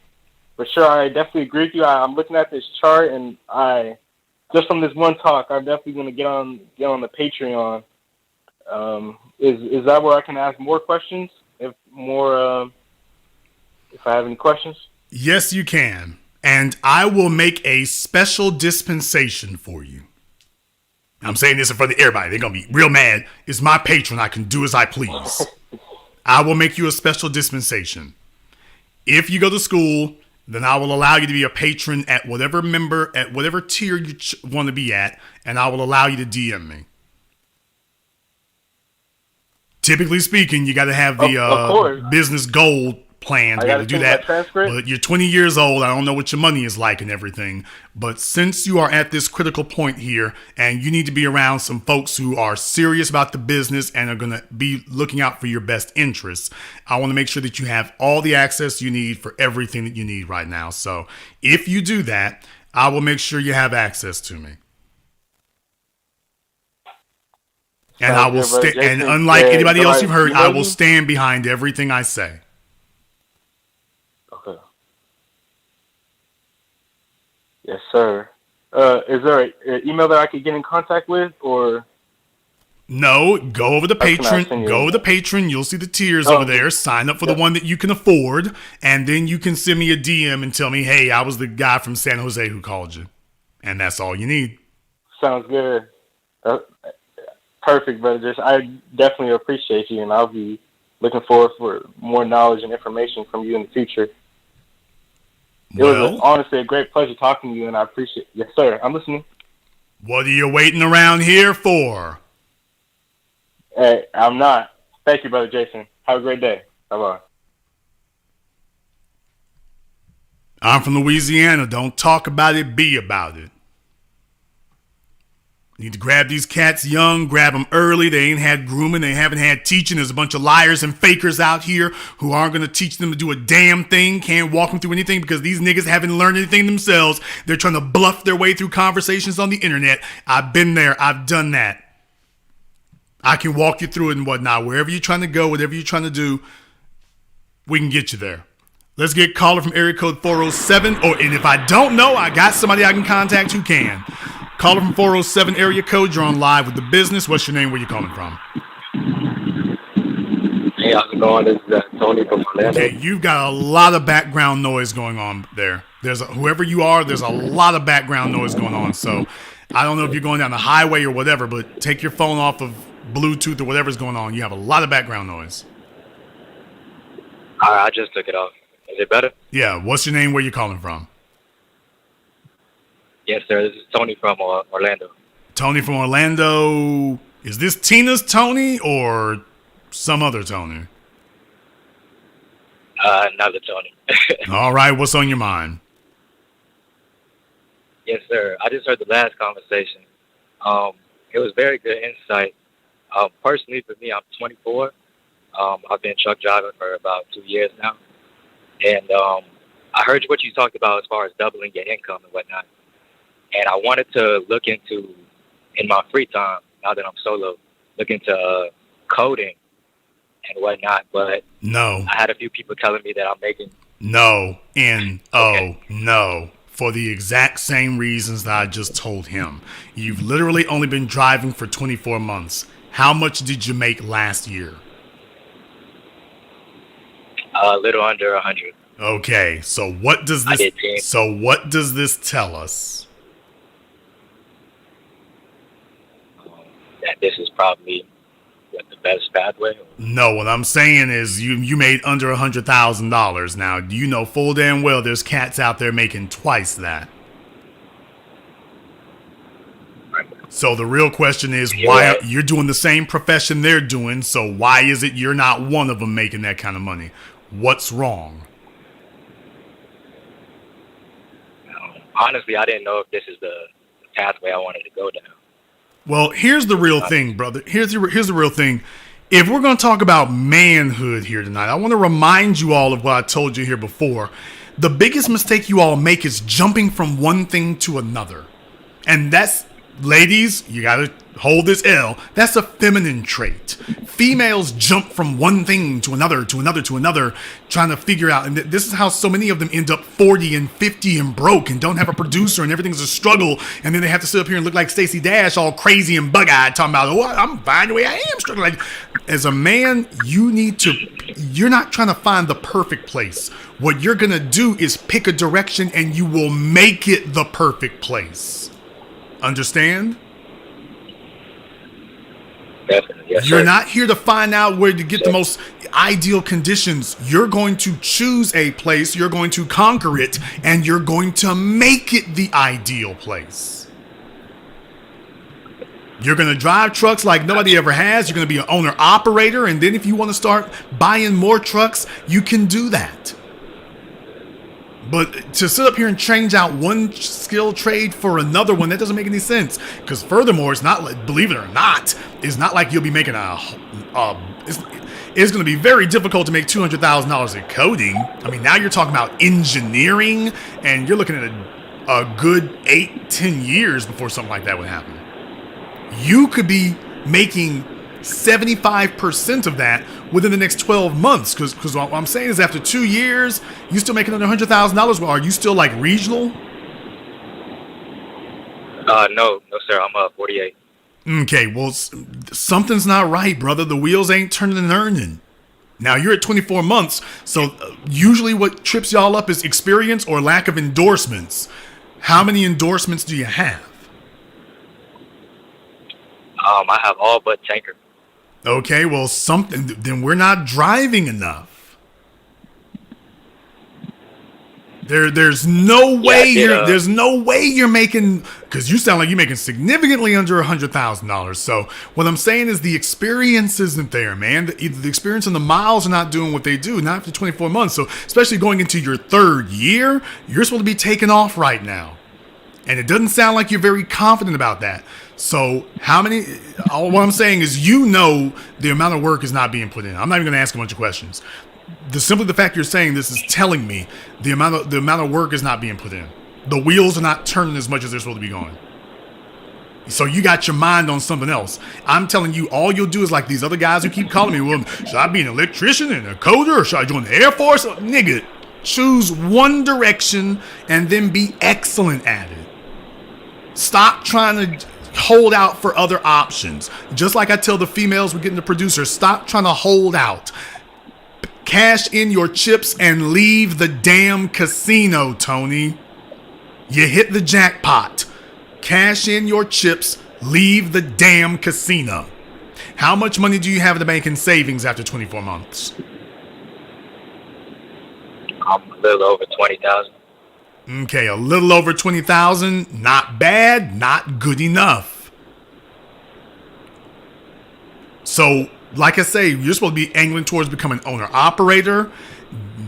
For sure, I definitely agree with you. I'm looking at this chart, and just from this one talk, I'm definitely going to get on the Patreon. Is that where I can ask more questions? If I have any questions? Yes, you can, and I will make a special dispensation for you. I'm saying this in front of everybody. They're going to be real mad. It's my patron. I can do as I please. I will make you a special dispensation. If you go to school, then I will allow you to be a patron at whatever tier you want to be at, and I will allow you to DM me. Typically speaking, you got to have the business gold plan to be able to do that. But you're 20 years old. I don't know what your money is like and everything. But since you are at this critical point here and you need to be around some folks who are serious about the business and are going to be looking out for your best interests, I want to make sure that you have all the access you need for everything that you need right now. So if you do that, I will make sure you have access to me. And I will and unlike anybody else you've heard, I will stand behind everything I say. Okay. Yes, sir. Is there an email that I could get in contact with, or? No, go over the Patreon. Go over the Patreon. You'll see the tiers over there. Sign up for the one that you can afford, and then you can send me a DM and tell me, "Hey, I was the guy from San Jose who called you," and that's all you need. Sounds good. Perfect, brother. I definitely appreciate you, and I'll be looking forward for more knowledge and information from you in the future. It was honestly a great pleasure talking to you, and I appreciate it. Yes, sir. I'm listening. What are you waiting around here for? Hey, I'm not. Thank you, Brother Jason. Have a great day. Bye-bye. I'm from Louisiana. Don't talk about it, be about it. Need to grab these cats young, grab them early. They ain't had grooming. They haven't had teaching. There's a bunch of liars and fakers out here who aren't going to teach them to do a damn thing. Can't walk them through anything because these niggas haven't learned anything themselves. They're trying to bluff their way through conversations on the internet. I've been there. I've done that. I can walk you through it and whatnot. Wherever you're trying to go, whatever you're trying to do, we can get you there. Let's get caller from area code 407. And if I don't know, I got somebody I can contact who can. Caller from 407 area code. You're on live with the business. What's your name? Where you calling from? Hey, how's it going? This is Tony from Orlando. Okay, you've got a lot of background noise going on there. Whoever you are, there's a lot of background noise going on. So I don't know if you're going down the highway or whatever, but take your phone off of Bluetooth or whatever's going on. You have a lot of background noise. All right, I just took it off. Is it better? Yeah. What's your name? Where you calling from? Yes, sir. This is Tony from Orlando. Tony from Orlando. Is this Tina's Tony or some other Tony? Another Tony. All right. What's on your mind? Yes, sir. I just heard the last conversation. It was very good insight. Personally, for me, I'm 24. I've been truck driving for about 2 years now. And I heard what you talked about as far as doubling your income and whatnot. And I wanted to look into, in my free time, now that I'm solo, look into coding and whatnot. But no, I had a few people telling me that I'm making no, for the exact same reasons that I just told him. You've literally only been driving for 24 months. How much did you make last year? A little under 100. Okay, so what does this tell us? That this is probably the best pathway? No, what I'm saying is you made under $100,000. Now, do you know full damn well there's cats out there making twice that? So the real question is why you're doing the same profession they're doing, so why is it you're not one of them making that kind of money? What's wrong? Honestly, I didn't know if this is the pathway I wanted to go down. Well, here's the real thing, brother. Here's the real thing. If we're going to talk about manhood here tonight, I want to remind you all of what I told you here before. The biggest mistake you all make is jumping from one thing to another. And that's, ladies, you got to hold this L. That's a feminine trait. Females jump from one thing to another, trying to figure out. And this is how so many of them end up 40 and 50 and broke and don't have a producer and everything's a struggle. And then they have to sit up here and look like Stacey Dash, all crazy and bug-eyed, talking about, oh, I'm fine the way I am struggling. Like, as a man, you're not trying to find the perfect place. What you're going to do is pick a direction and you will make it the perfect place. Understand? Definitely. Yes, You're sir. not here to find out where to get the most ideal conditions. You're going to choose a place, you're going to conquer it, and you're going to make it the ideal place. You're going to drive trucks like nobody ever has. You're going to be an owner-operator, and then if you want to start buying more trucks, you can do that. But to sit up here and change out one skill trade for another one, that doesn't make any sense. Because furthermore, it's not like, believe it or not, it's not like you'll be making it's going to be very difficult to make $200,000 in coding. I mean, now you're talking about engineering, and you're looking at a good 8-10 years before something like that would happen. You could be making 75% of that within the next 12 months. Because what I'm saying is after 2 years, you still making under $100,000. Well, are you still like regional? No, sir. I'm 48. Okay, well, something's not right, brother. The wheels ain't turning and earning. Now, you're at 24 months, so usually what trips y'all up is experience or lack of endorsements. How many endorsements do you have? I have all but tanker. Okay, well, then we're not driving enough. There's no way there's no way you're making, because you sound like you're making significantly under $100,000. So what I'm saying is the experience isn't there, man. The experience and the miles are not doing what they do, not after 24 months. So especially going into your third year, you're supposed to be taking off right now. And it doesn't sound like you're very confident about that. So what I'm saying is, you know, the amount of work is not being put in. I'm not even going to ask a bunch of questions. Simply the fact you're saying this is telling me the amount of work is not being put in. The wheels are not turning as much as they're supposed to be going. So you got your mind on something else. I'm telling you, all you'll do is like these other guys who keep calling me, well, should I be an electrician and a coder, or should I join the Air Force? Nigga, choose one direction and then be excellent at it. Stop trying to hold out for other options. Just like I tell the females we're getting the producers, stop trying to hold out. Cash in your chips and leave the damn casino, Tony. You hit the jackpot. Cash in your chips, leave the damn casino. How much money do you have in the bank in savings after 24 months? I'm a little over 20,000. Okay, a little over 20,000. Not bad, not good enough. So, like I say, you're supposed to be angling towards becoming owner-operator.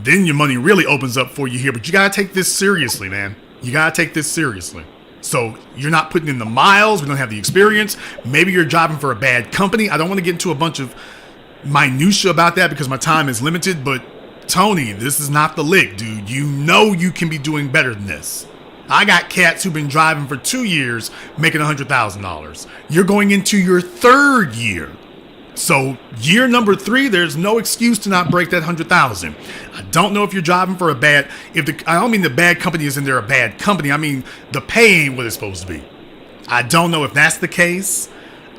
Then your money really opens up for you here. But you got to take this seriously, man. You got to take this seriously. So you're not putting in the miles. We don't have the experience. Maybe you're driving for a bad company. I don't want to get into a bunch of minutia about that because my time is limited. But, Tony, this is not the lick, dude. You know you can be doing better than this. I got cats who've been driving for 2 years making $100,000. You're going into your third year. So year number 3, there's no excuse to not break that 100,000. I don't know if you're driving for I don't mean the bad company is in there a bad company. I mean the pay ain't what it's supposed to be. I don't know if that's the case.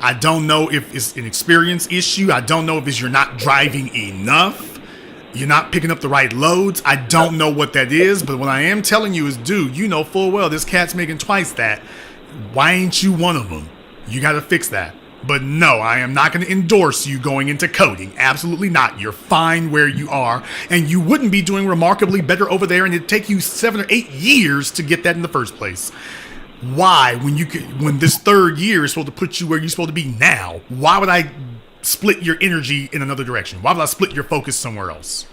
I don't know if it's an experience issue. I don't know if it's you're not driving enough. You're not picking up the right loads. I don't know what that is. But what I am telling you is, dude, you know full well this cat's making twice that. Why ain't you one of them? You got to fix that. But no, I am not going to endorse you going into coding. Absolutely not. You're fine where you are, and you wouldn't be doing remarkably better over there, and it'd take you 7 or 8 years to get that in the first place. Why, when this third year is supposed to put you where you're supposed to be now, why would I split your energy in another direction? Why would I split your focus somewhere else?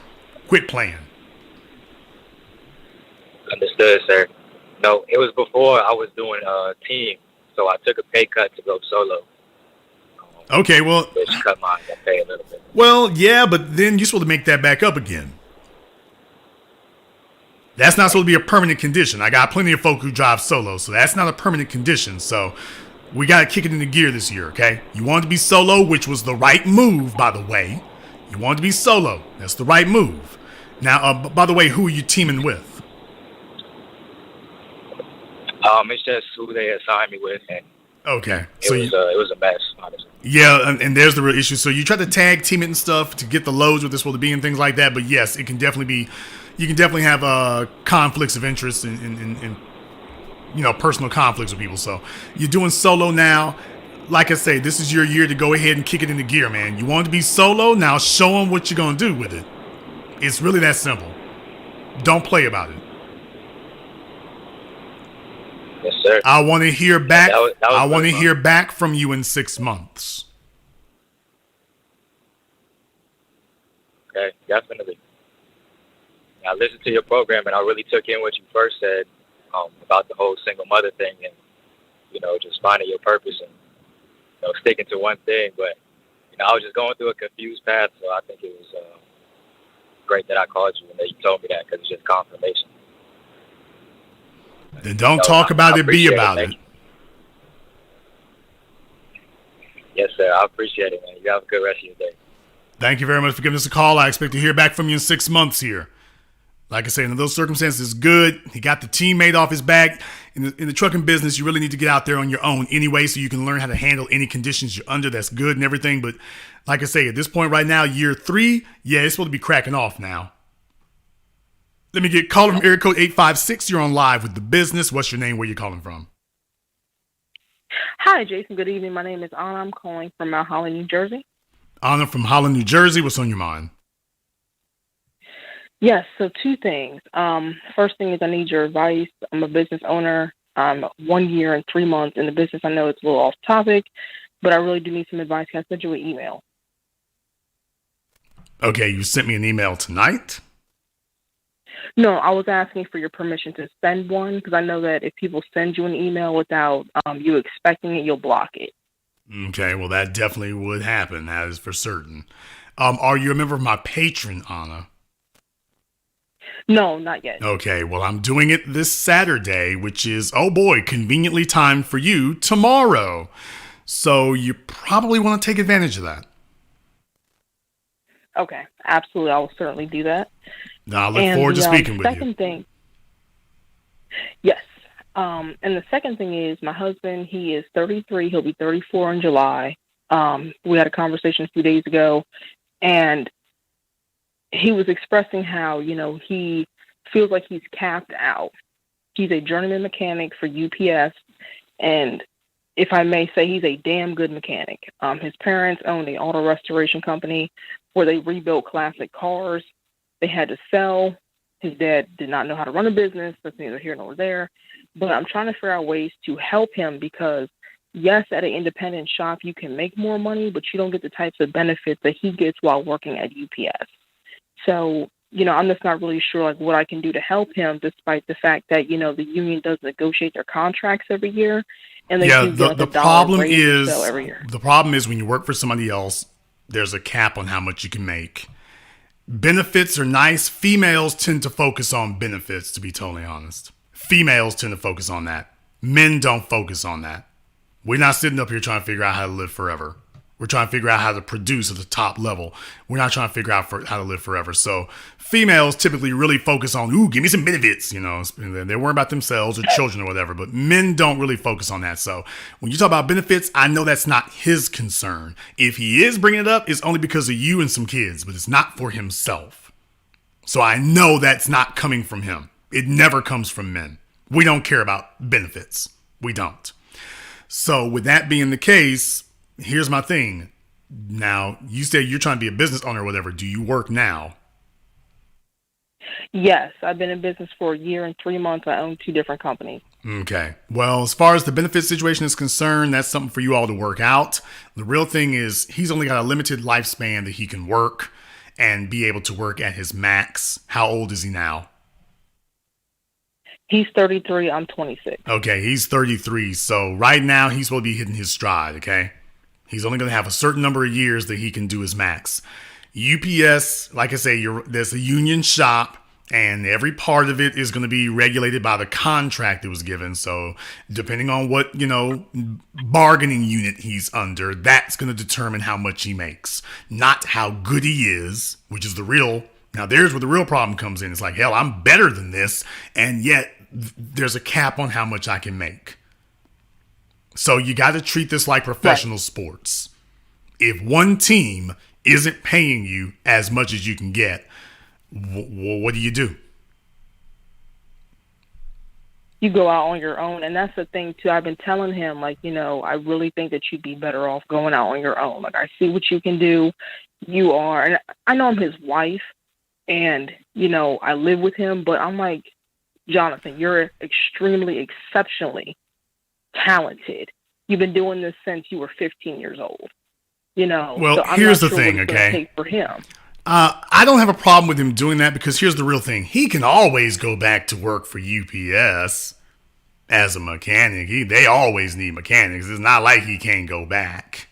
Quit playing. Understood, sir. No, it was before I was doing team, so I took a pay cut to go solo. Okay, well, which cut my pay a little bit. Well, yeah, but then you're supposed to make that back up again. That's not supposed to be a permanent condition. I got plenty of folk who drive solo, so that's not a permanent condition. So we got to kick it into gear this year, okay? You wanted to be solo, which was the right move, by the way. You wanted to be solo. That's the right move. Now, by the way, who are you teaming with? It's just who they assigned me with, and okay, so it was a mess, honestly. Yeah, and there's the real issue. So you try to tag team it and stuff to get the loads where they're supposed to be and things like that. But yes, it can definitely be. You can definitely have conflicts of interest and personal conflicts with people. So you're doing solo now. like I say, this is your year to go ahead and kick it into gear, man. You want to be solo? Now show them what you're going to do with it. It's really that simple. Don't play about it. Yes, sir. I want to hear back. That was I want to good, hear back from you in 6 months. Okay, definitely. I listened to your program, and I really took in what you first said about the whole single mother thing, and just finding your purpose and sticking to one thing. But I was just going through a confused path, so I think it was great that I called you and that you told me that, because it's just confirmation. Then don't talk about it. Be about it. Yes, sir. I appreciate it, man. You have a good rest of your day. Thank you very much for giving us a call. I expect to hear back from you in 6 months here. Like I say, in those circumstances, good. He got the teammate off his back. In the trucking business, you really need to get out there on your own anyway, so you can learn how to handle any conditions you're under. That's good and everything. But like I say, at this point right now, year 3, yeah, it's supposed to be cracking off now. Let me get caller from area code 856. You're on live with The Business. What's your name? Where you calling from? Hi, Jason. Good evening. My name is Anna. I'm calling from Mount Holly, New Jersey. Anna from Holland, New Jersey. What's on your mind? Yes, so 2 things. First thing is I need your advice. I'm a business owner. I'm 1 year and 3 months in the business. I know it's a little off topic, but I really do need some advice. Can I send you an email? Okay, you sent me an email tonight? No, I was asking for your permission to send one, because I know that if people send you an email without you expecting it, you'll block it. Okay, well, that definitely would happen. That is for certain. Are you a member of my Patreon, Anna? No, not yet. Okay, well, I'm doing it this Saturday, which is, oh boy, conveniently timed for you tomorrow. So you probably want to take advantage of that. Okay, absolutely. I will certainly do that. Now, I look forward to speaking with you. Second thing, yes. And the second thing is my husband, he is 33. He'll be 34 in July. We had a conversation a few days ago, and he was expressing how, he feels like he's capped out. He's a journeyman mechanic for UPS, and if I may say, he's a damn good mechanic. His parents owned an auto restoration company where they rebuilt classic cars. They had to sell. His dad did not know how to run a business. That's neither here nor there. But I'm trying to figure out ways to help him, because, yes, at an independent shop, you can make more money, but you don't get the types of benefits that he gets while working at UPS. So, I'm just not really sure what I can do to help him, despite the fact that, the union does negotiate their contracts every year. And they the problem is every year. The problem is when you work for somebody else, there's a cap on how much you can make. Benefits are nice. Females tend to focus on benefits, to be totally honest. Females tend to focus on that. Men don't focus on that. We're not sitting up here trying to figure out how to live forever. We're trying to figure out how to produce at the top level. We're not trying to figure out how to live forever. So females typically really focus on, give me some benefits, and they worry about themselves or children or whatever. But men don't really focus on that. So when you talk about benefits, I know that's not his concern. If he is bringing it up, it's only because of you and some kids, but it's not for himself. So I know that's not coming from him. It never comes from men. We don't care about benefits. We don't. So with that being the case, here's my thing. Now, you said you're trying to be a business owner or whatever. Do you work now? Yes, I've been in business for 1 year and 3 months. I own 2 different companies. Okay. Well, as far as the benefit situation is concerned, that's something for you all to work out. The real thing is he's only got a limited lifespan that he can work and be able to work at his max. How old is he now? He's 33. I'm 26. Okay, he's 33. So right now he's supposed to be hitting his stride, okay? He's only going to have a certain number of years that he can do his max. UPS, like I say, there's a union shop, and every part of it is going to be regulated by the contract that was given. So depending on what, bargaining unit he's under, that's going to determine how much he makes. Not how good he is, which is now there's where the real problem comes in. It's like, hell, I'm better than this, and yet there's a cap on how much I can make. So you got to treat this like professional sports. If one team isn't paying you as much as you can get, what do you do? you go out on your own. And that's the thing too. I've been telling him, like, you know, I really think that you'd be better off going out on your own. Like, I see what you can do. You are, and I know I'm his wife, and, you know, I live with him, but I'm like, Jonathan, you're extremely, exceptionally talented. You've been doing this since you were 15 years old. You know, well, so I'm here's not the sure thing, what it's gonna okay? take for him. I don't have a problem with him doing that, because here's the real thing. He can always go back to work for UPS as a mechanic. They always need mechanics. It's not like he can't go back.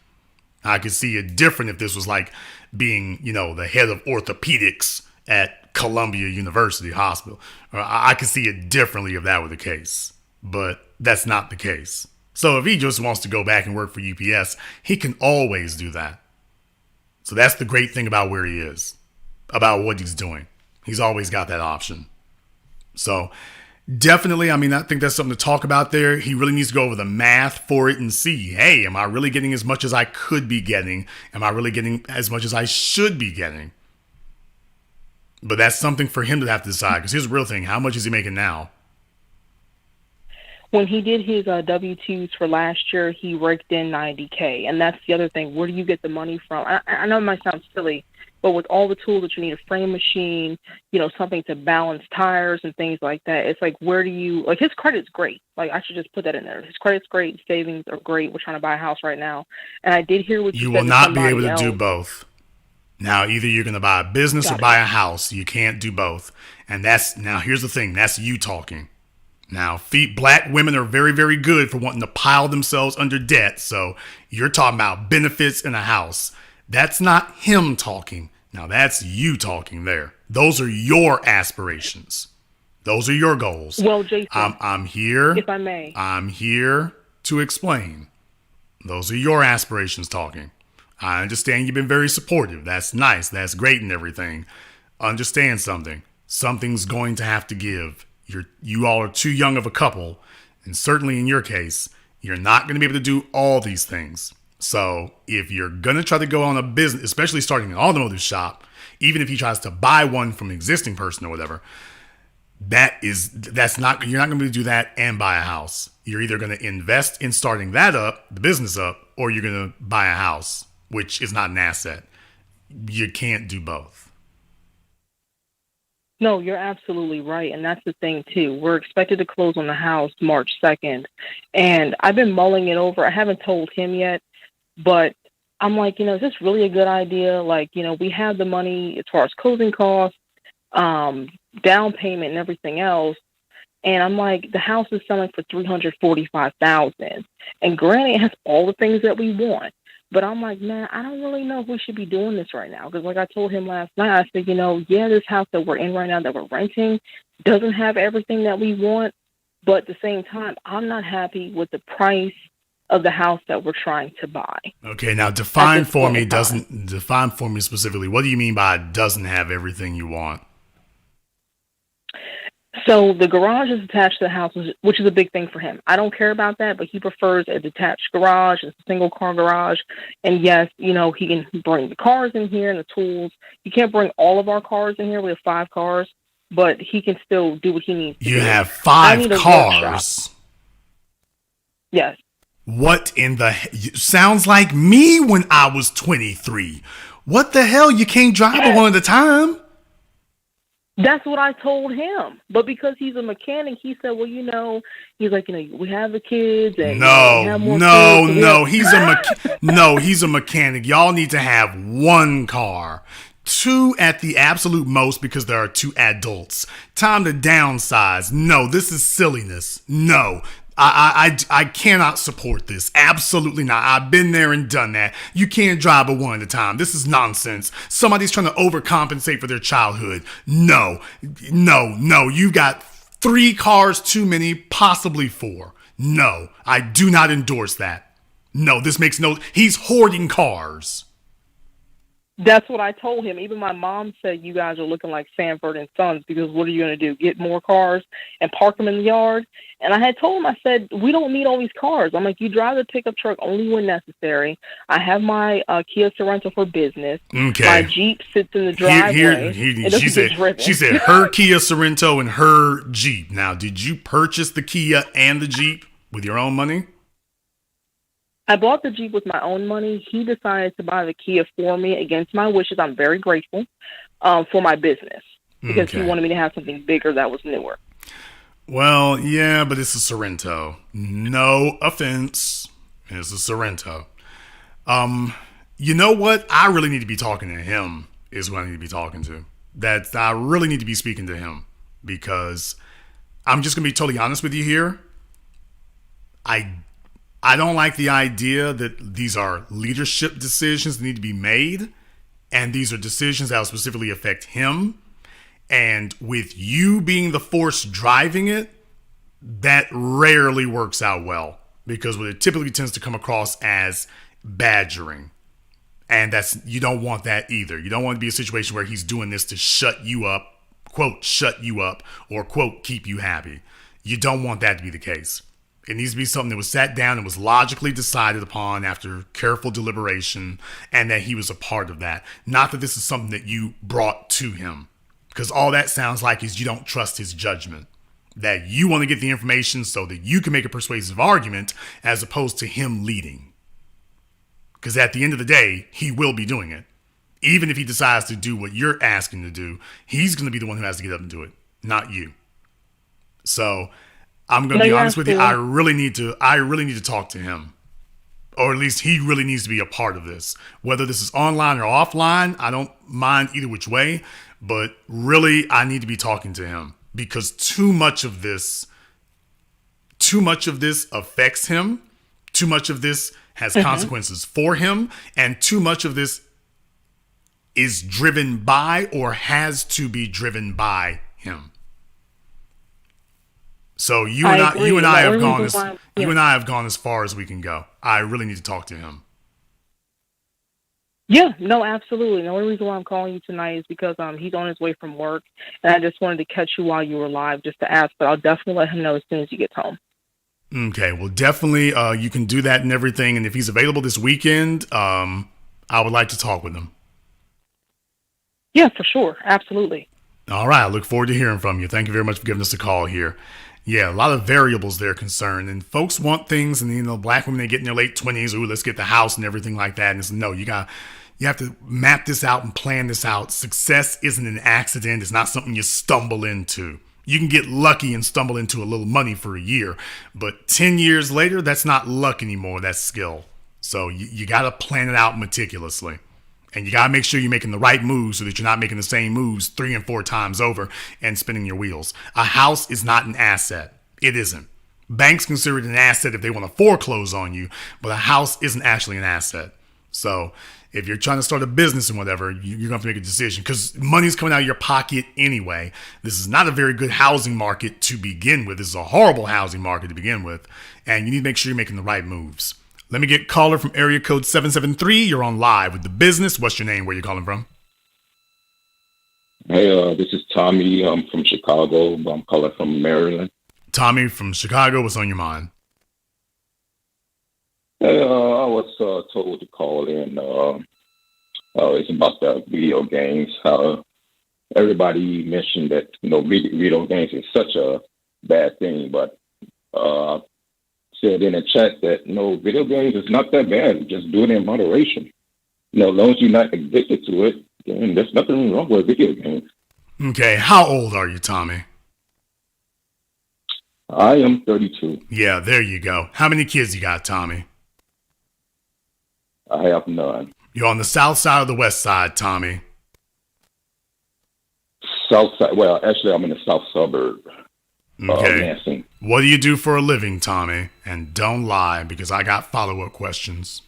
I could see it different if this was like being, you know, the head of orthopedics at Columbia University Hospital. I could see it differently if that were the case. But that's not the case. So if he just wants to go back and work for UPS, he can always do that. So that's the great thing about where he is, about what he's doing. He's always got that option. So definitely, I mean, I think that's something to talk about there. He really needs to go over the math for it and see, hey, am I really getting as much as I could be getting? Am I really getting as much as I should be getting? But that's something for him to have to decide, because here's the real thing. How much is he making now? When he did his W-2s for last year, he raked in $90K. And that's the other thing. Where do you get the money from? I know it might sound silly, but with all the tools that you need, a frame machine, you know, something to balance tires and things like that, it's like, where do you, like, his credit's great. Like, I should just put that in there. His credit's great. Savings are great. We're trying to buy a house right now. And I did hear what you said. You will not be able to else. do both. Now, either you're going to buy a business or buy a house. You can't do both. And now here's the thing. That's you talking. Now, black women are very, very good for wanting to pile themselves under debt. So you're talking about benefits in a house. That's not him talking. Now, that's you talking there. Those are your aspirations. Those are your goals. Well, Jason, I'm here. If I may. I'm here to explain. Those are your aspirations talking. I understand you've been very supportive. That's nice. That's great and everything. Understand something. Something's going to have to give. You all are too young of a couple, and certainly in your case, you're not going to be able to do all these things. So if you're going to try to go on a business, especially starting an automotive shop, even if he tries to buy one from an existing person or whatever, you're not going to be able to do that and buy a house. You're either going to invest in starting that up, the business up, or you're going to buy a house, which is not an asset. You can't do both. No, you're absolutely right. And that's the thing, too. We're expected to close on the house March 2nd. And I've been mulling it over. I haven't told him yet, but I'm like, you know, is this really a good idea? Like, you know, we have the money as far as closing costs, down payment and everything else. And I'm like, the house is selling for $345,000. And granted, it has all the things that we want. But I'm like, man, I don't really know if we should be doing this right now. Because like I told him last night, I said, you know, yeah, this house that we're in right now that we're renting doesn't have everything that we want. But at the same time, I'm not happy with the price of the house that we're trying to buy. Okay, now define for me specifically. What do you mean by doesn't have everything you want? So the garage is attached to the house, which is a big thing for him. I don't care about that, but he prefers a detached garage, a single car garage. And yes, you know, he can bring the cars in here and the tools. He can't bring all of our cars in here. We have 5 cars, but he can still do what he needs to do. You have 5 cars? Yes. What in the sounds like me when I was 23. What the hell? You can't drive it one at a time? That's what I told him. But because he's a mechanic, he said, well, you know, he's like, you know, we have the kids. And he's a mechanic. Y'all need to have 1 car. 2 at the absolute most because there are 2 adults. Time to downsize. No, this is silliness. No. I cannot support this. Absolutely not. I've been there and done that. You can't drive a 1 at a time. This is nonsense. Somebody's trying to overcompensate for their childhood. No. You got 3 cars too many, possibly 4. No, I do not endorse that. No, this makes no... He's hoarding cars. That's what I told him. Even my mom said, you guys are looking like Sanford and Sons, because what are you going to do? Get more cars and park them in the yard? And I had told him, I said, we don't need all these cars. I'm like, you drive the pickup truck only when necessary. I have my Kia Sorento for business. Okay. My Jeep sits in the driveway. She said her Kia Sorento and her Jeep. Now, did you purchase the Kia and the Jeep with your own money? I bought the Jeep with my own money. He decided to buy the Kia for me against my wishes. I'm very grateful for my business, because he wanted me to have something bigger that was newer. Well, yeah, but it's a Sorento. No offense. It's a Sorento. You know what? I really need to be talking to him is who I need to be talking to. I really need to be speaking to him, because I'm just going to be totally honest with you here. I don't like the idea that these are leadership decisions that need to be made, and these are decisions that will specifically affect him. And with you being the force driving it, that rarely works out well, because what it typically tends to come across as badgering. And you don't want that either. You don't want to be a situation where he's doing this to shut you up, quote, shut you up, or quote, keep you happy. You don't want that to be the case. It needs to be something that was sat down and was logically decided upon after careful deliberation, and that he was a part of that. Not that this is something that you brought to him, because all that sounds like is you don't trust his judgment. That you want to get the information so that you can make a persuasive argument, as opposed to him leading. Because at the end of the day, he will be doing it. Even if he decides to do what you're asking to do, he's going to be the one who has to get up and do it, not you. So I'm going to be honest with you. I really need to talk to him, or at least he really needs to be a part of this. Whether this is online or offline, I don't mind either which way, but really I need to be talking to him, because too much of this affects him. Too much of this has consequences for him, and too much of this is driven by or has to be driven by him. So you and I have gone as far as we can go. I really need to talk to him. Yeah, no, absolutely. The only reason why I'm calling you tonight is because he's on his way from work, and I just wanted to catch you while you were live just to ask, but I'll definitely let him know as soon as he gets home. Okay, well, definitely you can do that and everything, and if he's available this weekend, I would like to talk with him. Yeah, for sure. Absolutely. All right, I look forward to hearing from you. Thank you very much for giving us a call here. Yeah, a lot of variables there concerned, and folks want things, and black women, they get in their late 20s, ooh, let's get the house and everything like that, and it's no, you have to map this out and plan this out. Success isn't an accident. It's not something you stumble into. You can get lucky and stumble into a little money for a year, but 10 years later, that's not luck anymore, that's skill. So you got to plan it out meticulously. And you got to make sure you're making the right moves so that you're not making the same moves 3 and 4 times over and spinning your wheels. A house is not an asset. It isn't. Banks consider it an asset if they want to foreclose on you, but a house isn't actually an asset. So if you're trying to start a business and whatever, you're going to have to make a decision, because money's coming out of your pocket anyway. This is not a very good housing market to begin with. This is a horrible housing market to begin with, and you need to make sure you're making the right moves. Let me get caller from area code 773. You're on live with The Business. What's your name? Where you calling from? Hey, this is Tommy. I'm from Chicago, but I'm calling from Maryland. Tommy from Chicago. What's on your mind? Hey, I was told to call in. It's about the video games. Everybody mentioned that video games is such a bad thing, but said in the chat that video games is not that bad. Just do it in moderation. As long as you're not addicted to it, then there's nothing wrong with video games. Okay, how old are you, Tommy? I am 32. Yeah, there you go. How many kids you got, Tommy? I have none. You're on the south side or the west side, Tommy? South side. Well, actually, I'm in the south suburb. Okay. What do you do for a living, Tommy? And don't lie, because I got follow-up questions.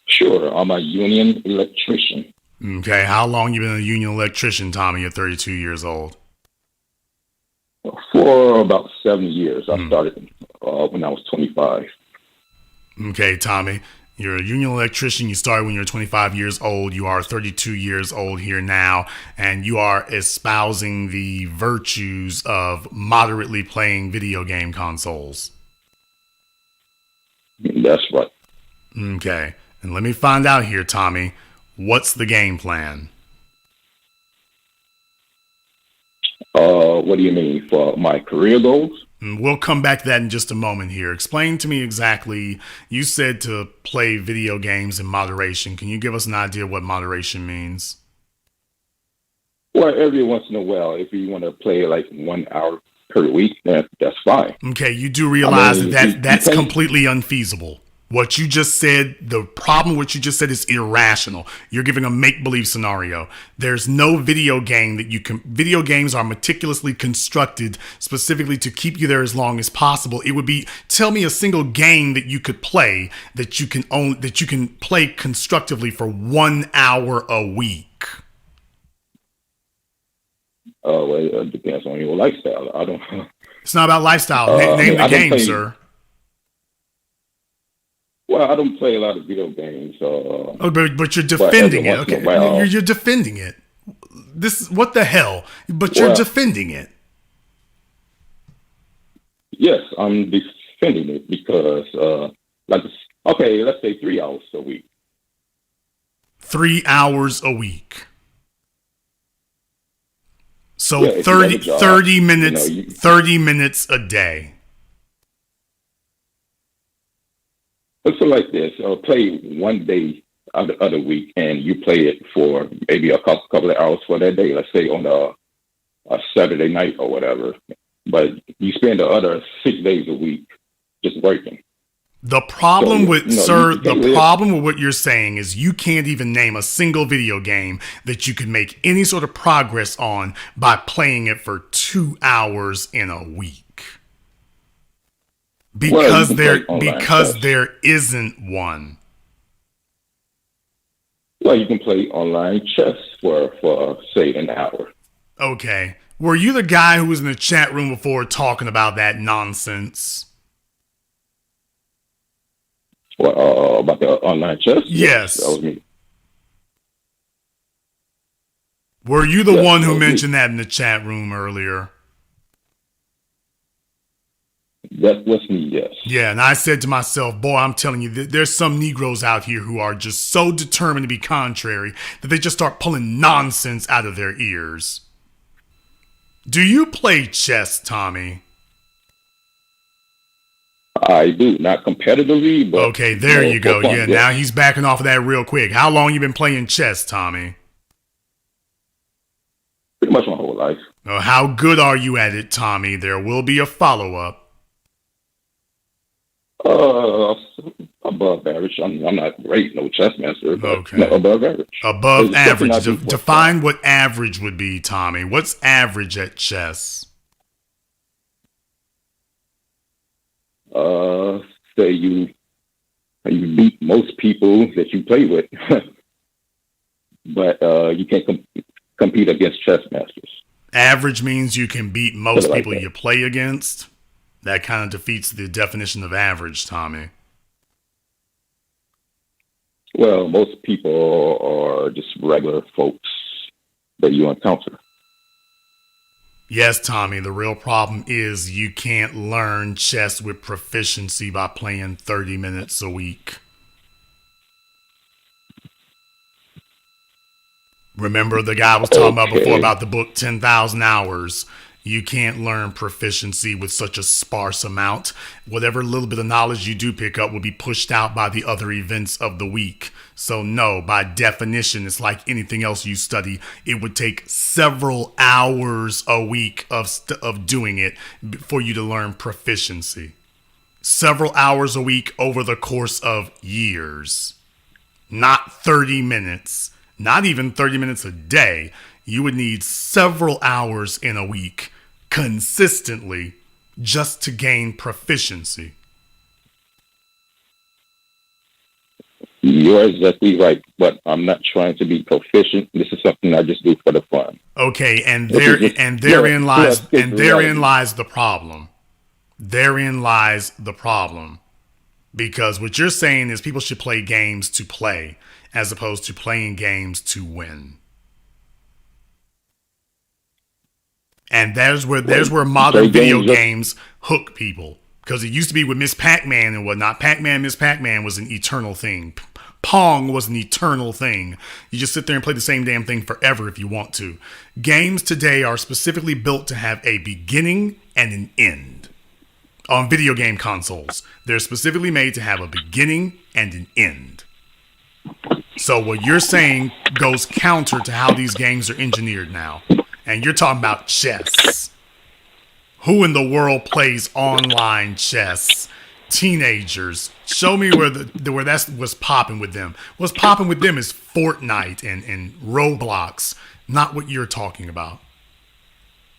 Sure, I'm a union electrician. Okay, how long you been a union electrician, Tommy? You're 32 years old. For about 7 years. I started when I was 25. Okay, Tommy. You're a union electrician. You started when you were 25 years old. You are 32 years old here now, and you are espousing the virtues of moderately playing video game consoles. That's right. Okay. And let me find out here, Tommy. What's the game plan? What do you mean, for my career goals? We'll come back to that in just a moment here. Explain to me exactly, you said to play video games in moderation. Can you give us an idea of what moderation means? Well, every once in a while, if you want to play like 1 hour per week, that's fine. Okay, you do realize that's completely unfeasible. What you just said, the problem what you just said is irrational. You're giving a make-believe scenario. There's no video game that you can... Video games are meticulously constructed specifically to keep you there as long as possible. It would be... Tell me a single game that you could play that you can play constructively for 1 hour a week. Oh, well, it depends on your lifestyle. I don't... It's not about lifestyle. Name the game, sir. Well, I don't play a lot of video games. But you're defending it. Okay, you're defending it. This, what the hell? But you're defending it. Yes, I'm defending it because, let's say 3 hours a week. 3 hours a week. So yeah, 30 minutes, 30 minutes a day. Let's say like this: play one day of the other week, and you play it for maybe a couple of hours for that day. Let's say on a Saturday night or whatever. But you spend the other 6 days a week just working. The problem with problem with what you're saying is you can't even name a single video game that you could make any sort of progress on by playing it for 2 hours in a week. Because there isn't one. Well, you can play online chess for say an hour. Okay. Were you the guy who was in the chat room before talking about that nonsense? Well, about the online chess? Yes. That was me. Were you the one who mentioned that in the chat room earlier? That was me, yes. Yeah, and I said to myself, boy, I'm telling you, there's some Negroes out here who are just so determined to be contrary that they just start pulling nonsense out of their ears. Do you play chess, Tommy? I do, not competitively, but... Okay, there you go. Yeah, now he's backing off of that real quick. How long you been playing chess, Tommy? Pretty much my whole life. Oh, how good are you at it, Tommy? There will be a follow-up. Above average. I'm not great, no chess master, but okay. Above average. Above average. Define what average would be, Tommy. What's average at chess? Say you beat most people that you play with, but you can't compete against chess masters. Average means you can beat most people you play against. That kind of defeats the definition of average, Tommy. Well, most people are just regular folks that you encounter. Yes, Tommy, the real problem is you can't learn chess with proficiency by playing 30 minutes a week. Remember the guy I was talking about before about the book 10,000 Hours? You can't learn proficiency with such a sparse amount. Whatever little bit of knowledge you do pick up will be pushed out by the other events of the week. So no, by definition, it's like anything else you study. It would take several hours a week of doing it for you to learn proficiency. Several hours a week over the course of years. Not 30 minutes. Not even 30 minutes a day. You would need several hours in a week consistently just to gain proficiency. You're exactly right, but I'm not trying to be proficient. This is something I just do for the fun. Okay, and therein lies the problem. Therein lies the problem. Because what you're saying is people should play games to play as opposed to playing games to win. And there's where modern video games hook people. Because it used to be with Miss Pac-Man and whatnot. Miss Pac-Man was an eternal thing. Pong was an eternal thing. You just sit there and play the same damn thing forever if you want to. Games today are specifically built to have a beginning and an end. On video game consoles, they're specifically made to have a beginning and an end. So what you're saying goes counter to how these games are engineered now. And you're talking about chess. Who in the world plays online chess? Teenagers. Show me where that's what's popping with them. What's popping with them is Fortnite and Roblox, not what you're talking about.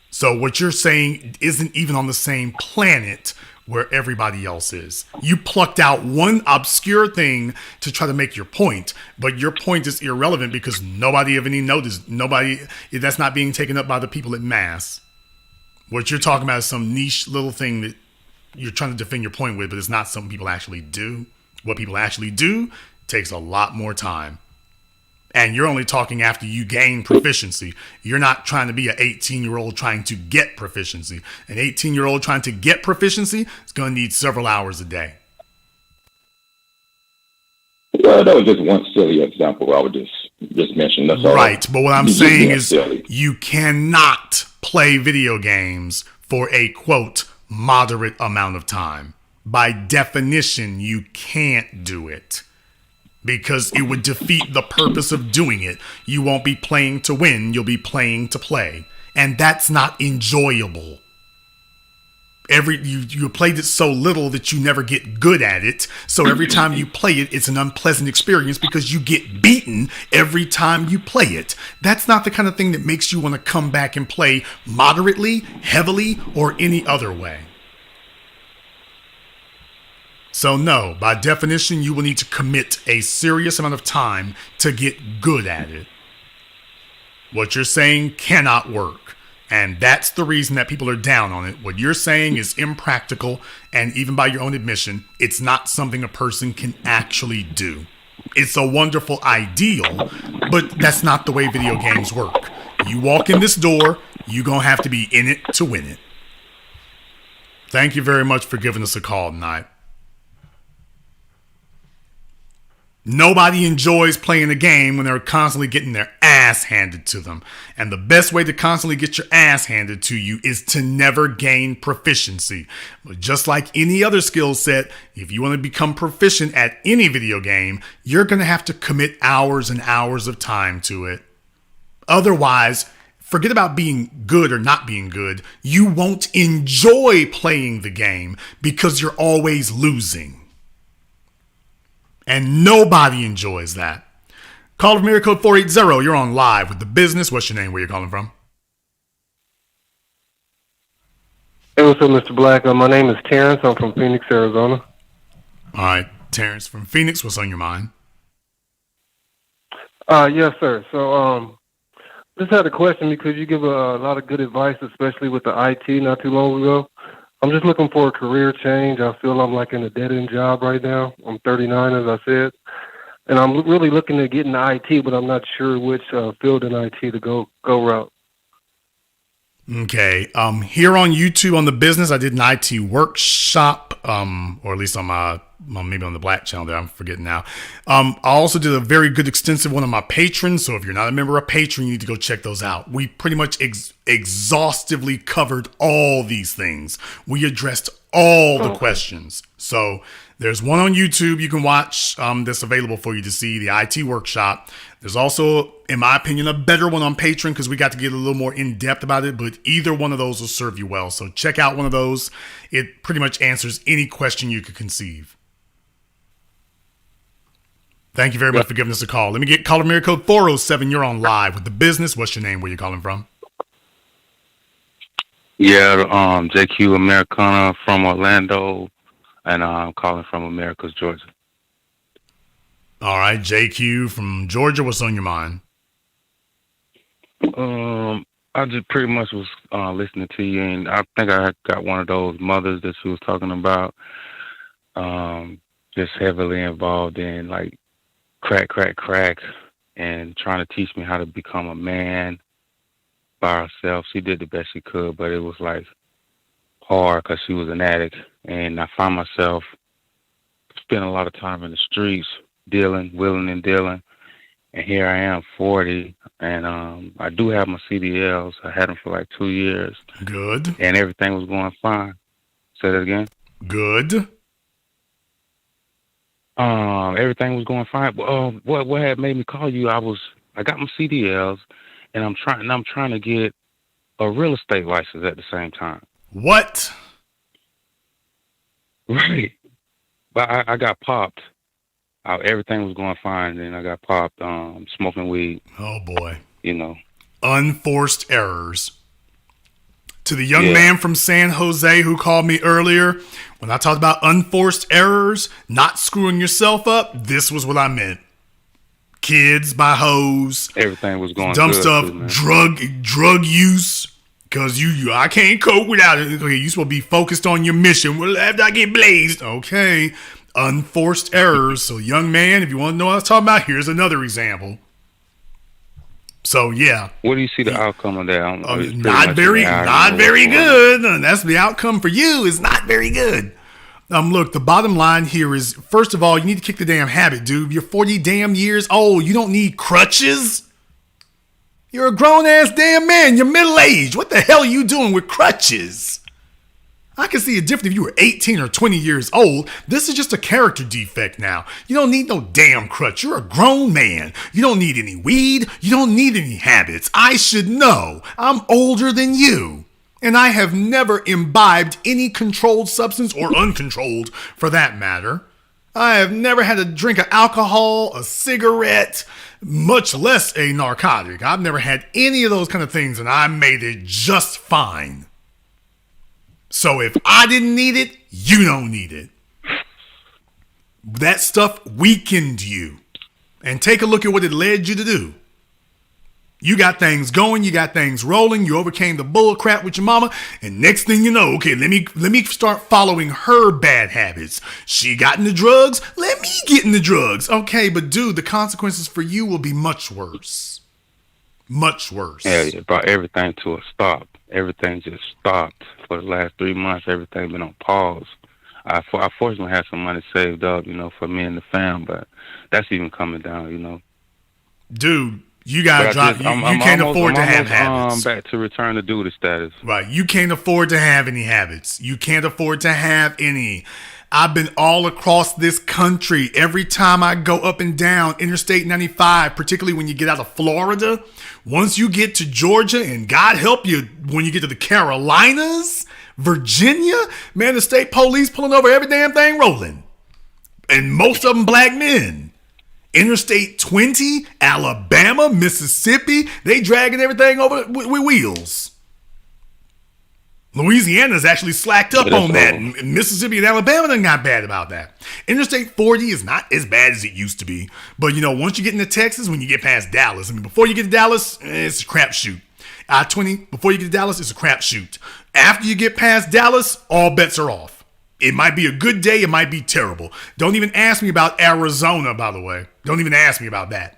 So what you're saying isn't even on the same planet where everybody else is. You plucked out one obscure thing to try to make your point, but your point is irrelevant because nobody of any notice, that's not being taken up by the people in mass. What you're talking about is some niche little thing that you're trying to defend your point with, but it's not something people actually do. What people actually do takes a lot more time. And you're only talking after you gain proficiency. You're not trying to be an 18-year-old trying to get proficiency. An 18-year-old trying to get proficiency is going to need several hours a day. Well, that was just one silly example I would just mention. That's all. Right, but what I'm saying is you cannot play video games for a, quote, moderate amount of time. By definition, you can't do it. Because it would defeat the purpose of doing it. You won't be playing to win, you'll be playing to play. And that's not enjoyable. You played it so little that you never get good at it. So every time you play it, it's an unpleasant experience because you get beaten every time you play it. That's not the kind of thing that makes you want to come back and play moderately, heavily, or any other way. So no, by definition, you will need to commit a serious amount of time to get good at it. What you're saying cannot work. And that's the reason that people are down on it. What you're saying is impractical, and even by your own admission, it's not something a person can actually do. It's a wonderful ideal, but that's not the way video games work. You walk in this door, you're going to have to be in it to win it. Thank you very much for giving us a call tonight. Nobody enjoys playing a game when they're constantly getting their ass handed to them. And the best way to constantly get your ass handed to you is to never gain proficiency. But just like any other skill set, if you want to become proficient at any video game, you're going to have to commit hours and hours of time to it. Otherwise, forget about being good or not being good. You won't enjoy playing the game because you're always losing. And nobody enjoys that. Call from area code 480. You're on live with The Business. What's your name? Where you calling from? Hey, what's up, Mr. Black? My name is Terrence. I'm from Phoenix, Arizona. All right, Terrence from Phoenix. What's on your mind? Yes, sir. So, just had a question because you give a lot of good advice, especially with the IT not too long ago. I'm just looking for a career change. I feel I'm like in a dead-end job right now. I'm 39, as I said. And I'm really looking to get into IT, but I'm not sure which field in IT to go route. Okay. Here on YouTube on The Business, I did an IT workshop, or at least on my maybe on the Black channel there. I'm forgetting now. I also did a very good extensive one on my patrons. So if you're not a member of Patreon, you need to go check those out. We pretty much exhaustively covered all these things. We addressed all the questions. So there's one on YouTube you can watch that's available for you to see, the IT workshop. There's also, in my opinion, a better one on Patreon because we got to get a little more in-depth about it, but either one of those will serve you well. So check out one of those. It pretty much answers any question you could conceive. Thank you very much for giving us a call. Let me get caller area code 407. You're on live with The Business. What's your name? Where you calling from? Yeah, JQ Americana from Orlando, and I'm calling from Americus, Georgia. All right, JQ from Georgia. What's on your mind? I just pretty much was listening to you, and I think I got one of those mothers that she was talking about. just heavily involved in like crack, and trying to teach me how to become a man by herself. She did the best she could, but it was like hard because she was an addict, and I found myself spending a lot of time in the streets, wheeling and dealing. And here I am, 40, and I do have my CDLs. I had them for like 2 years. Good. And everything was going fine. Say that again. Good. Everything was going fine. What had made me call you? I got my CDLs, and I'm trying to get a real estate license at the same time. What? Right. But I got popped. Everything was going fine, and then I got popped smoking weed. Oh, boy. You know. Unforced errors. To the young man from San Jose who called me earlier, when I talked about unforced errors, not screwing yourself up, this was what I meant. Kids by hoes. Everything was going dumb good, stuff, too, drug use. Because I can't cope without it. Okay, you're supposed to be focused on your mission. Well, after I get blazed. Okay. Unforced errors. So, young man, if you want to know what I was talking about, here's another example. So, yeah. What do you see the outcome of that? Not very good. That's the outcome for you. Is not very good. Look, the bottom line here is, first of all, you need to kick the damn habit, dude. You're 40 damn years old. You don't need crutches. You're a grown-ass damn man. You're middle-aged. What the hell are you doing with crutches? I can see a difference if you were 18 or 20 years old. This is just a character defect now. You don't need no damn crutch. You're a grown man. You don't need any weed. You don't need any habits. I should know. I'm older than you. And I have never imbibed any controlled substance or uncontrolled for that matter. I have never had a drink of alcohol, a cigarette, much less a narcotic. I've never had any of those kind of things, and I made it just fine. So if I didn't need it, you don't need it. That stuff weakened you. And take a look at what it led you to do. You got things going, you got things rolling, you overcame the bull crap with your mama, and next thing you know, okay, let me start following her bad habits. She got into drugs, let me get into drugs. Okay, but dude, the consequences for you will be much worse. Much worse. Yeah, it brought everything to a stop. Everything just stopped. For the last 3 months, everything been on pause. I fortunately had some money saved up, for me and the fam, but that's even coming down, Dude, you gotta drop. You can't afford to have habits. Back to return to duty status. Right, you can't afford to have any habits. You can't afford to have any. I've been all across this country. Every time I go up and down Interstate 95, particularly when you get out of Florida, once you get to Georgia, and God help you when you get to the Carolinas, Virginia, man, the state police pulling over every damn thing rolling. And most of them black men. Interstate 20, Alabama, Mississippi, they dragging everything over with wheels. Louisiana's actually slacked up on that. Mississippi and Alabama done got bad about that. Interstate 40 is not as bad as it used to be. But, once you get into Texas, when you get past Dallas, before you get to Dallas, it's a crapshoot. I-20, before you get to Dallas, it's a crapshoot. After you get past Dallas, all bets are off. It might be a good day, it might be terrible. Don't even ask me about Arizona, by the way. Don't even ask me about that.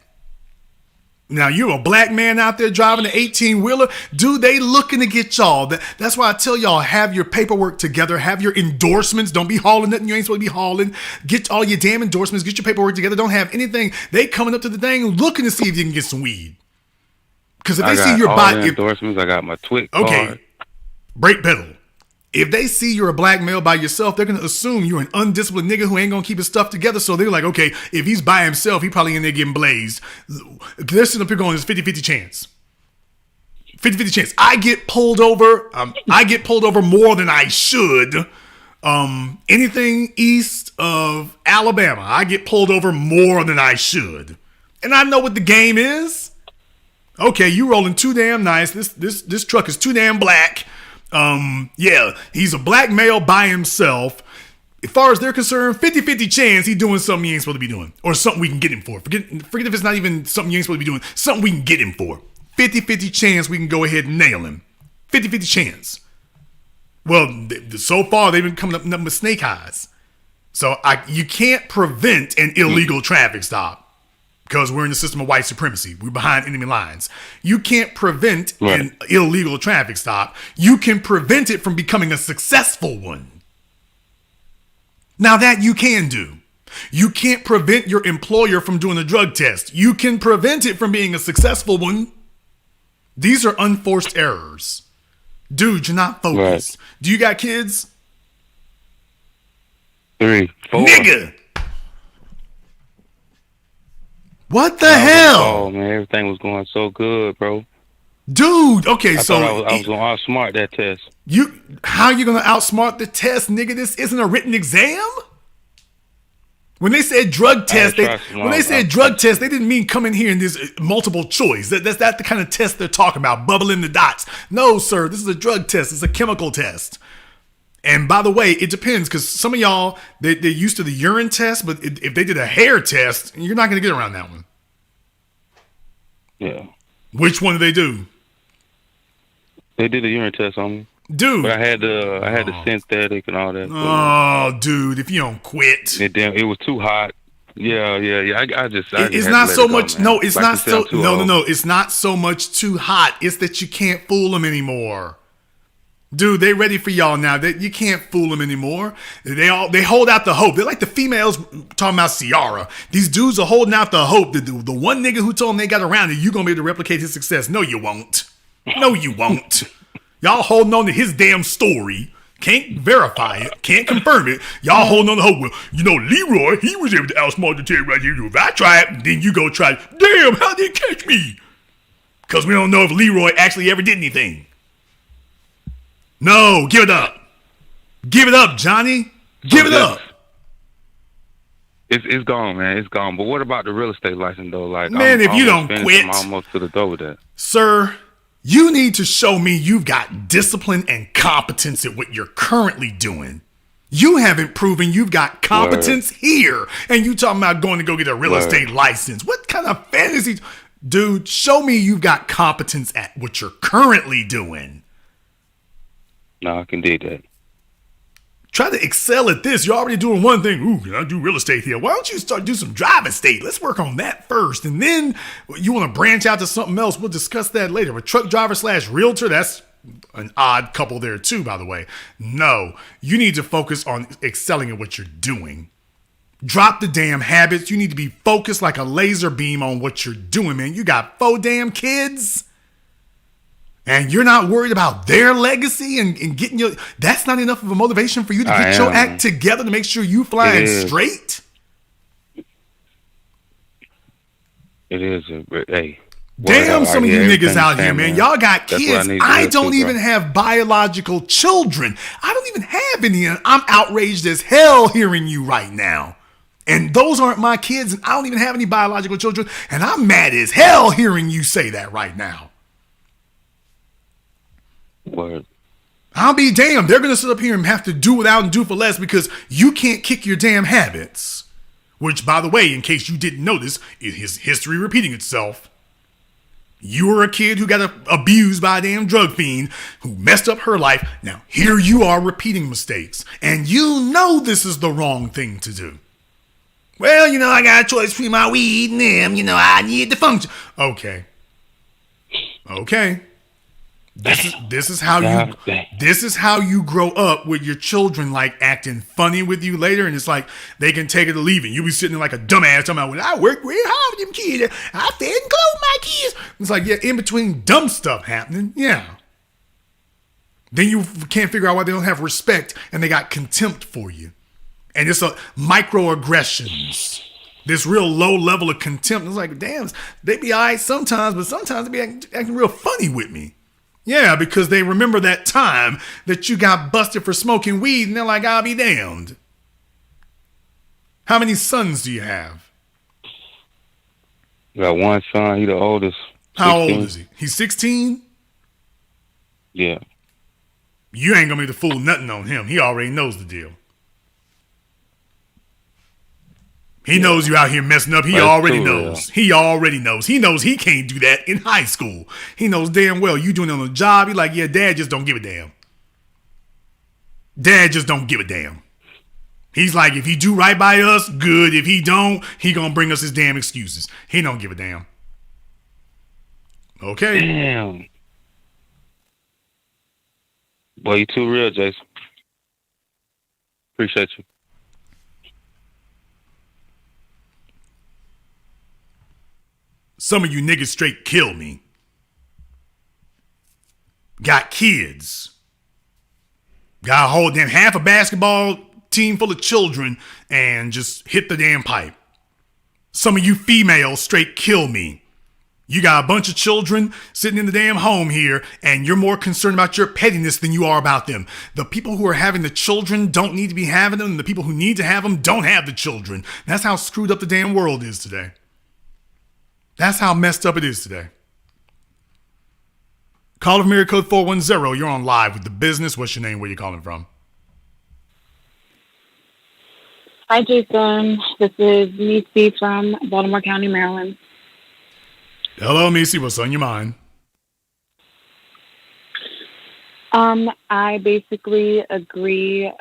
Now, you're a black man out there driving an 18-wheeler. Dude, they looking to get y'all. That's why I tell y'all, have your paperwork together. Have your endorsements. Don't be hauling nothing you ain't supposed to be hauling. Get all your damn endorsements. Get your paperwork together. Don't have anything. They coming up to the thing looking to see if you can get some weed. Because if they see your body... endorsements. I got my twit card. Okay, brake pedal. If they see you're a black male by yourself, they're going to assume you're an undisciplined nigga who ain't going to keep his stuff together. So they're like, okay, if he's by himself, he probably in there getting blazed. They're sitting up here going, it's 50-50 chance. 50-50 chance. I get pulled over. I get pulled over more than I should. Anything east of Alabama, I get pulled over more than I should. And I know what the game is. Okay, you rolling too damn nice. This truck is too damn black. Yeah, he's a black male by himself. As far as they're concerned, 50-50 chance he's doing something he ain't supposed to be doing. Or something we can get him for. Forget if it's not even something you ain't supposed to be doing. Something we can get him for. 50-50 chance we can go ahead and nail him. 50-50 chance. Well, so far they've been coming up with snake eyes. So you can't prevent an illegal traffic stop because we're in the system of white supremacy. We're behind enemy lines. You can't prevent an illegal traffic stop. You can prevent it from becoming a successful one. Now that you can do. You can't prevent your employer from doing a drug test. You can prevent it from being a successful one. These are unforced errors. Dude, you're not focused. Right. Do you got kids? 3, 4. Nigga! What the hell? Oh man, everything was going so good, bro. Dude, okay, I was gonna outsmart that test. How you gonna outsmart the test, nigga? This isn't a written exam. When they said drug test, they didn't mean come in here and this multiple choice. That's not the kind of test they're talking about, bubbling the dots. No, sir, this is a drug test. It's a chemical test. And by the way, it depends because some of y'all, they're used to the urine test, but if they did a hair test, you're not going to get around that one. Yeah. Which one did they do? They did a urine test on me. Dude. But I had the synthetic and all that. Oh, dude, if you don't quit. It was too hot. Yeah. It's not so much. No, it's not so. No. It's not so much too hot. It's that you can't fool them anymore. Dude, they ready for y'all now. You can't fool them anymore. They hold out the hope. They're like the females talking about Ciara. These dudes are holding out the hope that the one nigga who told them they got around it, you're going to be able to replicate his success. No, you won't. No, you won't. Y'all holding on to his damn story. Can't verify it. Can't confirm it. Y'all holding on to hope. Well, Leroy, he was able to outsmart the Terry right here. If I try it, then you go try it. Damn, how did he catch me? Because we don't know if Leroy actually ever did anything. No, give it up. Give it up, Johnny. Give it up. It's gone, man. It's gone. But what about the real estate license, though? Like, man, if you don't quit. I'm almost to the door with that. Sir, you need to show me you've got discipline and competence at what you're currently doing. You haven't proven you've got competence here. And you talking about going to go get a real estate license. What kind of fantasy? Dude, show me you've got competence at what you're currently doing. No, I can do that. Try to excel at this. You're already doing one thing. Ooh, can I do real estate here? Why don't you start do some drive estate? Let's work on that first. And then you want to branch out to something else. We'll discuss that later. But truck driver / realtor, that's an odd couple there too, by the way. No, you need to focus on excelling at what you're doing. Drop the damn habits. You need to be focused like a laser beam on what you're doing, man. You got 4 damn kids. And you're not worried about their legacy and getting your... That's not enough of a motivation for you to get your act together to make sure you flying straight? It is. Hey. Damn, some of you niggas out here, man. Y'all got kids. I don't even have biological children. I don't even have any. I'm outraged as hell hearing you right now. And those aren't my kids, and I don't even have any biological children. And I'm mad as hell hearing you say that right now. Word. I'll be damned. They're going to sit up here and have to do without and do for less because you can't kick your damn habits. Which, by the way, in case you didn't notice, is history repeating itself. You were a kid who got abused by a damn drug fiend who messed up her life. Now, here you are repeating mistakes. And you know this is the wrong thing to do. Well, I got a choice between my weed and them. I need to function. Okay. This is how you grow up with your children, like acting funny with you later, and it's like they can take it or leave it. You be sitting there like a dumbass talking about, when I worked real hard with them kids, I fed and clothed my kids. It's like, yeah, in between dumb stuff happening, yeah. Then you can't figure out why they don't have respect and they got contempt for you. And it's a microaggressions. This real low level of contempt. It's like, damn, they be all right sometimes, but sometimes they be acting real funny with me. Yeah, because they remember that time that you got busted for smoking weed, and they're like, I'll be damned. How many sons do you have? I got one son. He's the oldest. 16. How old is he? He's 16? Yeah. You ain't gonna be the fool nothing on him. He already knows the deal. He knows you out here messing up. He already knows. He already knows. He knows he can't do that in high school. He knows damn well you doing it on the job. He like, yeah, dad just don't give a damn. Dad just don't give a damn. He's like, if he do right by us, good. If he don't, he gonna bring us his damn excuses. He don't give a damn. Okay. Damn. Boy, you too real, Jason. Appreciate you. Some of you niggas straight kill me. Got kids. Got a whole damn half a basketball team full of children and just hit the damn pipe. Some of you females straight kill me. You got a bunch of children sitting in the damn home here, and you're more concerned about your pettiness than you are about them. The people who are having the children don't need to be having them, and the people who need to have them don't have the children. That's how screwed up the damn world is today. That's how messed up it is today. Call of Mirror Code 410. You're on live with The Business. What's your name? Where you calling from? Hi, Jason. This is Missy from Baltimore County, Maryland. Hello, Missy. What's on your mind? I basically agree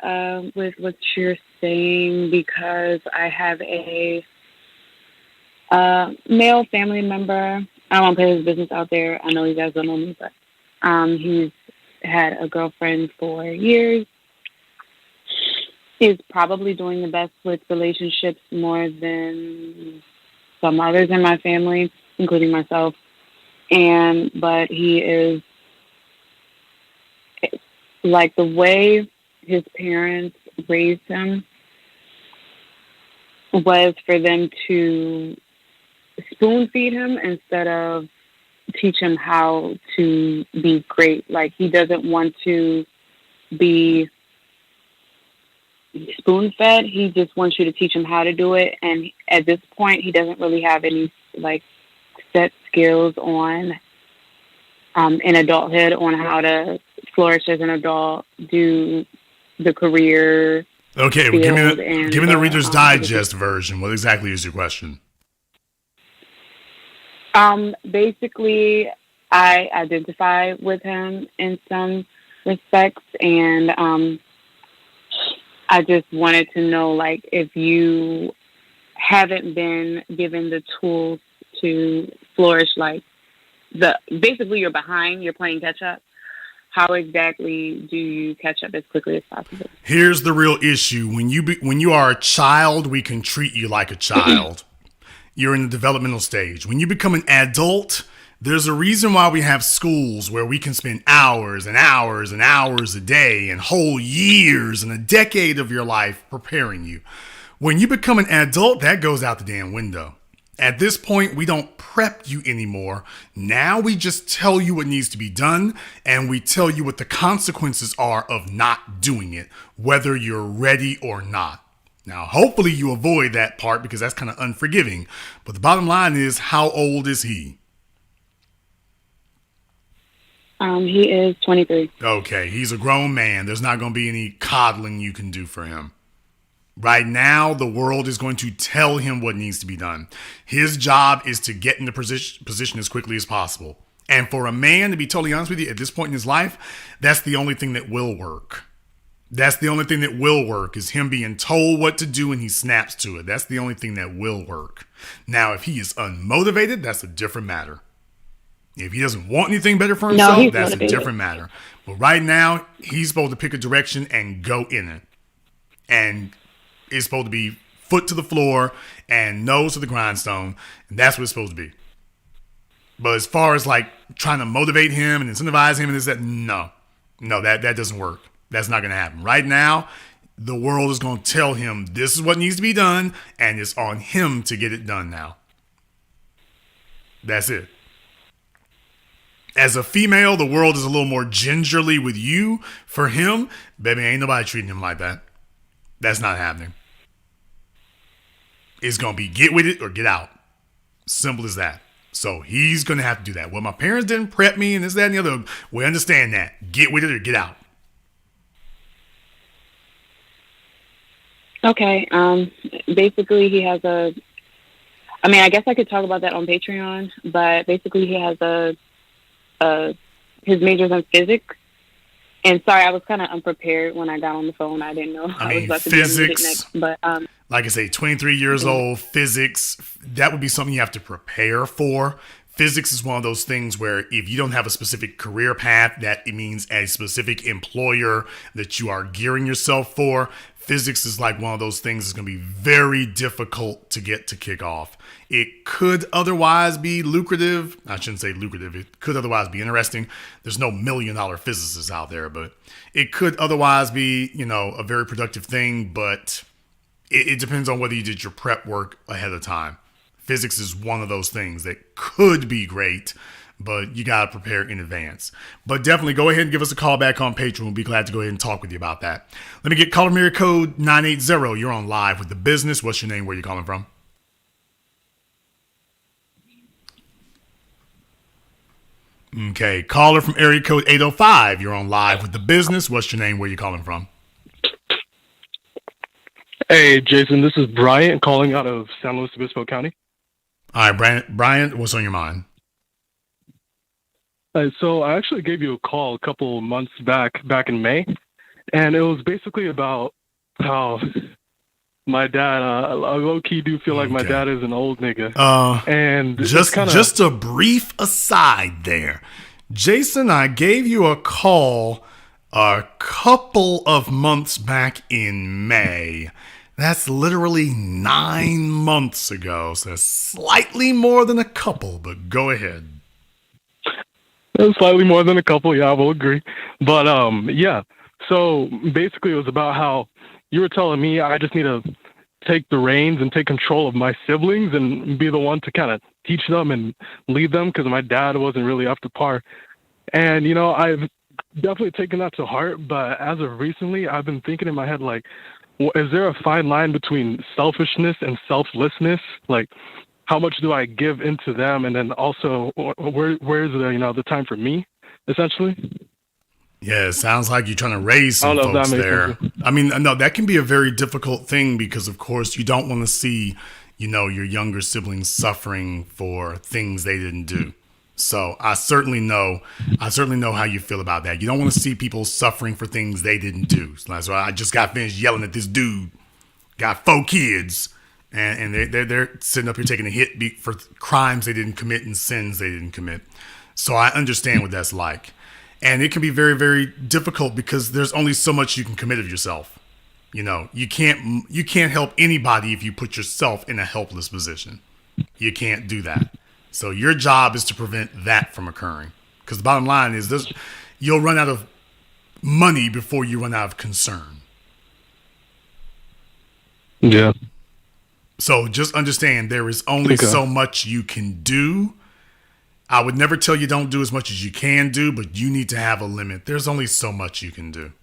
with what you're saying because I have a male family member. I don't want to put his business out there. I know you guys don't know me, but he's had a girlfriend for years. He's probably doing the best with relationships more than some others in my family, including myself. But he is, like, the way his parents raised him was for them to spoon feed him instead of teach him how to be great. Like, he doesn't want to be spoon fed. He just wants you to teach him how to do it. And at this point, he doesn't really have any like set skills on in adulthood on how to flourish as an adult, do the career. Okay, well, give me the Reader's Digest version. What exactly is your question? Basically, I identify with him in some respects, and I just wanted to know, like, if you haven't been given the tools to flourish, like, basically you're behind, you're playing catch up. How exactly do you catch up as quickly as possible? Here's the real issue. When you are a child, we can treat you like a child. You're in the developmental stage. When you become an adult, there's a reason why we have schools where we can spend hours and hours and hours a day and whole years and a decade of your life preparing you. When you become an adult, that goes out the damn window. At this point, we don't prep you anymore. Now we just tell you what needs to be done, and we tell you what the consequences are of not doing it, whether you're ready or not. Now, hopefully you avoid that part because that's kind of unforgiving. But the bottom line is, how old is he? He is 23. Okay, he's a grown man. There's not going to be any coddling you can do for him. Right now, the world is going to tell him what needs to be done. His job is to get in the position as quickly as possible. And for a man, to be totally honest with you, at this point in his life, that's the only thing that will work. That's the only thing that will work, is him being told what to do and he snaps to it. That's the only thing that will work. Now, if he is unmotivated, that's a different matter. If he doesn't want anything better for himself, that's motivated. A different matter. But right now, he's supposed to pick a direction and go in it. And it's supposed to be foot to the floor and nose to the grindstone. And that's what it's supposed to be. But as far as like trying to motivate him and incentivize him and this, that, no, that doesn't work. That's not going to happen. Right now, the world is going to tell him this is what needs to be done, and it's on him to get it done now. That's it. As a female, the world is a little more gingerly with you. For him, baby, ain't nobody treating him like that. That's not happening. It's going to be get with it or get out. Simple as that. So he's going to have to do that. Well, my parents didn't prep me and this, that, and the other. We understand that. Get with it or get out. Okay. Basically, he has I guess I could talk about that on Patreon, but basically he has his major's in physics, And sorry, I was kind of unprepared when I got on the phone. I didn't know I was about to be unmuted next. But like I say, 23 years old, physics, that would be something you have to prepare for. Physics is one of those things where if you don't have a specific career path, that it means a specific employer that you are gearing yourself for. Physics is like one of those things that's going to be very difficult to get to kick off. It could otherwise be lucrative. I shouldn't say lucrative. It could otherwise be interesting. There's no $1 million physicists out there, but it could otherwise be, a very productive thing, but it depends on whether you did your prep work ahead of time. Physics is one of those things that could be great, but you got to prepare in advance. But definitely go ahead and give us a call back on Patreon. We'll be glad to go ahead and talk with you about that. Let me get caller area code 980. You're on live with The Business. What's your name? Where you calling from? Okay, caller from area code 805. You're on live with The Business. What's your name? Where you calling from? Hey, Jason, this is Bryant calling out of San Luis Obispo County. All right, Brian, what's on your mind? So I actually gave you a call a couple months back in May, and it was basically about how my dad, I low-key do feel like my dad is an old nigga. And just a brief aside there. Jason, I gave you a call a couple of months back in May. That's literally 9 months ago, so slightly more than a couple, but go ahead. Slightly more than a couple, yeah, I will agree. But, yeah, so basically it was about how you were telling me I just need to take the reins and take control of my siblings and be the one to kind of teach them and lead them because my dad wasn't really up to par. And, I've definitely taken that to heart, but as of recently, I've been thinking in my head, like, is there a fine line between selfishness and selflessness? Like, how much do I give into them, and then also where's the time for me, essentially? Yeah, it sounds like you're trying to raise some folks there. I mean, no, that can be a very difficult thing because, of course, you don't want to see, your younger siblings suffering for things they didn't do. So I certainly know how you feel about that. You don't want to see people suffering for things they didn't do. So I just got finished yelling at this dude, got 4 kids, and they're sitting up here taking a hit for crimes they didn't commit and sins they didn't commit. So I understand what that's like. And it can be very, very difficult because there's only so much you can commit of yourself. You can't help anybody if you put yourself in a helpless position. You can't do that. So your job is to prevent that from occurring. Because the bottom line is this: you'll run out of money before you run out of concern. Yeah. So just understand there is only so much you can do. I would never tell you don't do as much as you can do, but you need to have a limit. There's only so much you can do.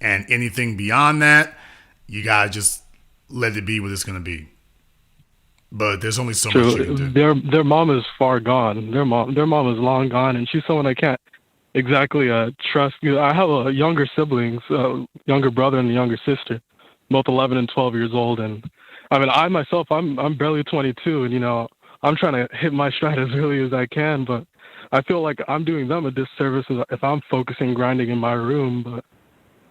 And anything beyond that, you got to just let it be what it's going to be. But there's only so much you can do. Their mom is far gone. Their mom is long gone, and she's someone I can't exactly trust. I have a younger siblings, younger brother and a younger sister, both 11 and 12 years old. And I mean, I myself, I'm barely 22, and I'm trying to hit my stride as early as I can. But I feel like I'm doing them a disservice if I'm focusing grinding in my room. But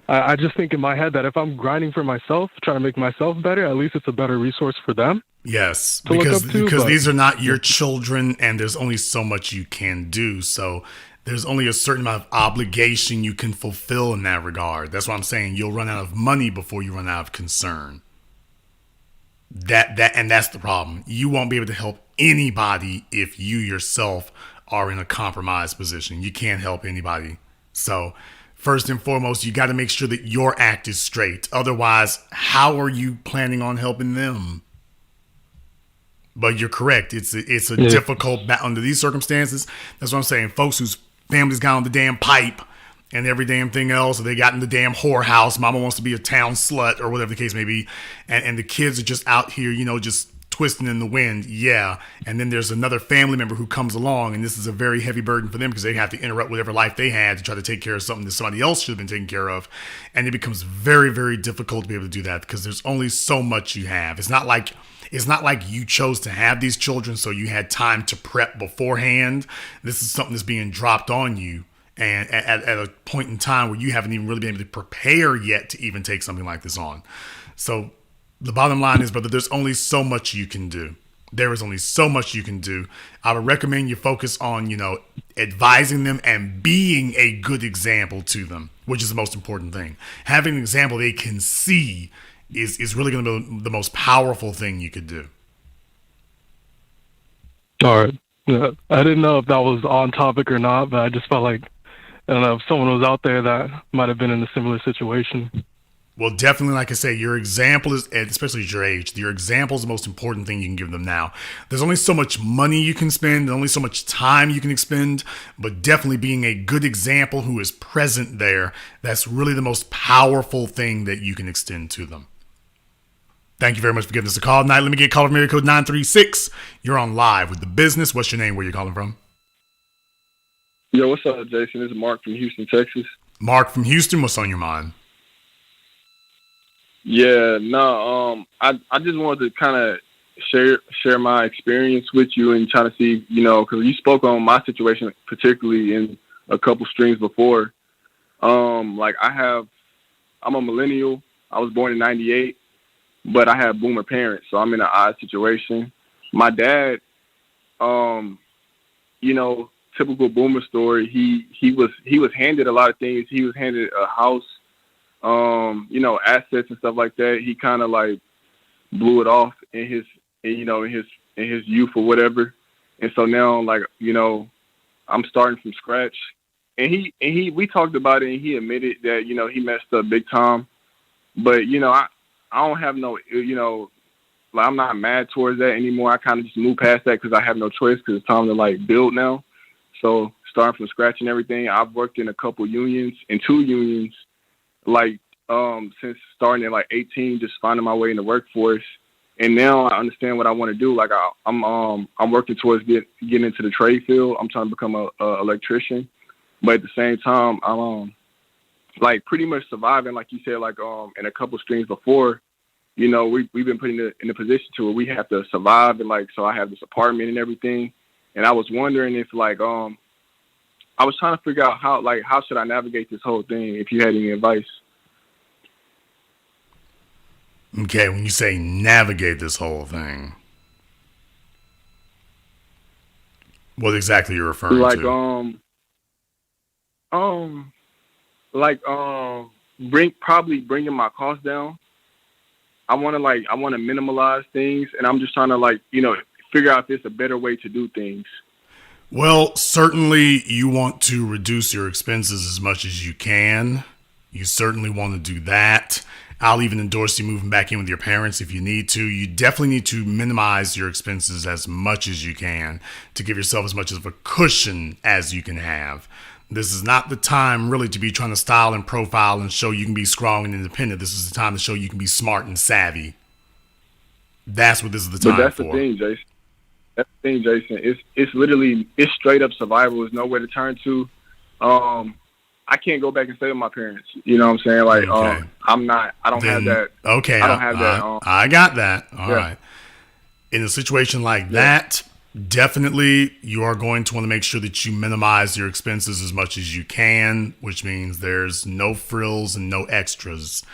I just think in my head that if I'm grinding for myself, trying to make myself better, at least it's a better resource for them. Yes, because these are not your children, and there's only so much you can do. So there's only a certain amount of obligation you can fulfill in that regard. That's what I'm saying. You'll run out of money before you run out of concern. And that's the problem. You won't be able to help anybody if you yourself are in a compromised position. You can't help anybody. So first and foremost, you got to make sure that your act is straight. Otherwise, how are you planning on helping them? But you're correct. It's a difficult under these circumstances. That's what I'm saying. Folks whose families got on the damn pipe and every damn thing else, or they got in the damn whorehouse. Mama wants to be a town slut or whatever the case may be. And the kids are just out here, just twisting in the wind. Yeah. And then there's another family member who comes along, and this is a very heavy burden for them because they have to interrupt whatever life they had to try to take care of something that somebody else should have been taken care of. And it becomes very, very difficult to be able to do that because there's only so much you have. It's not like you chose to have these children, so you had time to prep beforehand. This is something that's being dropped on you, and at a point in time where you haven't even really been able to prepare yet to even take something like this on. So the bottom line is, brother, there's only so much you can do. There is only so much you can do. I would recommend you focus on, advising them and being a good example to them, which is the most important thing. Having an example they can see is really going to be the most powerful thing you could do. All right. Yeah, I didn't know if that was on topic or not, but I just felt like, I don't know, if someone was out there that might have been in a similar situation. Well, definitely, like I say, your example is, especially at your age, your example is the most important thing you can give them now. There's only so much money you can spend, only so much time you can expend, but definitely being a good example who is present there, that's really the most powerful thing that you can extend to them. Thank you very much for giving us a call tonight. Let me get called from area code 936. You're on live with The Business. What's your name? Where you calling from? Yo, what's up, Jason? This is Mark from Houston, Texas. Mark from Houston. What's on your mind? Yeah, no, I just wanted to kind of share my experience with you and try to see, because you spoke on my situation, particularly in a couple streams before. I'm a millennial. I was born in 98, but I have boomer parents, so I'm in an odd situation. My dad, typical boomer story. He was handed a lot of things. He was handed a house, assets and stuff like that. He kind of like blew it off in his youth or whatever. And so now, I'm starting from scratch. And we talked about it, and he admitted that, he messed up big time. But, I don't have no, I'm not mad towards that anymore. I kind of just moved past that because I have no choice, because it's time to build now. So starting from scratch and everything, I've worked in a couple unions, in 2 unions, since starting at 18, just finding my way in the workforce. And now I understand what I want to do. I'm working towards getting into the trade field. I'm trying to become a electrician, but at the same time, I'm pretty much surviving, like you said, in a couple streams before. We've been put in a position to where we have to survive, and so I have this apartment and everything. And I was wondering if I was trying to figure out how should I navigate this whole thing, if you had any advice. Okay, when you say navigate this whole thing, what exactly you're referring to? Bringing my costs down. I want to minimalize things, and I'm just trying to figure out if there's a better way to do things. Well, certainly you want to reduce your expenses as much as you can. You certainly want to do that. I'll even endorse you moving back in with your parents if you need to. You definitely need to minimize your expenses as much as you can to give yourself as much of a cushion as you can have. This is not the time really to be trying to style and profile and show you can be strong and independent. This is the time to show you can be smart and savvy. That's what this is the time for. But that's the thing, Jason. That's the thing, Jason. It's literally straight up survival. There's nowhere to turn to. I can't go back and stay with my parents. You know what I'm saying? Okay. I don't have that. Okay. I don't have that. I got that. All right. In a situation like that, definitely you are going to want to make sure that you minimize your expenses as much as you can, which means there's no frills and no extras.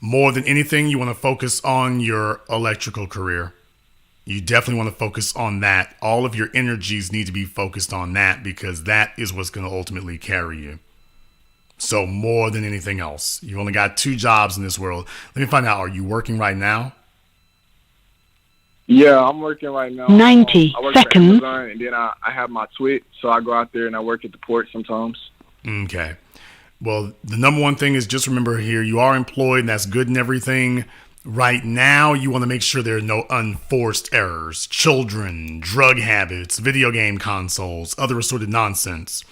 More than anything, you want to focus on your electrical career. You definitely want to focus on that. All of your energies need to be focused on that, because that is what's going to ultimately carry you. So more than anything else, you've only got 2 jobs in this world. Let me find out, are you working right now? Yeah, I'm working right now. 90 I work seconds. For Amazon, and then I have my Twit, so I go out there and I work at the port sometimes. Okay. Well, the number one thing is just remember here, you are employed, and that's good and everything. Right now, you want to make sure there are no unforced errors, children, drug habits, video game consoles, other assorted nonsense.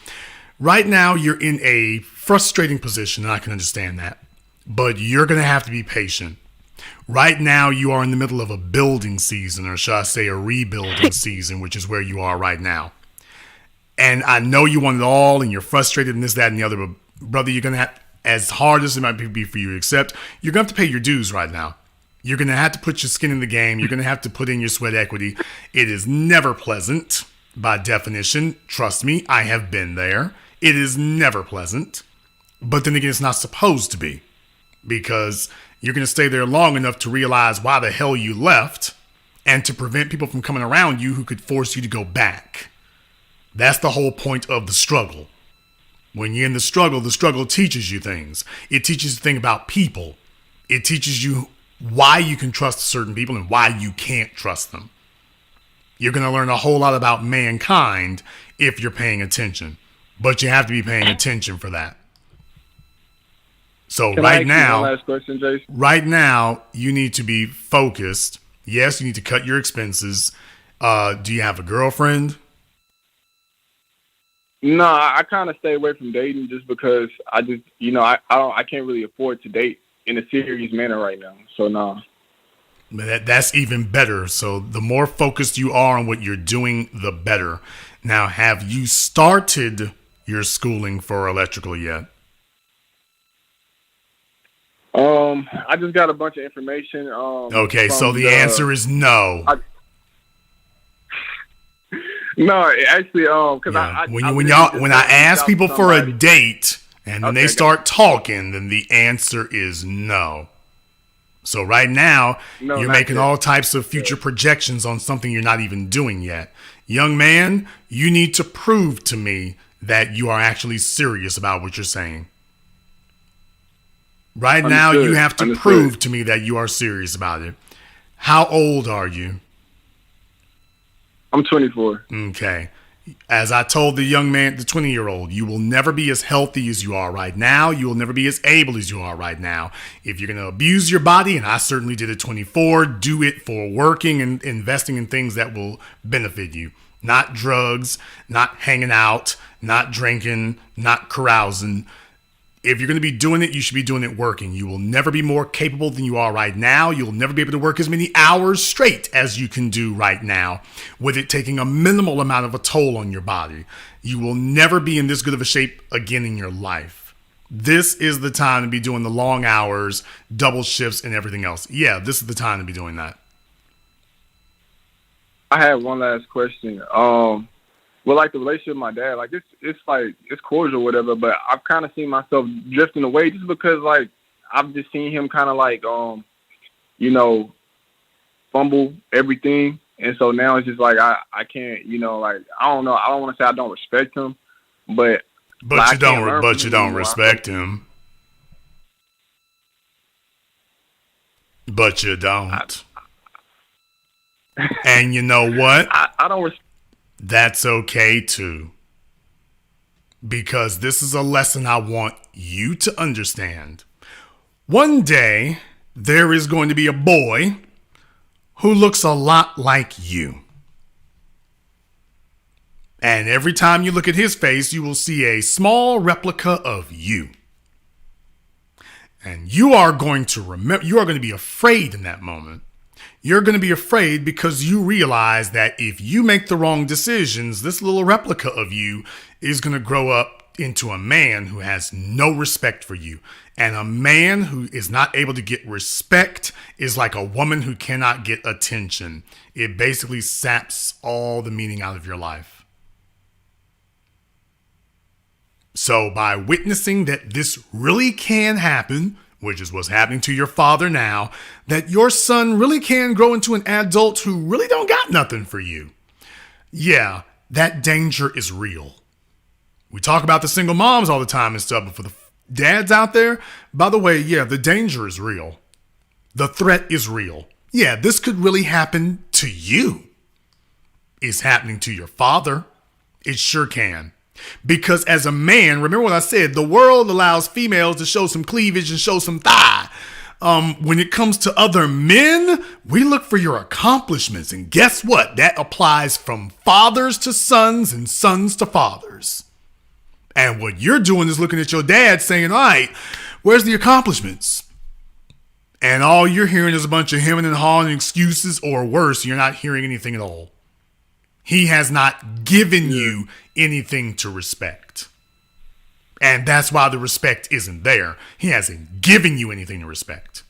Right now, you're in a frustrating position, and I can understand that. But you're going to have to be patient. Right now, you are in the middle of a building season, or shall I say a rebuilding season, which is where you are right now. And I know you want it all, and you're frustrated and this, that, and the other, but brother, you're going to have, as hard as it might be for you to accept, you're going to have to pay your dues right now. You're going to have to put your skin in the game. You're going to have to put in your sweat equity. It is never pleasant by definition. Trust me, I have been there. It is never pleasant, but then again, it's not supposed to be, because you're going to stay there long enough to realize why the hell you left and to prevent people from coming around you who could force you to go back. That's the whole point of the struggle. When you're in the struggle teaches you things. It teaches you things about people. It teaches you why you can trust certain people and why you can't trust them. You're going to learn a whole lot about mankind if you're paying attention. But you have to be paying attention for that. So Can I ask you one last question, Jason? Right now, you need to be focused. Yes, you need to cut your expenses. Do you have a girlfriend? No, I kind of stay away from dating just because I just, I can't really afford to date in a serious manner right now. So no. That's even better. So the more focused you are on what you're doing, the better. Now, have you started your schooling for electrical yet? I just got a bunch of information. Okay, so the answer is no. No, actually, because when I ask people for a date and then they start talking, then the answer is no. So right now, you're making all types of future projections on something you're not even doing yet. Young man, you need to prove to me that you are actually serious about what you're saying. Right now, you have to prove to me that you are serious about it. How old are you? I'm 24. Okay. As I told the young man, the 20-year-old, you will never be as healthy as you are right now. You will never be as able as you are right now. If you're going to abuse your body, and I certainly did at 24, do it for working and investing in things that will benefit you. Not drugs, not hanging out, not drinking, not carousing. If you're going to be doing it, you should be doing it working. You will never be more capable than you are right now. You'll never be able to work as many hours straight as you can do right now, with it taking a minimal amount of a toll on your body. You will never be in this good of a shape again in your life. This is the time to be doing the long hours, double shifts, and everything else. Yeah, this is the time to be doing that. I have one last question. Well, like the relationship with my dad, like it's cordial, or whatever. But I've kind of seen myself drifting away just because, like, I've just seen him kind of like, fumble everything, and so now it's just like I can't, like I don't know. I don't want to say I don't respect him, but you don't respect him. But you don't. And you know what? I don't. That's okay too. Because this is a lesson I want you to understand. One day, there is going to be a boy who looks a lot like you. And every time you look at his face, you will see a small replica of you. And you are going to be afraid in that moment. You're going to be afraid because you realize that if you make the wrong decisions, this little replica of you is going to grow up into a man who has no respect for you. And a man who is not able to get respect is like a woman who cannot get attention. It basically saps all the meaning out of your life. So by witnessing that this really can happen, which is what's happening to your father now, that your son really can grow into an adult who really don't got nothing for you. Yeah, that danger is real. We talk about the single moms all the time and stuff, but for the dads out there, by the way, yeah, the danger is real. The threat is real. Yeah, this could really happen to you. It's happening to your father. It sure can. Because as a man, remember what I said, the world allows females to show some cleavage and show some thigh. When it comes to other men, we look for your accomplishments. And guess what? That applies from fathers to sons and sons to fathers. And what you're doing is looking at your dad saying, all right, where's the accomplishments? And all you're hearing is a bunch of hemming and hawing excuses, or worse, you're not hearing anything at all. He has not given you anything to respect. And that's why the respect isn't there. He hasn't given you anything to respect.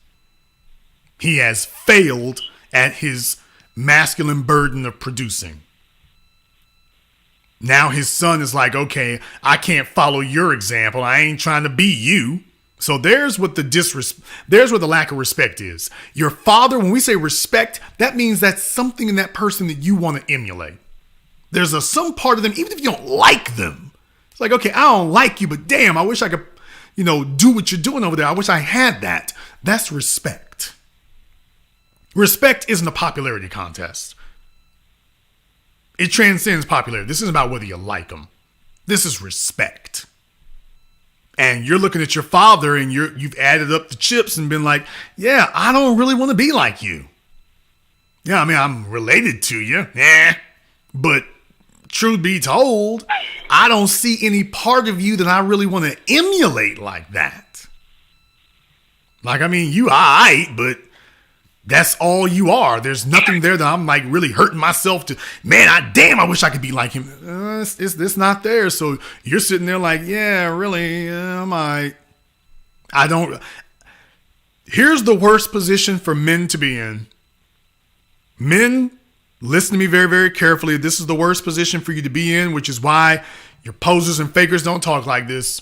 He has failed at his masculine burden of producing. Now his son is like, okay, I can't follow your example. I ain't trying to be you. So there's what there's where the lack of respect is. Your father, when we say respect, that means that's something in that person that you want to emulate. There's some part of them, even if you don't like them. It's like, okay, I don't like you, but damn, I wish I could, do what you're doing over there. I wish I had that. That's respect. Respect isn't a popularity contest. It transcends popularity. This isn't about whether you like them. This is respect. And you're looking at your father and you've added up the chips and been like, yeah, I don't really want to be like you. Yeah, I mean, I'm related to you. Yeah. But truth be told, I don't see any part of you that I really want to emulate like that. Like, I mean, you alright, but that's all you are. There's nothing there that I'm like really hurting myself to, man, I wish I could be like him. It's not there. So you're sitting there like, yeah, really, am I don't. Here's the worst position for men to be in. Men, listen to me very, very carefully. This is the worst position for you to be in, which is why your posers and fakers don't talk like this.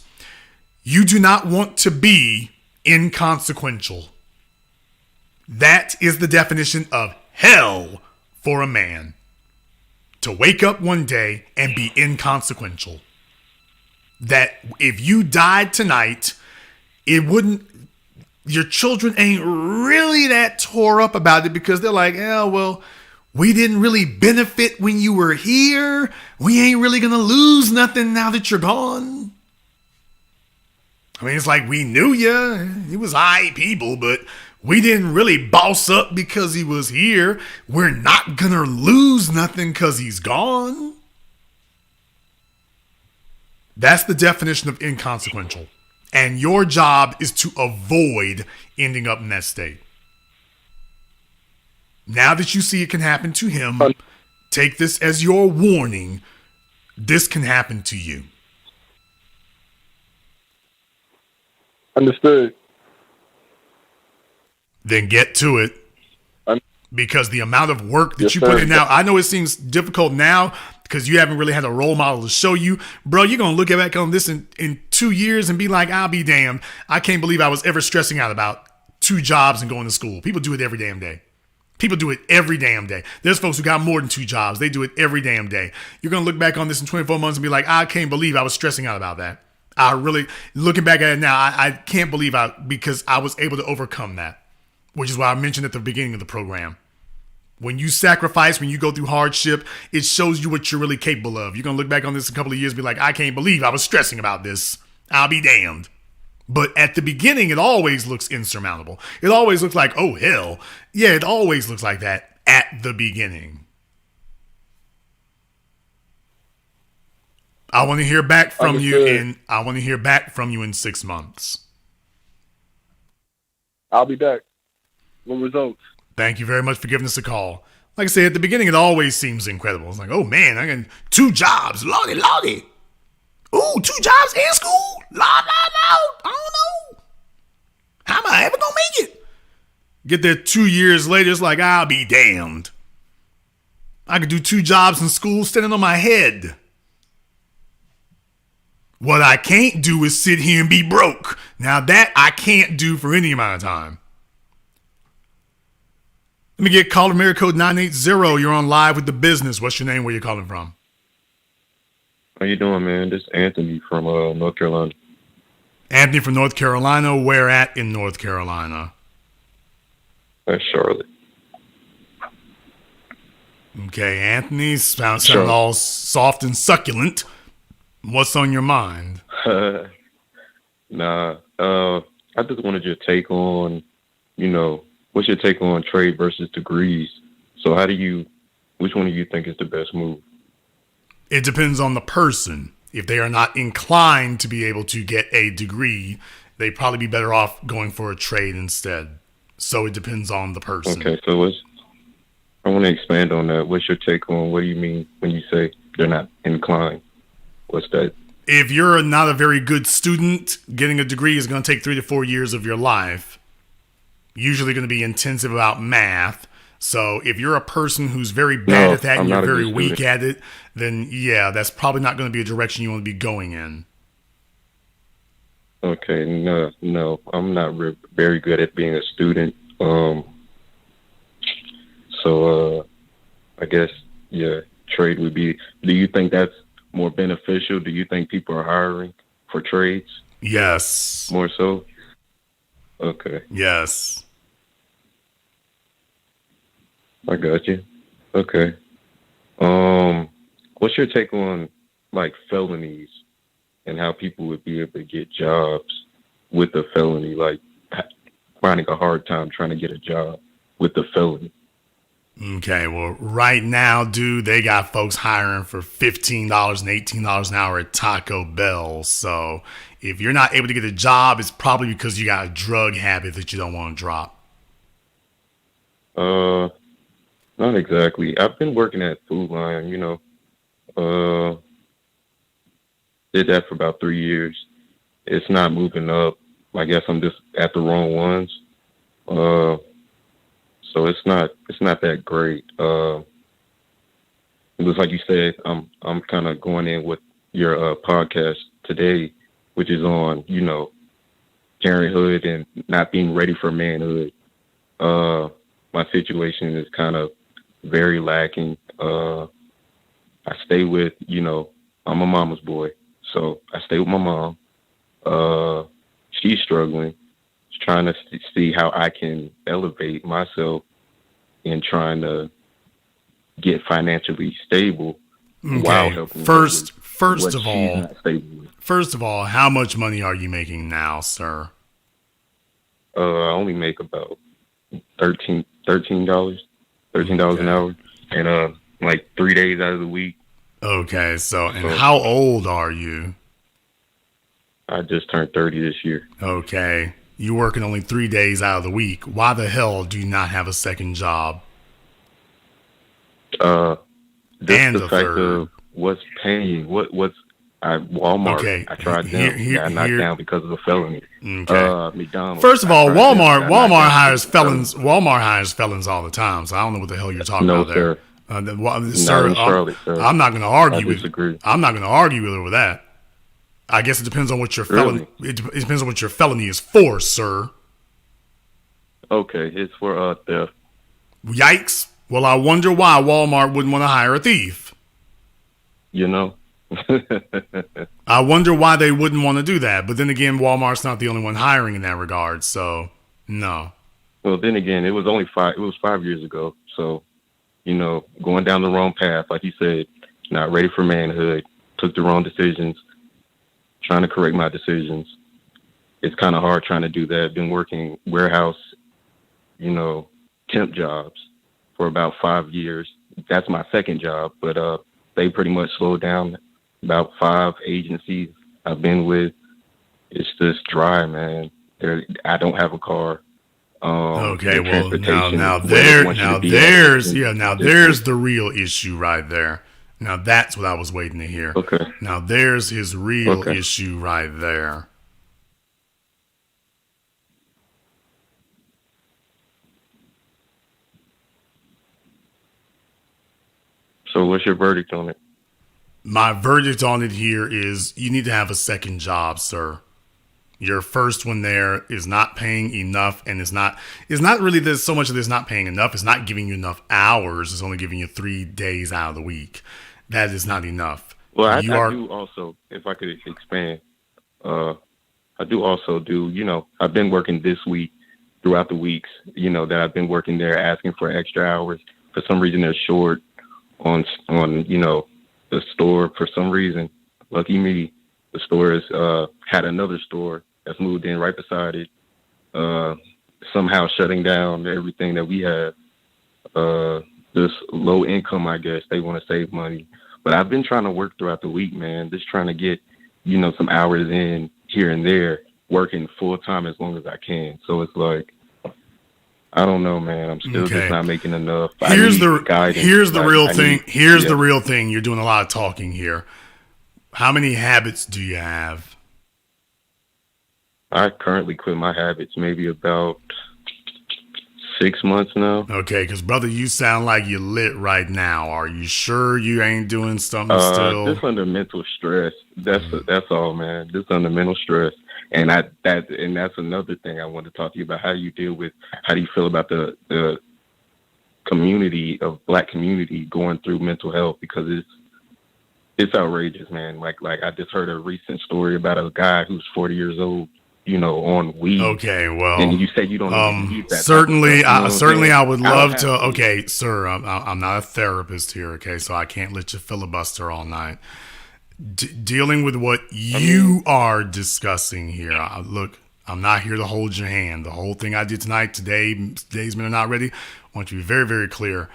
You do not want to be inconsequential. That is the definition of hell for a man. To wake up one day and be inconsequential. That if you died tonight, your children ain't really that tore up about it because they're like, yeah, well, we didn't really benefit when you were here. We ain't really going to lose nothing now that you're gone. I mean, it's like we knew you. He was high people, but we didn't really boss up because he was here. We're not going to lose nothing because he's gone. That's the definition of inconsequential. And your job is to avoid ending up in that state. Now that you see it can happen to him, take this as your warning. This can happen to you. Understood. Then get to it. Because the amount of work that you put in now, I know it seems difficult now because you haven't really had a role model to show you. Bro, you're going to look back on this in 2 years and be like, I'll be damned. I can't believe I was ever stressing out about 2 jobs and going to school. People do it every damn day. People do it every damn day. There's folks who got more than 2 jobs. They do it every damn day. You're going to look back on this in 24 months and be like, I can't believe I was stressing out about that. I really, looking back at it now, I can't believe because I was able to overcome that, which is why I mentioned at the beginning of the program. When you sacrifice, when you go through hardship, it shows you what you're really capable of. You're going to look back on this in a couple of years and be like, I can't believe I was stressing about this. I'll be damned. But at the beginning, it always looks insurmountable. It always looks like, oh, hell. Yeah, it always looks like that at the beginning. I want to hear back from you in 6 months. I'll be back with results. Thank you very much for giving us a call. Like I said, at the beginning, it always seems incredible. It's like, oh man, I got 2 jobs. Lordy. Ooh, 2 jobs in school? Lord. I don't know. How am I ever going to make it? Get there 2 years later, it's like, I'll be damned. I could do 2 jobs in school standing on my head. What I can't do is sit here and be broke. Now that I can't do for any amount of time. Let me get caller area code 980. You're on live with The Business. What's your name? Where you calling from? How you doing, man? This is Anthony from North Carolina. Anthony from North Carolina. Where at in North Carolina? That's Charlotte. Okay, Anthony. Sounds all soft and succulent. What's on your mind? I just wanted your take on, what's your take on trade versus degrees? So which one do you think is the best move? It depends on the person. If they are not inclined to be able to get a degree, they'd probably be better off going for a trade instead. So it depends on the person. Okay, so I want to expand on that. What's your take on what do you mean when you say they're not inclined? What's that? If you're not a very good student, getting a degree is going to take 3 to 4 years of your life. Usually going to be intensive about math. So if you're a person who's very bad at that and you're very weak at it, then yeah, that's probably not going to be a direction you want to be going in. Okay, no, I'm not very good at being a student. So I guess, yeah, trade would be. Do you think that's more beneficial? Do you think people are hiring for trades? Yes. More so? Okay. Yes. I got you. Okay. What's your take on like felonies and how people would be able to get jobs with a felony, like finding a hard time trying to get a job with a felony? Okay, well, right now, dude, they got folks hiring for $15 and $18 an hour at Taco Bell. So if you're not able to get a job, it's probably because you got a drug habit that you don't want to drop. Not exactly. I've been working at Food Lion, did that for about 3 years. It's not moving up. I guess I'm just at the wrong ones. So it's not that great. It was like you said, I'm kind of going in with your podcast today, which is on, parenthood and not being ready for manhood. My situation is kind of very lacking. I stay with, I'm a mama's boy, so I stay with my mom. She's struggling. She's trying to see how I can elevate myself in trying to get financially stable while helping. First of all, how much money are you making now, sir? I only make about $13 an hour, and like 3 days out of the week. Okay, so how old are you? I just turned 30 this year. Okay, you're working only 3 days out of the week. Why the hell do you not have a second job? Just the fact of what's paying, what's Walmart. Okay. I tried them, got knocked down because of a felony. Okay. McDonald's. First of all, Walmart hires felons. Walmart hires felons all the time. So I don't know what the hell you're talking about there. Sir, in Charlotte, sir. I'm not going to argue with. I'm not going to argue with over that. I guess it depends on what your felony. It depends on what your felony is for, sir. Okay, it's for theft. Yikes! Well, I wonder why Walmart wouldn't want to hire a thief. I wonder why they wouldn't want to do that. But then again, Walmart's not the only one hiring in that regard. So no. Well, then again, it was only 5 years ago. So, going down the wrong path, like you said, not ready for manhood, took the wrong decisions, trying to correct my decisions. It's kind of hard trying to do that. Been working warehouse, temp jobs for about 5 years. That's my second job, but they pretty much slowed down. About 5 agencies I've been with. It's just dry, man. I don't have a car. Okay, well now there's the real issue right there. Now that's what I was waiting to hear. Okay. Now there's his real issue right there. So what's your verdict on it? My verdict on it here is you need to have a second job, sir. Your first one there is not paying enough, and it's not really there's so much that it's not paying enough. It's not giving you enough hours. It's only giving you 3 days out of the week. That is not enough. Well, I do also, if I could expand, I do also do, I've been working this week throughout the weeks, that I've been working there asking for extra hours. For some reason, they're short on the store. For some reason, lucky me, the store has had another store that's moved in right beside it, somehow shutting down everything that we have. This low income, I guess, they want to save money. But I've been trying to work throughout the week, man, just trying to get, some hours in here and there, working full time as long as I can. So it's like, I don't know, man. I'm still just not making enough. Here's the real thing. You're doing a lot of talking here. How many habits do you have? I currently quit my habits maybe about 6 months now. Okay, because brother, you sound like you're lit right now. Are you sure you ain't doing something still? Just under mental stress. That's all, man. Just under mental stress. And that's another thing I want to talk to you about. How do you feel about the community of Black community going through mental health? Because it's outrageous, man. Like I just heard a recent story about a guy who's 40 years old, on weed. Okay, well, and you say you don't use that. Certainly, certainly, I would love to. to. Okay, sir, I'm not a therapist here. Okay, so I can't let you filibuster all night. Dealing with what you are discussing here. Look, I'm not here to hold your hand. The whole thing I did today's men are not ready. I want to be very, very clear.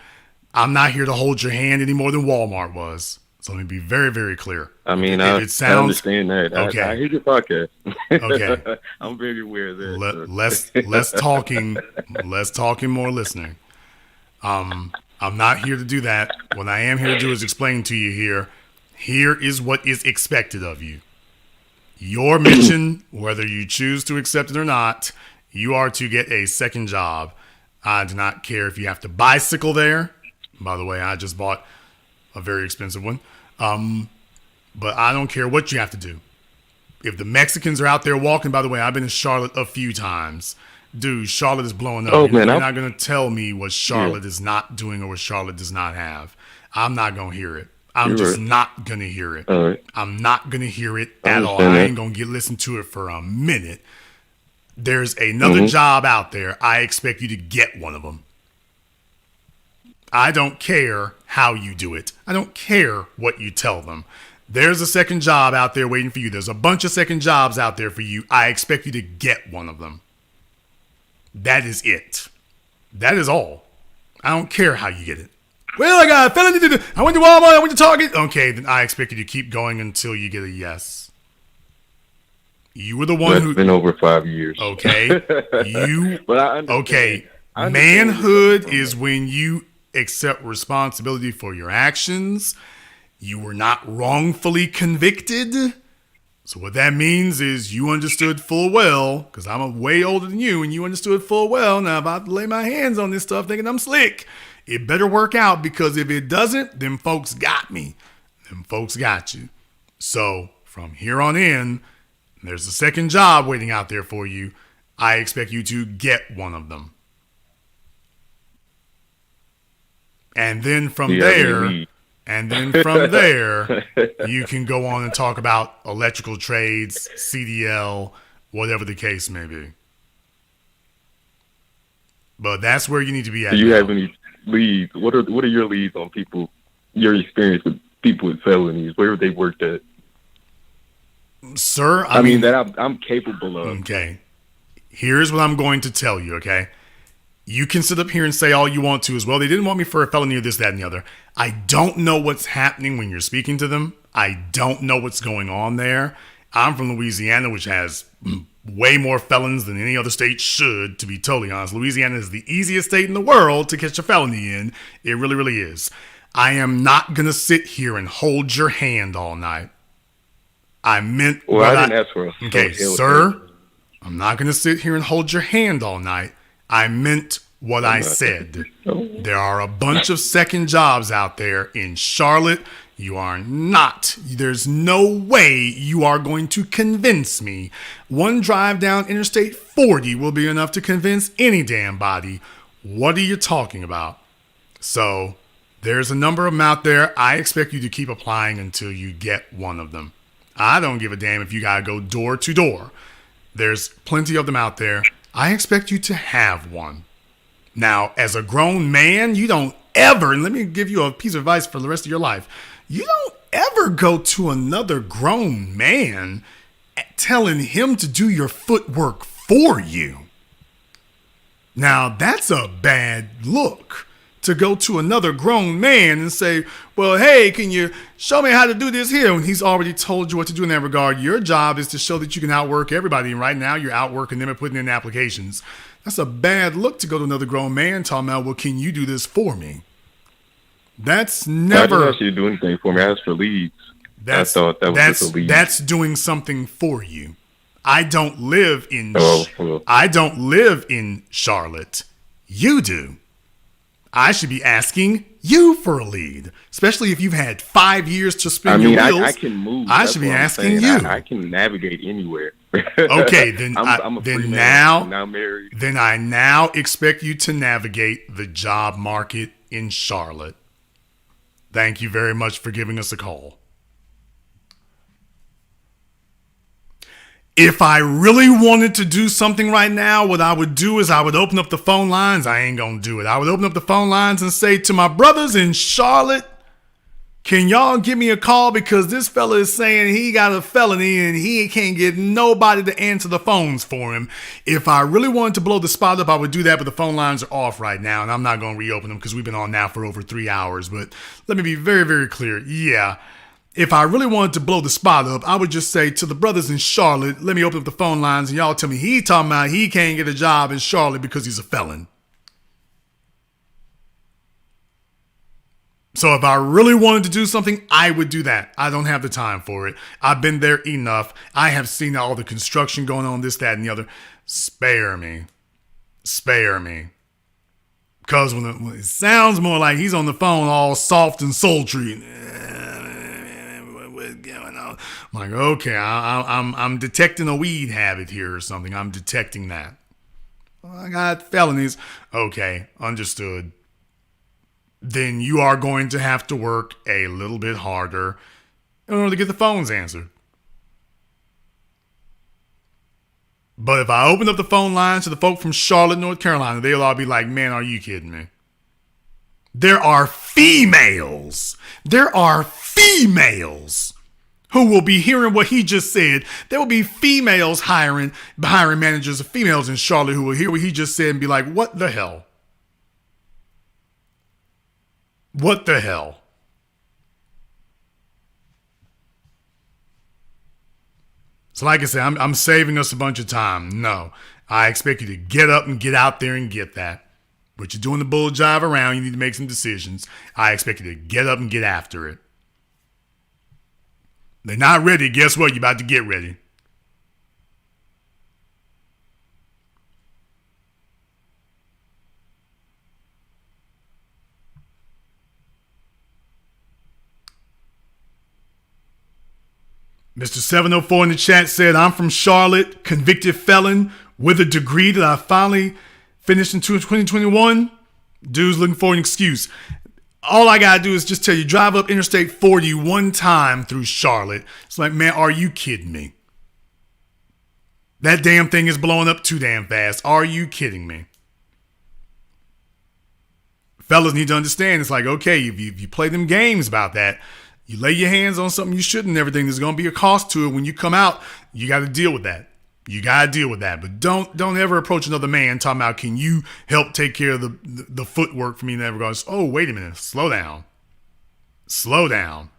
I'm not here to hold your hand any more than Walmart was. So let me be very, very clear. I mean, I understand that. Okay. I hear your podcast. Okay. I'm very aware of that. Less talking, more listening. I'm not here to do that. What I am here to do is explain to you here. Here is what is expected of you. Your mission, whether you choose to accept it or not, you are to get a second job. I do not care if you have to bicycle there. By the way, I just bought a very expensive one. But I don't care what you have to do. If the Mexicans are out there walking, by the way, I've been in Charlotte a few times. Dude, Charlotte is blowing up. Oh, man, you're not going to tell me what Charlotte is not doing or what Charlotte does not have. I'm not going to hear it. I'm just not going to hear it. All right. I'm not going to hear it at all. I ain't going to listen to it for a minute. There's another job out there. I expect you to get one of them. I don't care how you do it. I don't care what you tell them. There's a second job out there waiting for you. There's a bunch of second jobs out there for you. I expect you to get one of them. That is it. That is all. I don't care how you get it. Well, I got a felony to do. I went to Walmart. I went to Target. Okay, then I expect you to keep going until you get a yes. You were the one That's been over 5 years. Okay. But I understand. Okay. Manhood is when you accept responsibility for your actions. You were not wrongfully convicted. So what that means is you understood full well, because I'm way older than you, and you understood full well. Now, if I lay my hands on this stuff thinking I'm slick, it better work out, because if it doesn't, them folks got me. Them folks got you. So from here on in, there's a second job waiting out there for you. I expect you to get one of them. And then from there, you can go on and talk about electrical trades, CDL, whatever the case may be. But that's where you need to be at. Do you have any leads? What are your leads on people? Your experience with people with felonies? Where have they worked at? Sir, I mean that I'm capable of. Okay. Here's what I'm going to tell you, okay? You can sit up here and say all you want to as well. They didn't want me for a felony or this, that, and the other. I don't know what's happening when you're speaking to them. I don't know what's going on there. I'm from Louisiana, which has way more felons than any other state should, to be totally honest. Louisiana is the easiest state in the world to catch a felony in. It really, really is. I am not going to sit here and hold your hand all night. I meant I didn't ask for a okay, sir, I'm not going to sit here and hold your hand all night. I meant what I said. There are a bunch of second jobs out there in Charlotte. You are not. There's no way you are going to convince me. One drive down Interstate 40 will be enough to convince any damn body. What are you talking about? So there's a number of them out there. I expect you to keep applying until you get one of them. I don't give a damn if you got to go door to door. There's plenty of them out there. I expect you to have one. Now, as a grown man, you don't ever, and let me give you a piece of advice for the rest of your life. You don't ever go to another grown man telling him to do your footwork for you. Now, that's a bad look. To go to another grown man and say, well, hey, can you show me how to do this here? When he's already told you what to do in that regard. Your job is to show that you can outwork everybody. And right now you're outworking them and putting in applications. That's a bad look to go to another grown man talking about, well, can you do this for me? That's never. I didn't ask you to do anything for me. I asked for leads. I thought that was just a lead. That's doing something for you. I don't live in Charlotte. You do. I should be asking you for a lead, especially if you've had 5 years to spin your wheels. I can move. I That's should be what I'm asking saying. you. I can navigate anywhere. Okay, then I'm a free man. Now married. Then I now expect you to navigate the job market in Charlotte. Thank you very much for giving us a call. If I really wanted to do something right now, what I would do is I would open up the phone lines. I ain't gonna do it. I would open up the phone lines and say to my brothers in Charlotte, can y'all give me a call because this fella is saying he got a felony and he can't get nobody to answer the phones for him. If I really wanted to blow the spot up, I would do that, but the phone lines are off right now, and I'm not going to reopen them because we've been on now for over 3 hours. But let me be very, very clear. Yeah, if I really wanted to blow the spot up, I would just say to the brothers in Charlotte, let me open up the phone lines, and y'all tell me he talking about he can't get a job in Charlotte because he's a felon. So if I really wanted to do something, I would do that. I don't have the time for it. I've been there enough. I have seen all the construction going on, this, that, and the other. Spare me. Spare me. Because when it sounds more like he's on the phone all soft and sultry. What's going on? I'm like, okay, I'm detecting a weed habit here or something. I'm detecting that. Well, I got felonies. Okay, understood. Then you are going to have to work a little bit harder in order to get the phones answered. But if I open up the phone lines to the folk from Charlotte, North Carolina, they'll all be like, man, are you kidding me? There are females who will be hearing what he just said. There will be females hiring managers of females in Charlotte who will hear what he just said and be like, what the hell? What the hell? So like I said, I'm saving us a bunch of time. No, I expect you to get up and get out there and get that. But you're doing the bull jive around. You need to make some decisions. I expect you to get up and get after it. They're not ready. Guess what? You're about to get ready. Mr. 704 in the chat said, I'm from Charlotte, convicted felon with a degree that I finally finished in 2021. Dude's looking for an excuse. All I got to do is just tell you, drive up Interstate 40 one time through Charlotte. It's like, man, are you kidding me? That damn thing is blowing up too damn fast. Are you kidding me? Fellas need to understand, it's like, okay, if you play them games about that, you lay your hands on something you shouldn't and everything, there's going to be a cost to it. When you come out, you got to deal with that. You got to deal with that. But don't ever approach another man talking about, can you help take care of the footwork for me in that regard? Oh, wait a minute. Slow down. Slow down.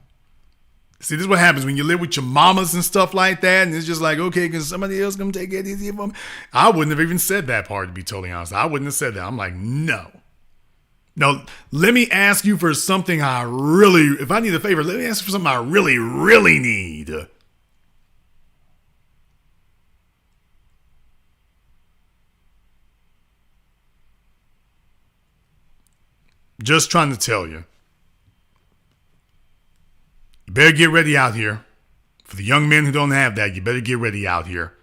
See, this is what happens when you live with your mamas and stuff like that, and it's just like, okay, can somebody else come take it easy for me? I wouldn't have even said that part, to be totally honest. I wouldn't have said that. I'm like, no. No, let me ask you for something if I need a favor, let me ask you for something I really, really need. Just trying to tell you. You better get ready out here. For the young men who don't have that, you better get ready out here.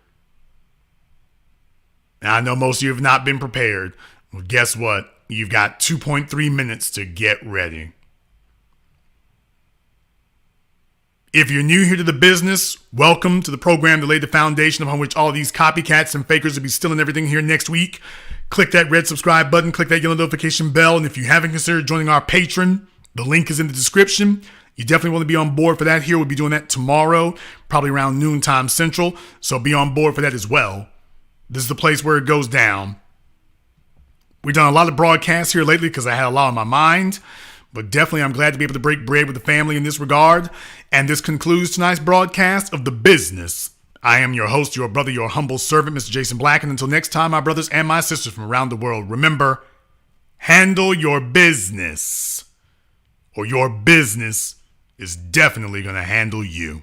Now, I know most of you have not been prepared. Well, guess what? You've got 2.3 minutes to get ready. If you're new here to the business, welcome to the program to lay the foundation upon which all these copycats and fakers will be stealing everything here next week. Click that red subscribe button, click that yellow notification bell, and if you haven't considered joining our Patreon, the link is in the description. You definitely want to be on board for that here. We'll be doing that tomorrow, probably around noontime central, so be on board for that as well. This is the place where it goes down. We've done a lot of broadcasts here lately because I had a lot on my mind, but definitely I'm glad to be able to break bread with the family in this regard. And this concludes tonight's broadcast of The Business. I am your host, your brother, your humble servant, Mr. Jason Black. And until next time, my brothers and my sisters from around the world, remember, handle your business, or your business is definitely going to handle you.